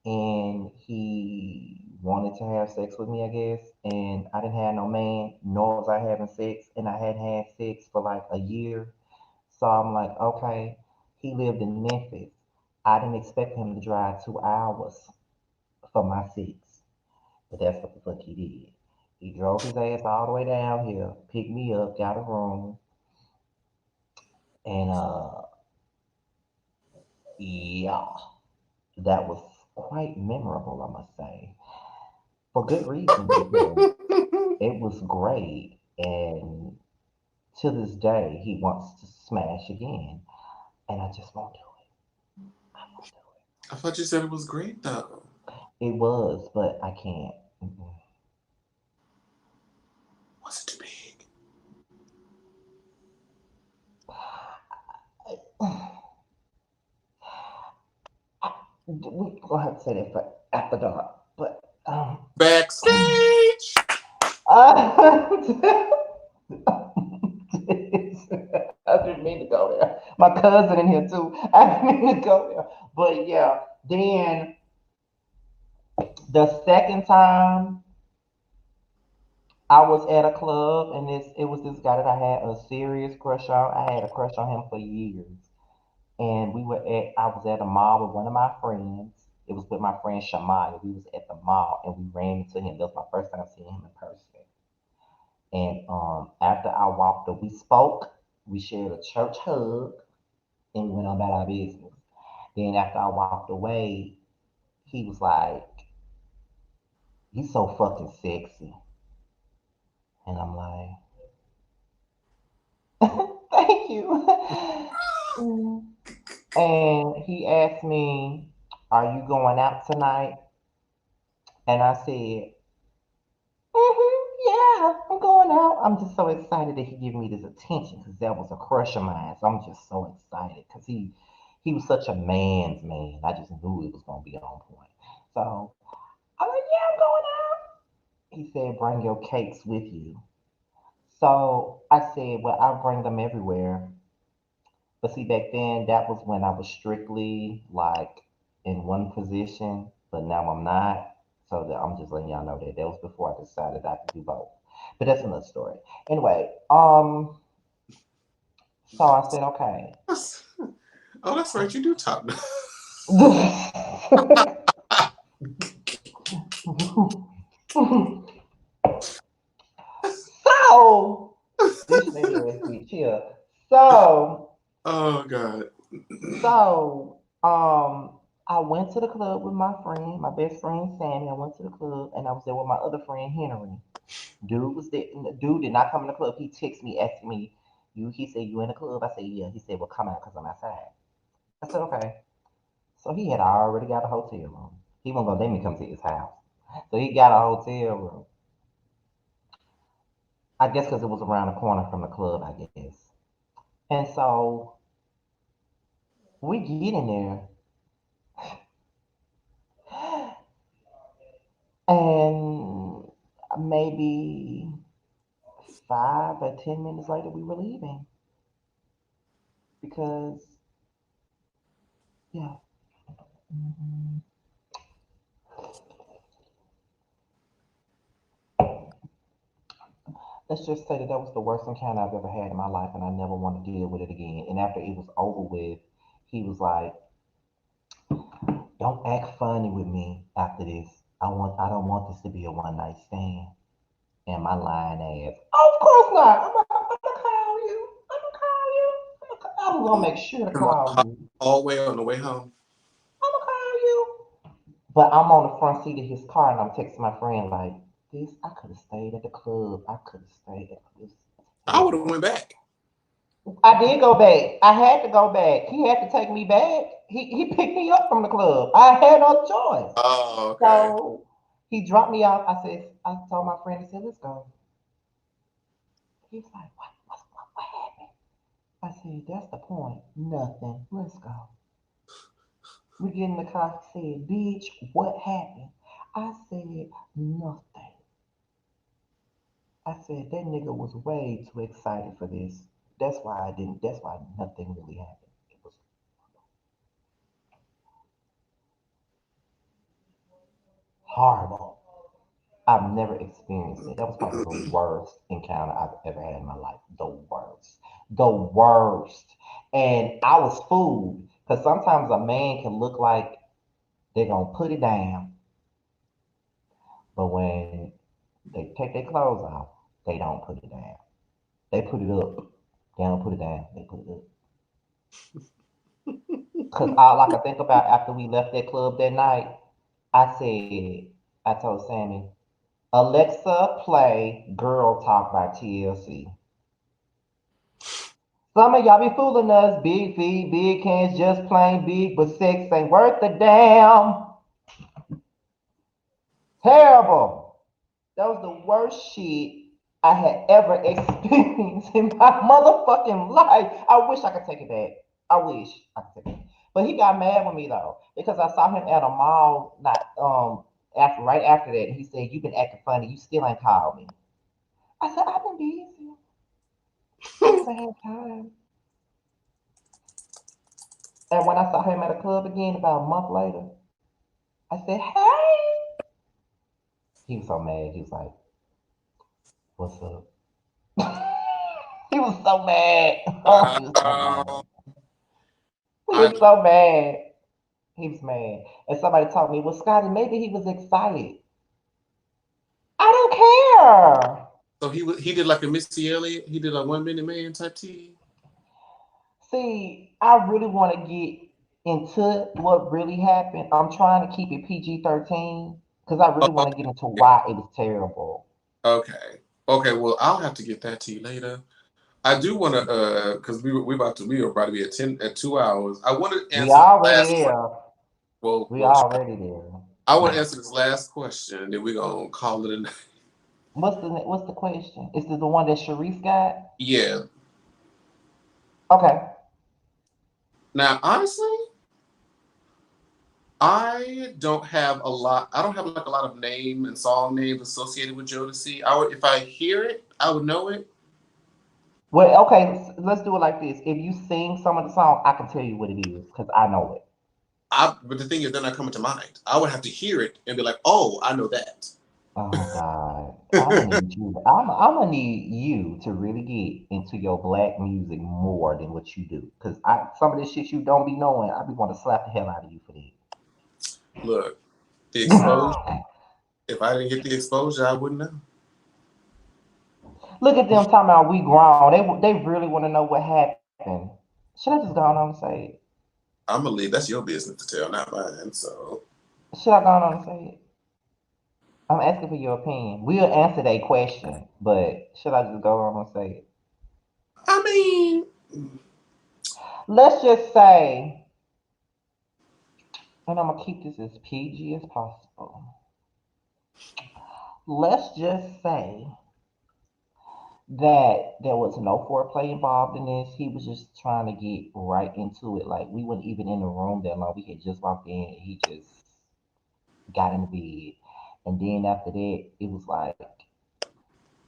and he wanted to have sex with me, I guess. And I didn't have no man, nor was I having sex, and I hadn't had sex for like a year. So I'm like, okay. He lived in Memphis. I didn't expect him to drive 2 hours for my sex, but that's what the fuck he did. He drove his ass all the way down here, picked me up, got a room, and yeah, that was quite memorable, I must say, for good reason because it was great. And to this day, he wants to smash again, and I just won't do it. I won't do I thought you said it was great though. it. It was, but I can't. Was it too big? We gonna have to say that for after dark, but Backstage. I I didn't mean to go there. My cousin in here too. I didn't mean to go there, but yeah. Then the second time I was at a club, and it was this guy that I had a serious crush on. I had a crush on him for years, and I was at a mall with one of my friends. It was with my friend Shamaya. We was at the mall, and we ran into him. That was my first time seeing him in person. And after I walked up, we spoke. We shared a church hug, and we went on about our business. Then after I walked away, he was like, "You so fucking sexy," and I'm like, "Thank you." Mm. And he asked me, "Are you going out tonight?" And I said, "Yeah, I'm going out." I'm just so excited that he gave me this attention because that was a crush of mine. So I'm just so excited because he was such a man's man. I just knew it was gonna be on point. So I'm like, "Yeah, I'm going out." He said, "Bring your cakes with you." So I said, "Well, I'll bring them everywhere." But see, back then, that was when I was strictly like in one position, but now I'm not. So I'm just letting y'all know that that was before I decided I could do both. But that's another story. Anyway, so I said, okay. Oh, that's right. You do top. chill. So, Oh God. so, I went to the club with my friend, my best friend Sammy. I went to the club and I was there with my other friend Henry. Dude was there. Dude did not come in the club. He texted me, asking me, he said, you in the club? I said, yeah. He said, well, come out because I'm outside. I said, okay. So he had already got a hotel room. He wasn't going to let me come to his house. So he got a hotel room. I guess because it was around the corner from the club, I guess. And so we get in there, and maybe 5 or 10 minutes later, we were leaving because, yeah. Mhm. Let's just say that that was the worst encounter I've ever had in my life, and I never want to deal with it again. And after it was over with, he was like, "Don't act funny with me after this. I don't want this to be a one night stand." And my lying ass, "Oh, of course not. I'm gonna call you. I'm gonna call you. I'm gonna make sure to call you. Hallway on the way home. I'm gonna call you." But I'm on the front seat of his car, and I'm texting my friend like, "This, I could have stayed at the club. I could have stayed at this." I would have went back. I did go back. I had to go back. He had to take me back. He picked me up from the club. I had no choice. Oh, okay. So he dropped me off. I told my friend, I said, let's go. He was like, what happened? I said, that's the point. Nothing. Let's go. We get in the car. He said, bitch, what happened? I said, nothing. I said, that nigga was way too excited for this. That's why nothing really happened. It was horrible. I've never experienced it. That was probably the worst encounter I've ever had in my life. The worst. The worst. And I was fooled because sometimes a man can look like they're going to put it down, but when they take their clothes off, they don't put it down. They put it up. They don't put it down. They put it up. Because all I could think about after we left that club that night, I told Sammy, Alexa, play Girl Talk by TLC. Some of y'all be fooling us. Big feet, big hands, just plain big, but sex ain't worth a damn. Terrible. That was the worst shit I had ever experienced in my motherfucking life. I wish I could take it back. I wish I could take it. But he got mad with me though because I saw him at a mall not after right after that. And he said, "You've been acting funny. You still ain't called me." I said, "I've been busy. I haven't had time." And when I saw him at a club again about a month later, I said, "Hey." He was so mad. He was like, "What's up?" He was so mad. Oh, he was so Wow. mad. He I was so mad. He was mad. And somebody told me, well, Scotty, maybe he was excited. I don't care. so he did like a Missy Elliott. He did a 1 Minute Man type T. See, I really want to get into what really happened. I'm trying to keep it PG-13 because I really want to get into Okay. why it was terrible. Okay. Okay. Well, I'll have to get that to you later. I do want to, because we were about to be at 2 hours. I want to We answer the already last question. there. We Well, already there. I want to answer this last question, and then we're gonna call it a night. What's the question? Is this the one that Sharice got? Yeah. Okay. Now, honestly, I don't have a lot. I don't have like a lot of name and song names associated with Jodeci. I would, if I hear it, I would know it. Well, okay, let's do it like this. If you sing some of the song, I can tell you what it is because I know it. But the thing is, they're not coming to mind. I would have to hear it and be like, "Oh, I know that." Oh God, I'm gonna need you. I'm gonna need you to really get into your black music more than what you do, because I some of this shit you don't be knowing. I be want to slap the hell out of you for Look, the exposure. that. If I didn't get the exposure, I wouldn't know. Look at them talking about we grown. They really want to know what happened. Should I just go on and say it? I'm gonna leave. That's your business to tell, not mine. So Should I go on and say it? I'm asking for your opinion. We'll answer that question, but should I just go on and say it? I mean, Let's just say, and I'm gonna keep this as PG as possible. Let's just say that there was no foreplay involved in this. He was just trying to get right into it. Like we weren't even in the room that long. We had just walked in. And he just got in the bed, and then after that, it was like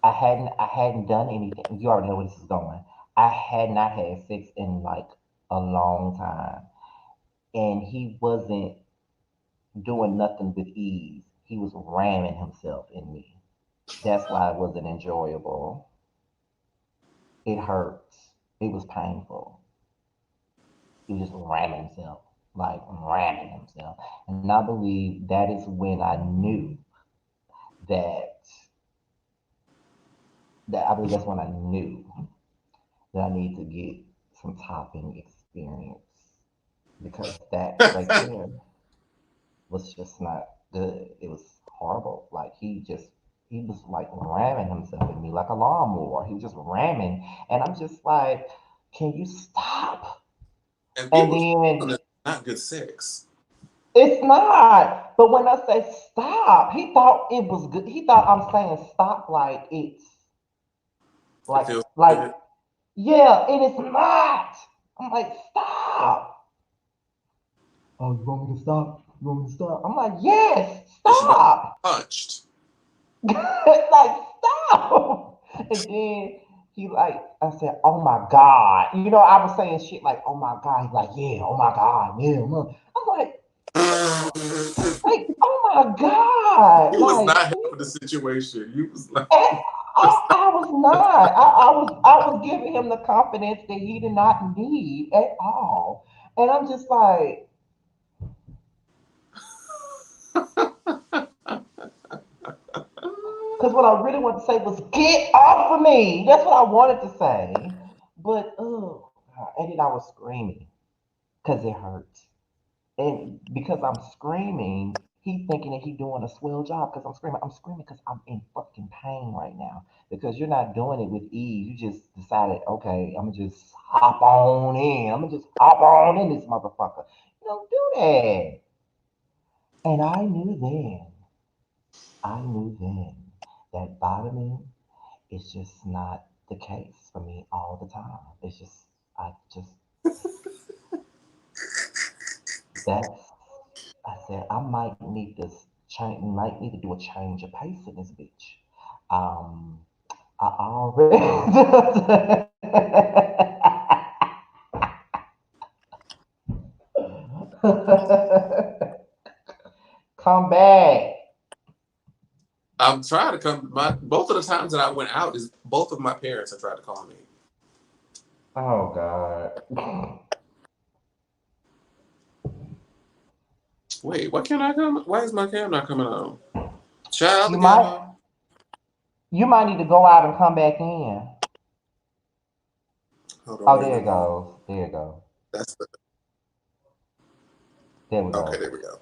I hadn't done anything. You already know where this is going. I had not had sex in like a long time, and he wasn't doing nothing with ease. He was ramming himself in me. That's why it wasn't enjoyable. It hurts. It was painful. He was just ramming himself, like ramming himself. And I believe that is when I knew that I believe that's when I knew that I need to get some topping experience because that right there was just not good. It was horrible. Like he was like ramming himself in me like a lawnmower. He was just ramming, and I'm just like, can you stop? and And people then it's not good sex. it's not. But when I say stop, he thought it was good. He thought I'm saying stop like it's It like feels like good. yeah, and it's not. I'm like, stop. Oh, you want me to stop? You want me to stop? I'm like, yes, And she about stop. punched. Like, stop. And then he like, I said, oh my God. You know, I was saying shit like, oh my God. He's like, yeah, oh my God. Yeah, I'm like, oh my God. You was Like, not helping the situation. You was like, and I was not. I was giving him the confidence that he did not need at all. And I'm just like, because what I really wanted to say was, get off of me. That's what I wanted to say. But, oh, God. And then I was screaming because it hurts. And because I'm screaming, he's thinking that he's doing a swell job because I'm screaming. I'm screaming because I'm in fucking pain right now. Because you're not doing it with ease. You just decided, okay, I'm going to just hop on in. I'm going to just hop on in this motherfucker. You don't do that. And I knew then that bottoming is just not the case for me all the time. It's just, I just, that's, I said, I might need this change, might need to do a change of pace in this bitch. Um, I already, come back. I'm trying to come. My both of the times that I went out is both of my parents have tried to call me. Oh God. Wait, why can't I come? Why is my cam not coming on? Child You might, together. you might need to go out and come back in. Hold on, Oh, wait a there it minute. goes. There it goes. That's the There we okay. go. There we go.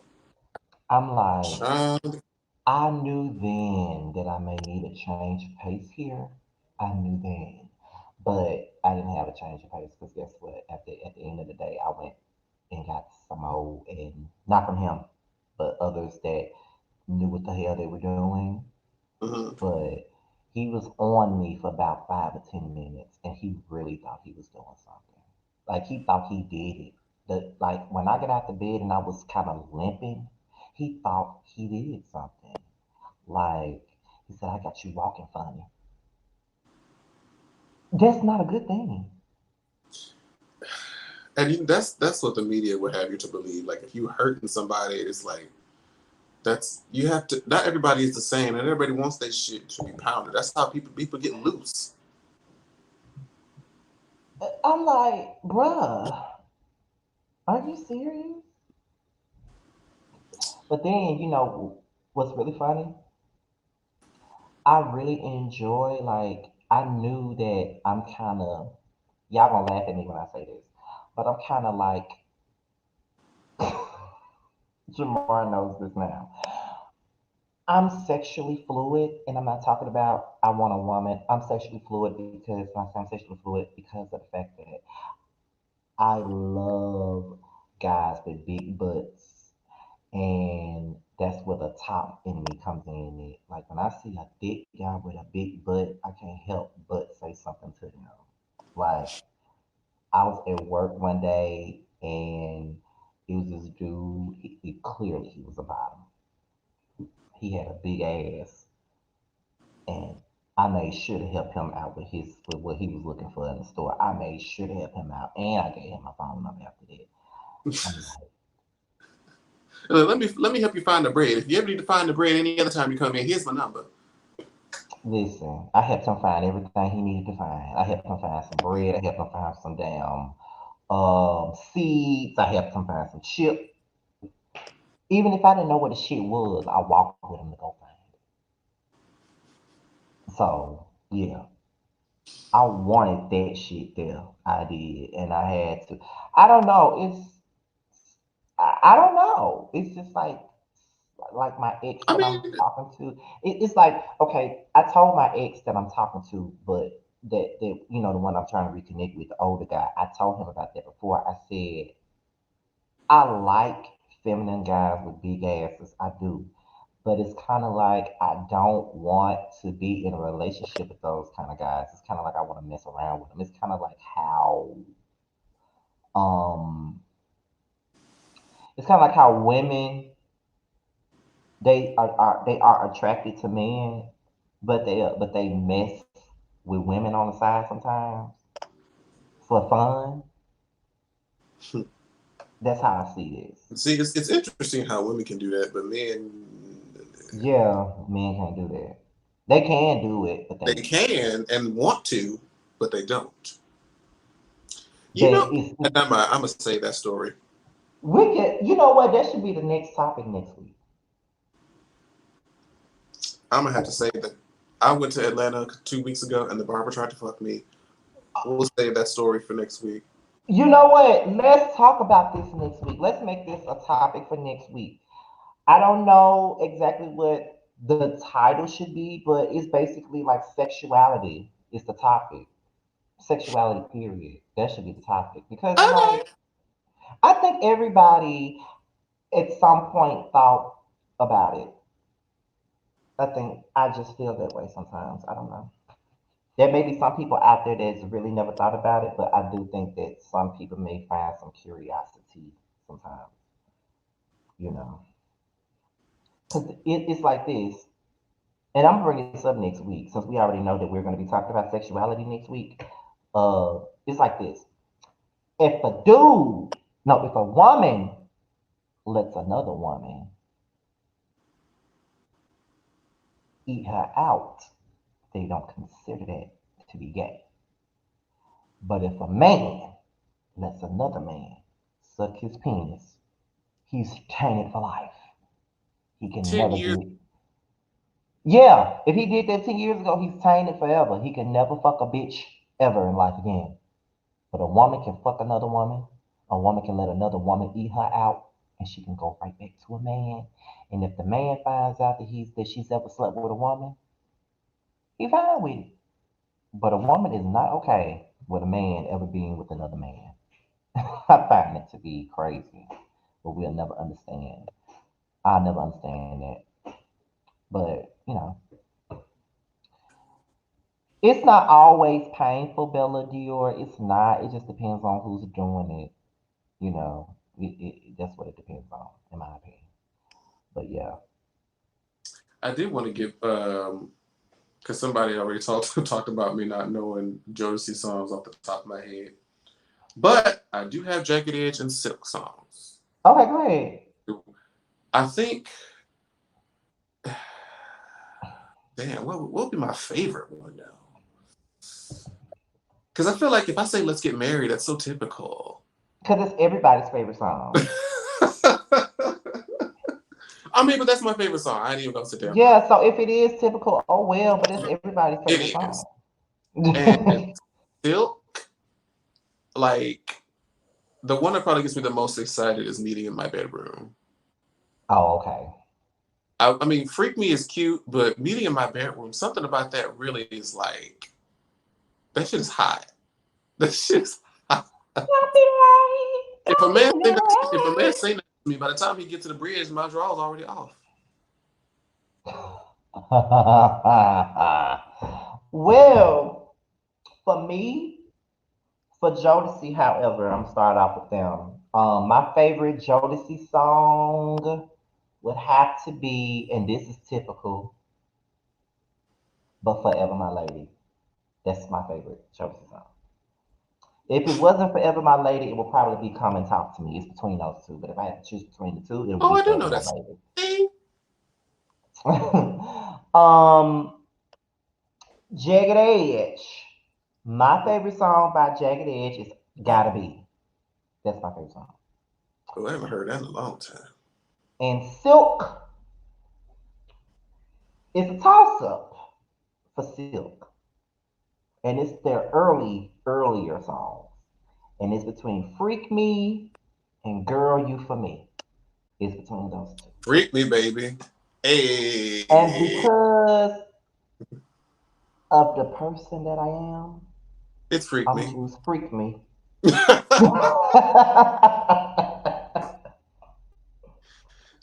I'm like, Child. I knew then that I may need a change of pace here. I knew then. But I didn't have a change of pace because guess what? At the end of the day, I went and got some more, and not from him, but others that knew what the hell they were doing. Mhm. But he was on me for about 5 or 10 minutes, and he really thought he was doing something. Like he thought he did it. Like when I got out the bed and I was kind of limping, he thought he did something. Like he said, I got you walking funny. That's not a good thing. And that's what the media would have you to believe. Like if you hurting somebody, it's like that's you have to. Not everybody is the same, and everybody wants their shit to be pounded. That's how people get loose. I'm like, bruh, are you serious? But then, what's really funny? I really enjoy, like, I knew that I'm kind of, y'all gonna laugh at me when I say this, but I'm kind of like, Jamar knows this now. I'm sexually fluid, and I'm not talking about I want a woman. I'm sexually fluid because when I say I'm sexually fluid because of the fact that I love guys with big butts, and that's where the top in me comes in. It like when I see a thick guy with a big butt, I can't help but say something to them. Like I was at work one day, and it was this dude. Clearly, he was a bottom. He had a big ass, and I made sure to help him out with what he was looking for in the store. I made sure to help him out, and I gave him my phone number after that. I'm like, Let me help you find the bread. If you ever need to find the bread any other time you come in, here's my number. listen, I helped him find everything he needed to find. I helped him find some bread. I helped him find some damn seeds. I helped him find some chips. Even if I didn't know what the shit was, I walked with him to go find it. So yeah, I wanted that shit there. I did, and I had to. I don't know. I don't know. It's just like my ex I that I'm mean, talking to. It's like okay, I told my ex that I'm talking to, but that the one I'm trying to reconnect with, the older guy. I told him about that before. I said I like feminine guys with big asses. I do. But it's kind of like I don't want to be in a relationship with those kind of guys. It's kind of like I want to mess around with them. It's kind of like how um it's kind of like how women they are attracted to men, but they mess with women on the side sometimes for fun. That's how I see this. see, it's interesting how women can do that, but men, Yeah, men can't do that. They can do it, but they they can and want to, but they don't. You they know, it's and I'm gonna say that story. we can. You know what? That should be the next topic next week. I'm gonna have to say that I went to Atlanta 2 weeks ago, and the barber tried to fuck me. We'll save that story for next week. You know what? Let's talk about this next week. Let's make this a topic for next week. I don't know exactly what the title should be, but it's basically like sexuality is the topic. Sexuality, period. That should be the topic. Because, Okay. I think everybody at some point thought about it. I think I just feel that way sometimes. I don't know. There may be some people out there that's really never thought about it, but I do think that some people may find some curiosity sometimes, you know. Because it's like this, and I'm gonna bring this up next week since we already know that we're going to be talking about sexuality next week. It's like this: if a dude, no, if a woman lets another woman eat her out, they don't consider that to be gay. But if a man lets another man suck his penis, he's tainted for life. He can 10 never years. get. Yeah, if he did that 10 years ago, he's tainted forever. He can never fuck a bitch ever in life again. But a woman can fuck another woman. A woman can let another woman eat her out, and she can go right back to a man. And if the man finds out that she's ever slept with a woman, he fine with it. But a woman is not okay with a man ever being with another man. I find it to be crazy, but we'll never understand. I'll never understand that. But it's not always painful, Bella Dior. It's not. It just depends on who's doing it. That's what it depends on, in my opinion. But yeah. I did want to give because somebody already talked about me not knowing Jodeci songs off the top of my head. But I do have Jagged Edge and Silk songs. Okay, go ahead. I think, damn, what would be my favorite one now? Because I feel like if I say "Let's Get Married," that's so typical. Because it's everybody's favorite song. I mean, but that's my favorite song. I ain't even gonna sit there and lie. Yeah, so if it is typical, oh well, but it's everybody's favorite It song. is. And Silk, like the one that probably gets me the most excited is Meeting in My Bedroom. Oh, okay. I mean, Freak Me is cute, but Meeting in My Bedroom, something about that really is like that shit is hot. That shit is hot. If a man say that, if a man say that to me, by the time he gets to the bridge, my draw's already off. Well, for me, for Jodeci, however, I'm start off with them. My favorite Jodeci song would have to be, and this is typical, but Forever My Lady. That's my favorite Jodeci song. If it wasn't Forever My Lady, it would probably be Come and Talk to Me. It's between those two. But if I had to choose between the two, it would Oh, be I do Forever know My that. Lady. See? Jagged Edge. My favorite song by Jagged Edge is Gotta Be. That's my favorite song. Oh, I haven't heard that in a long time. And Silk is a toss up for Silk. And it's their earlier songs. And it's between Freak Me and Girl You For Me. It's between those two. Freak Me, baby. And Hey, because of the person that I am, it's Freak I'm Me. choose Freak Me.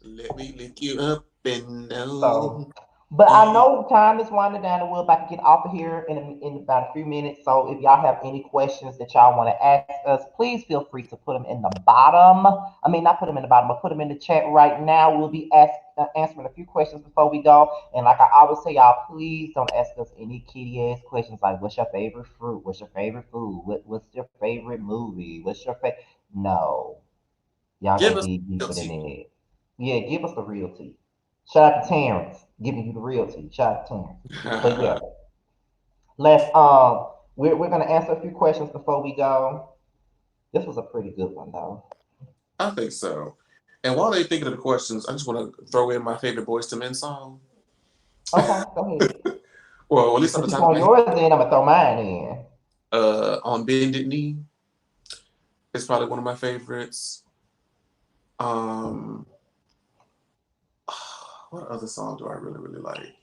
Let me lift you up and So, down. but I Yeah. know time is winding down, and we're about to get off of here in about a few minutes. So, if y'all have any questions that y'all want to ask us, please feel free to put them in the bottom. I mean, not put them in the bottom, but put them in the chat right now. We'll be answering a few questions before we go. And like I always say, y'all, please don't ask us any kitty ass questions like, "What's your favorite fruit? What's your favorite food? What's your favorite movie? What's your favorite?" No, y'all Give gotta us dig deeper than guilty. that. Yeah, give us the real tea. Shout out to Terrence, giving you the real tea. Shout out to Terrence. But yeah, let's we're gonna answer a few questions before we go. This was a pretty good one though. I think so. And while they're thinking of the questions, I just want to throw in my favorite Boys to Men song. Okay, go ahead. Well, at least at the Since you top of throwing my head, yours in, I'm gonna throw mine in. On Bended Knee is probably one of my favorites. Um, what other song do I really, really like?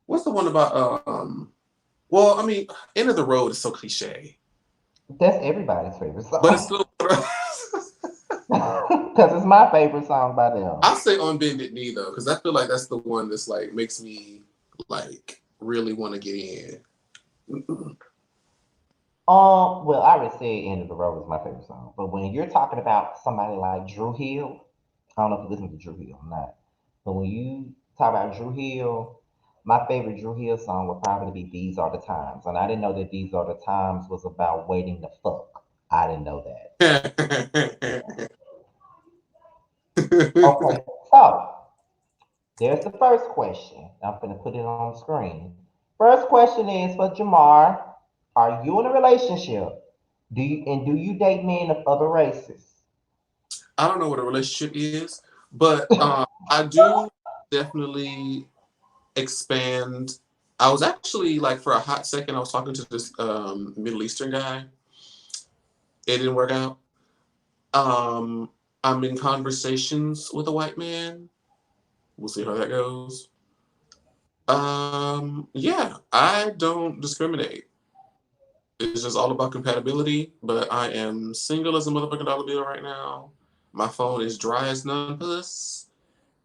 What's the one about, well, I mean, End of the Road is so cliche, That's everybody's favorite but it's song. still, Because it's my favorite song by them. I say On Bended Knee though, because I feel like that's the one that's like makes me like really want to get in. Well, I already said End of the Road is my favorite song. But when you're talking about somebody like Drew Hill, I don't know if you listen to Drew Hill or not. But when you talk about Drew Hill, my favorite Drew Hill song would probably be These Are the Times. And I didn't know that These Are the Times was about waiting to fuck. I didn't know that. Okay, so there's the first question. I'm going to put it on the screen. First question is for Jamar. Are you in a relationship? Do you date men of other races? I don't know what a relationship is, but I do definitely expand. I was actually like for a hot second, I was talking to this Middle Eastern guy. It didn't work out. Um, I'm in conversations with a white man. We'll see how that goes. Yeah, I don't discriminate. It's just all about compatibility. But I am single as a motherfucking dollar bill right now. My phone is dry as none puss,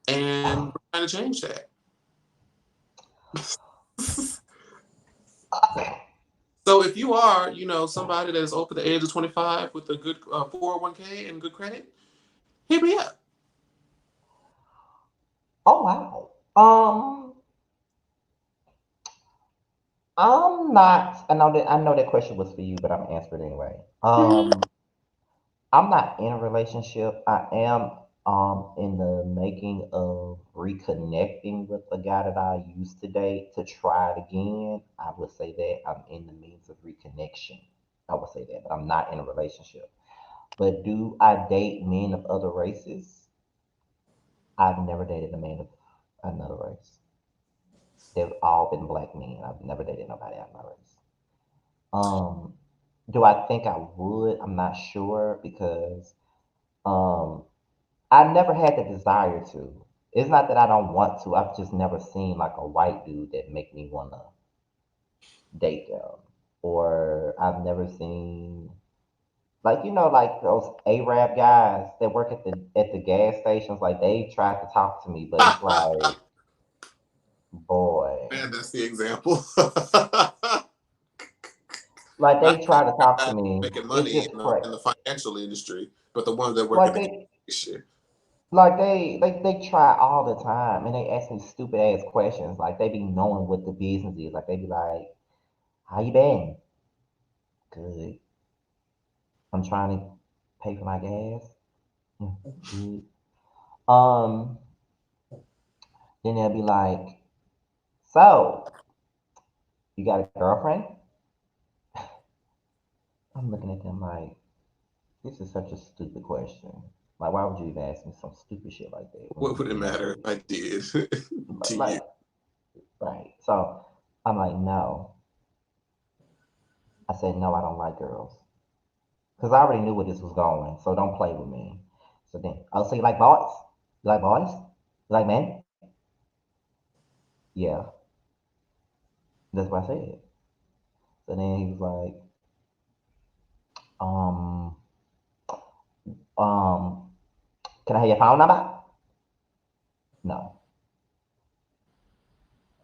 and we're trying to change that. So if you are, somebody that is over the age of 25 with a good 401k and good credit, hit me up. Oh wow. I'm not. I know that question was for you, but I'm answering anyway. I'm not in a relationship. I am in the making of reconnecting with a guy that I used to date to try it again. I would say that I'm in the means of reconnection. I would say that, but I'm not in a relationship. But do I date men of other races? I've never dated a man of another race. They've all been black men. I've never dated nobody out of my race. Um, do I think I would? I'm not sure because um, I never had the desire to. It's not that I don't want to. I've just never seen like a white dude that make me wanna date them, or I've never seen like like those Arab guys that work at the gas stations. Like they tried to talk to me, but it's like, boy, Man, that's the example. like Not they try to talk to guys me. making It's money just crazy. in the financial industry, but the ones that work at Like the gas they station. Like they try all the time and they ask me stupid ass questions. Like they be knowing what the business is. Like they be like, "How you been?" Good. I'm trying to pay for my gas. "Hmm, good." Um, then they'll be like, "So, you got a girlfriend?" I'm looking at them like, this is such a stupid question. Like, why would you even ask me some stupid shit like that when What you would it know matter if I did to you? like right. So I'm like, no. I said, no, I don't like girls. Because I already knew where this was going, so don't play with me. So then, oh, so you like boys? You like boys? You like men? Yeah, that's what I said. So then he was like, um, um, can I have your phone number? No,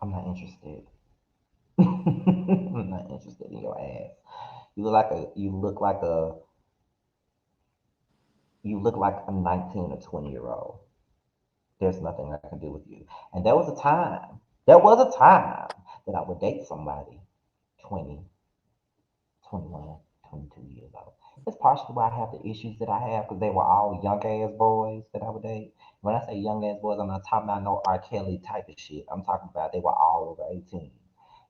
I'm not interested. I'm not interested in your ass. You look like a 19 or 20-year old. There's nothing I can do with you. And there was a time that I would date somebody 20, 21, 22 years old. It's partially why I have the issues that I have because they were all young ass boys that I would date. When I say young ass boys, I'm not talking about no R. Kelly type of shit. I'm talking about they were all over 18.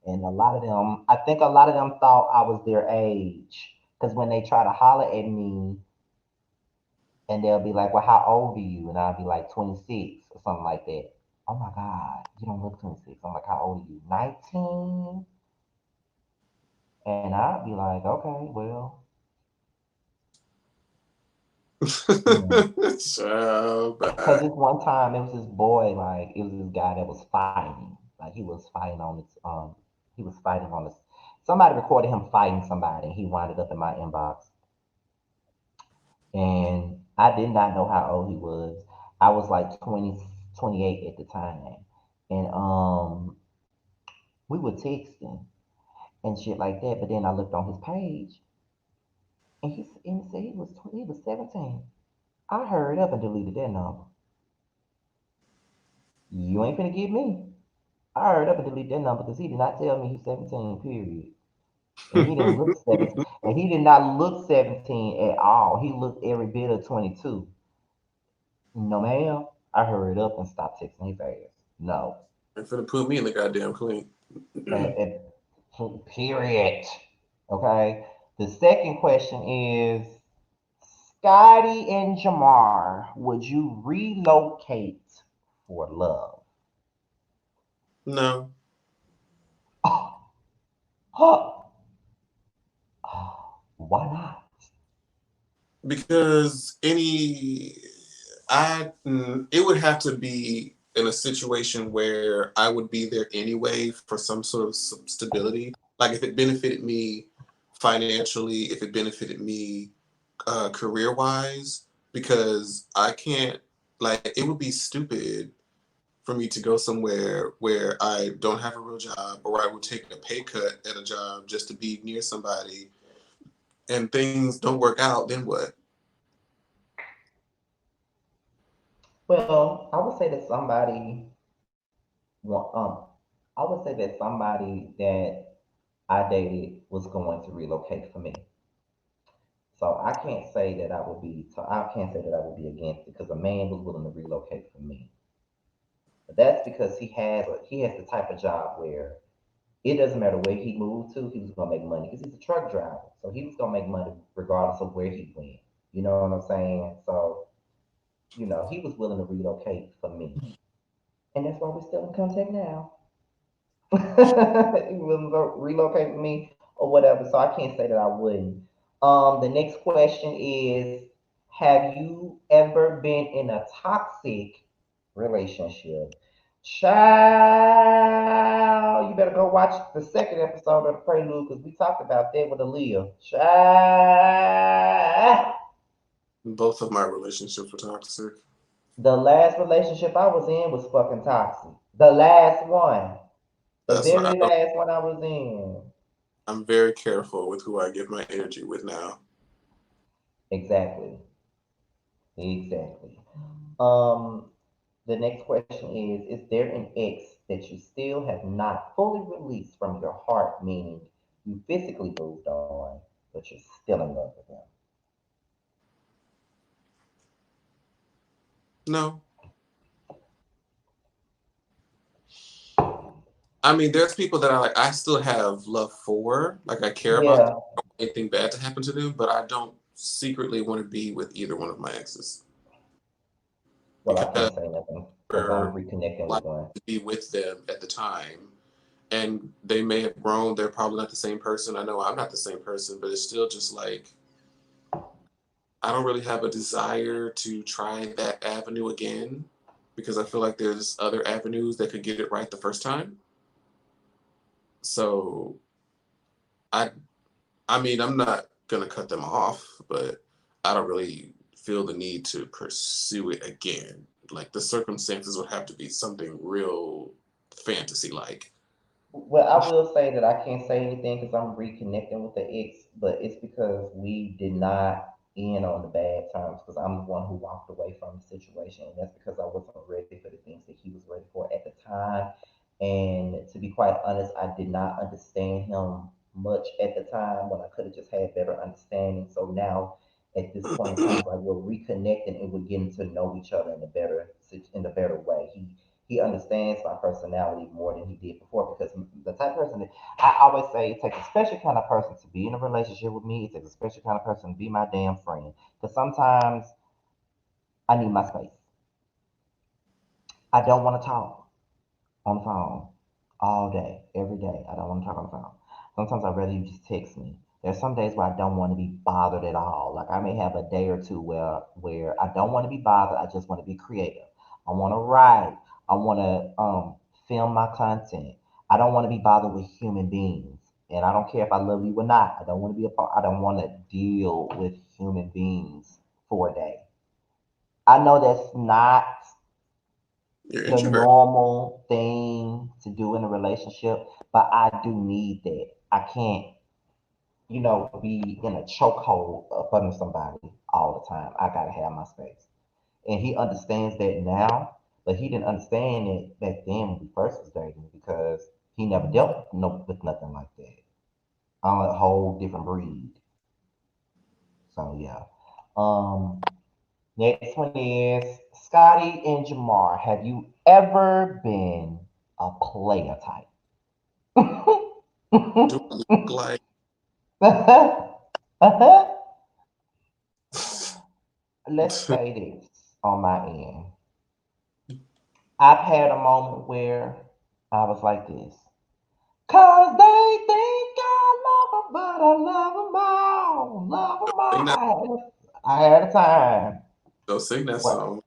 And a lot of them, I think a lot of them thought I was their age. Because when they try to holler at me and they'll be like, well, how old are you? And I'll be like 26 or something like that. Oh my God, you don't look 26. I'm like, how old are you? 19? And I'd be like, okay, well, So because bad. this one time, it was this boy, like, it was this guy that was fighting. Like, he was fighting on this. Somebody recorded him fighting somebody, and he wound it up in my inbox. And I did not know how old he was. I was like 20, 28 at the time. And we were texting and shit like that. But then I looked on his page, and he said he was 17. I hurried up and deleted that number. You ain't finna get me. I hurried up and deleted that number because he did not tell me he's 17, period. And he didn't look 17. And he did not look 17 at all. He looked every bit of 22. No, ma'am. I hurried up and stopped texting his ass. No. They're finna put me in the goddamn clean. Period. Okay. The second question is Scotty and Jamar, would you relocate for love? No, Huh. Why not? because it would have to be in a situation where I would be there anyway for some sort of stability. Like if it benefited me financially, if it benefited me career wise, because I can't, like, it would be stupid for me to go somewhere where I don't have a real job or I would take a pay cut at a job just to be near somebody and things don't work out, then what? Well, wa- um, I would say that somebody that I dated was going to relocate for me. So I can't say that I would be against it because a man was willing to relocate for me. But that's because he has the type of job where it doesn't matter where he moved to, he was gonna make money because he's a truck driver. So he was gonna make money regardless of where he went. You know what I'm saying? So, he was willing to relocate for me. And that's why we're still in contact now. He will relocate with me or whatever. So I can't say that I wouldn't. The next question is, have you ever been in a toxic relationship? Child, you better go watch the second episode of the Prelude because we talked about that with Aaliyah. Child. Both of my relationships were toxic. The last relationship I was in was fucking toxic. The last one. The That's why very last one I was in. I'm very careful with who I give my energy with now. Exactly. Exactly. Um, the next question is there an ex that you still have not fully released from your heart, meaning you physically moved on, but you're still in love with them? No. I mean, there's people that I still have love for, like I care about them, Yeah. I don't want anything bad to happen to them, but I don't secretly want to be with either one of my exes Well, I because can't say nothing because I'm we're reconnecting with like one. to be with them at the time, and they may have grown. They're probably not the same person. I know I'm not the same person, but it's still just like I don't really have a desire to try that avenue again because I feel like there's other avenues that could get it right the first time. So I I mean, I'm not gonna cut them off, but I don't really feel the need to pursue it again. Like the circumstances would have to be something real fantasy like. Well, I will say that I can't say anything because I'm reconnecting with the ex, but it's because we did not end on the bad terms because I'm the one who walked away from the situation. And that's because I wasn't ready for the things that he was ready for at the time. And to be quite honest, I did not understand him much at the time when I could have just had better understanding. So now at this point in time, it's like we're reconnecting and we're getting to know each other in a better way. He understands my personality more than he did before because the type of person that I always say it takes a special kind of person to be in a relationship with me. It takes a special kind of person to be my damn friend. Because sometimes I need my space. I don't want to talk on the phone all day, every day. I don't want to talk on the phone. Sometimes I'd rather you just text me. There's some days where I don't want to be bothered at all. Like I may have a day or two where I don't want to be bothered. I just want to be creative. I want to write. I want to film my content. I don't want to be bothered with human beings. And I don't care if I love you or not. I don't want to be a part. I don't want to deal with human beings for a day. I know that's not You're the introvert. normal thing to do in a relationship, but I do need that. I can't, be in a chokehold up under somebody all the time. I gotta have my space. And he understands that now, but he didn't understand it back then when we first was dating because he never dealt with nothing like that. I'm a whole different breed. So yeah. Um, Next one is Scotty and Jamar. Have you ever been a player type? Do I look like Let's say this on my end. I've had a moment where I was like this. Cause they think I love them, but I love them all. Love them sing that all. I had a time. don't sing that What? song.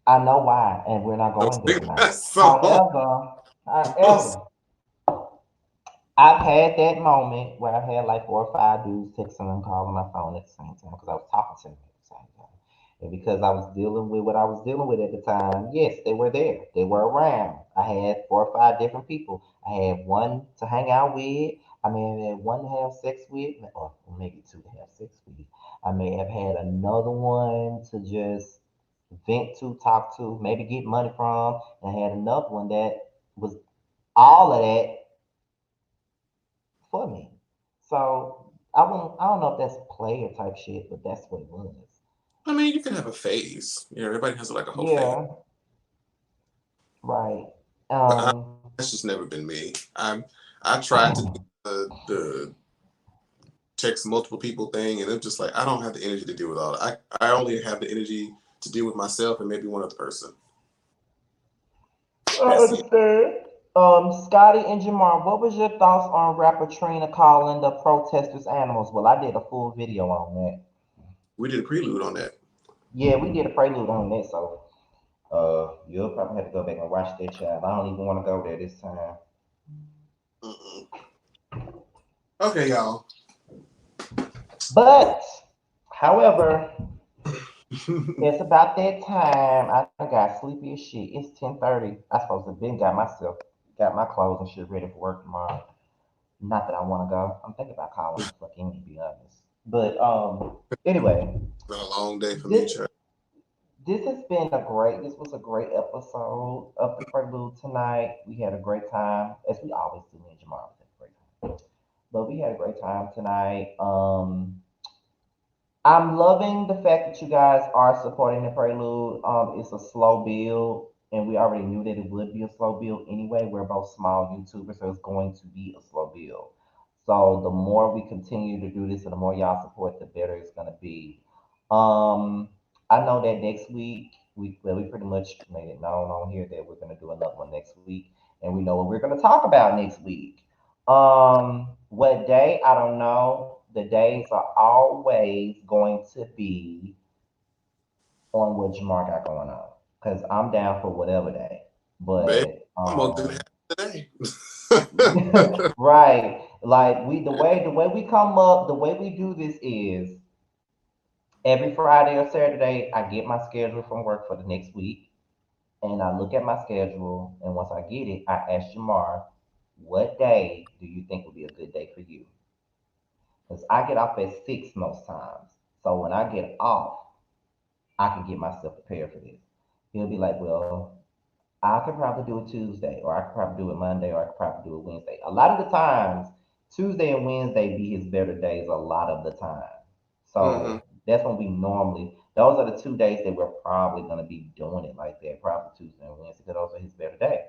I know why, and we're not Don't going there sing tonight. that song. However, Don't sing- however, I've had that moment where I've had like 4 or 5 dudes texting and calling my phone at the same time because I was talking to them at the same time. And because I was dealing with what I was dealing with at the time, yes, they were there. They were around. I had 4 or 5 different people. I had one to hang out with. I may have had one to have sex with, or maybe two to have sex with. I may have had another one to just vent to, talk to, maybe get money from, and I had another one that was all of that for me. So I don't know if that's player type shit, but that's what it was. I mean, you can have a phase. Everybody has like a whole phase, Yeah, right. but Um, that's just never been me. I tried to do the text multiple people thing, and it's just like I don't have the energy to deal with all that. I only have the energy to deal with myself and maybe one other person. I That's it. understand. Scotty and Jamar, what was your thoughts on rapper Trina calling the protesters animals? Well, I did a full video on that. We did a prelude on that. Yeah, we did a prelude on that, so you'll probably have to go back and watch that, child. I don't even want to go there this time. Okay, y'all. But, however, it's about that time. I got sleepy as shit. It's 10:30. I supposed to have been got my clothes and shit ready for work tomorrow. Not that I want to go. I'm thinking about calling the fuck in, to be honest. But anyway, It's been a long day for me, this child. this was a great episode of the Prelude tonight. We had a great time, as we always do. Me and Jamar always have a great time. But we had a great time tonight. I'm loving the fact that you guys are supporting the Prelude. It's a slow build, and we already knew that it would be a slow build anyway. We're both small YouTubers, so it's going to be a slow build. So the more we continue to do this, and the more y'all support, the better it's gonna be. Um, I know that next week we pretty much made it known on here that we're gonna do another one next week, and we know what we're gonna talk about next week. What day? I don't know. The days are always going to be on what Jamar got going on. Because I'm down for whatever day. Baby, But I'm gonna do that today. right. Like the way we come up, the way we do this is every Friday or Saturday, I get my schedule from work for the next week. And I look at my schedule, and once I get it, I ask Jamar, what day do you think would be a good day for you? Because I get off at 6 most times. So when I get off, I can get myself prepared for this. He'll be like, well, I could probably do it Tuesday, or I could probably do it Monday, or I could probably do it Wednesday. A lot of the times, Tuesday and Wednesday be his better days a lot of the time. Hmm. So that's when we normally, those are the 2 days that we're probably going to be doing it like that, probably Tuesday and Wednesday, because those are his better days.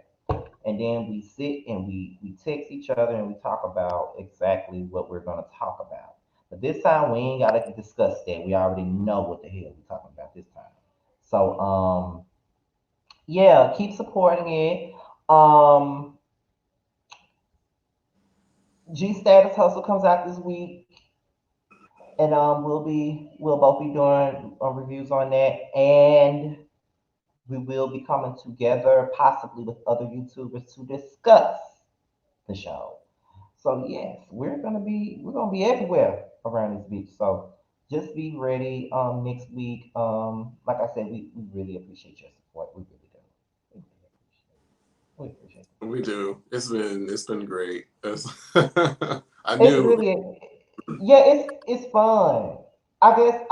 And then we sit and we text each other and we talk about exactly what we're going to talk about. But this time we ain't got to discuss that. We already know what the hell we're talking about this time. So yeah, keep supporting it. Um, G Status Hustle comes out this week, and we'll both be doing reviews on that, and we will be coming together possibly with other YouTubers to discuss the show. So yes, we're gonna be everywhere around this beach. So just be ready next week. Like I said, we really appreciate your support. We really do. We really appreciate it. We appreciate We do. It's been great. I it. It's knew. really yeah, it's fun. I guess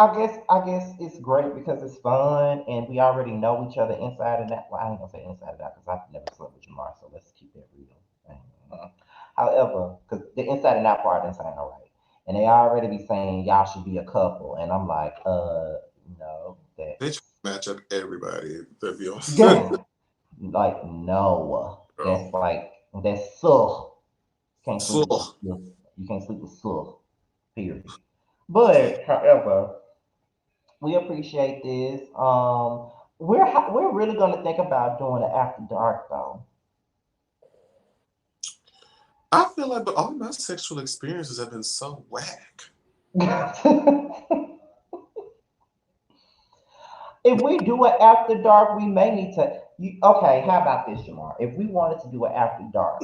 it's great because it's fun and we already know each other inside and out. Well, I ain't gonna say inside and out because I've never slept with Jamar, so let's keep that real. Uh, However, because the inside and out part didn't sound all right. And they already be saying y'all should be a couple. And I'm like, no, They try to match up everybody. To be honest. like, no. Girl. That's so. Can't sleep with So, you can't sleep with so, period. But however, we appreciate this. We're really gonna think about doing it after dark though. I feel like, but all my sexual experiences have been so whack. If we do it after dark, we may need to. Okay, how about this, Jamar? If we wanted to do it after dark,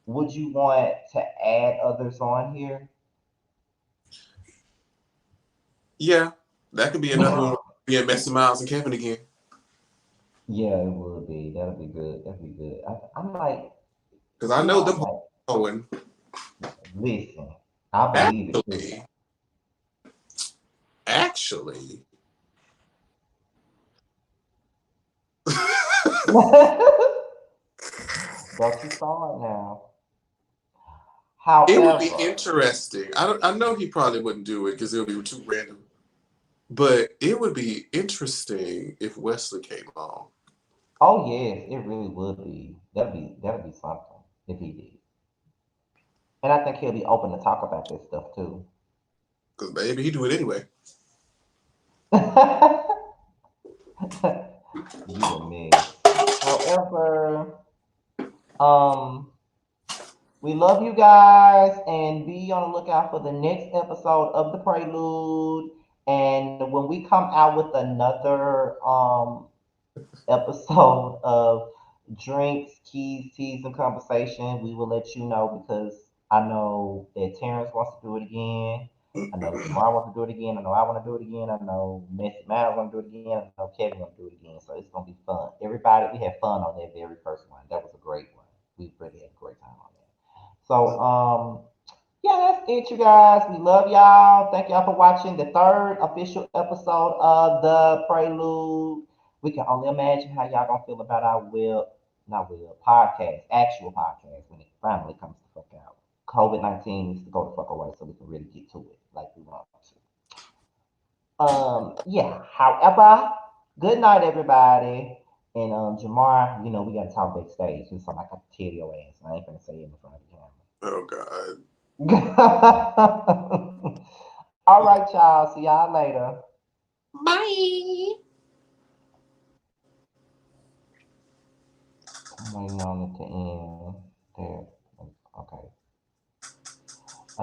would you want to add others on here? Yeah, that could be another one. Yeah, Messy Miles and Kevin again. Yeah, it would be. That'd be good. That'd be good. I'm like, Because I yeah, know I'm them like, going. listen, I believe it too. Actually, actually, Don't you start now. it would be However, interesting. I know he probably wouldn't do it because it would be too random. But it would be interesting if Wesley came on. oh yes, it really would be. That'd be something if he did. And I think he'll be open to talk about this stuff too. Because maybe he do it anyway. You a mess. However, We love you guys, and be on the lookout for the next episode of the Prelude. And when we come out with another episode of drinks, keys, teas, and conversation, we will let you know because I know that Terrence wants to do it again. I know Jamar wants to do it again. I know I want to do it again. I know Messi Matt want to do it again. I know Kevin want to do it again. So it's gonna be fun. Everybody, we had fun on that very first one. That was a great one. We really had a great time on that. So yeah, that's it, you guys. We love y'all. Thank y'all for watching the third official episode of the Prelude. We can only imagine how y'all gonna feel about our podcast, actual podcast, when it finally comes the fuck out. COVID-19 needs to go the fuck away so we can really get to it like we want to. Yeah. However, good night, everybody. And Jamar, you know we gotta talk backstage. It's something I got to tell your ass. I ain't gonna say it in front of the Oh God. camera. All right, y'all. See y'all later. Bye. I'm waiting on it to end. There.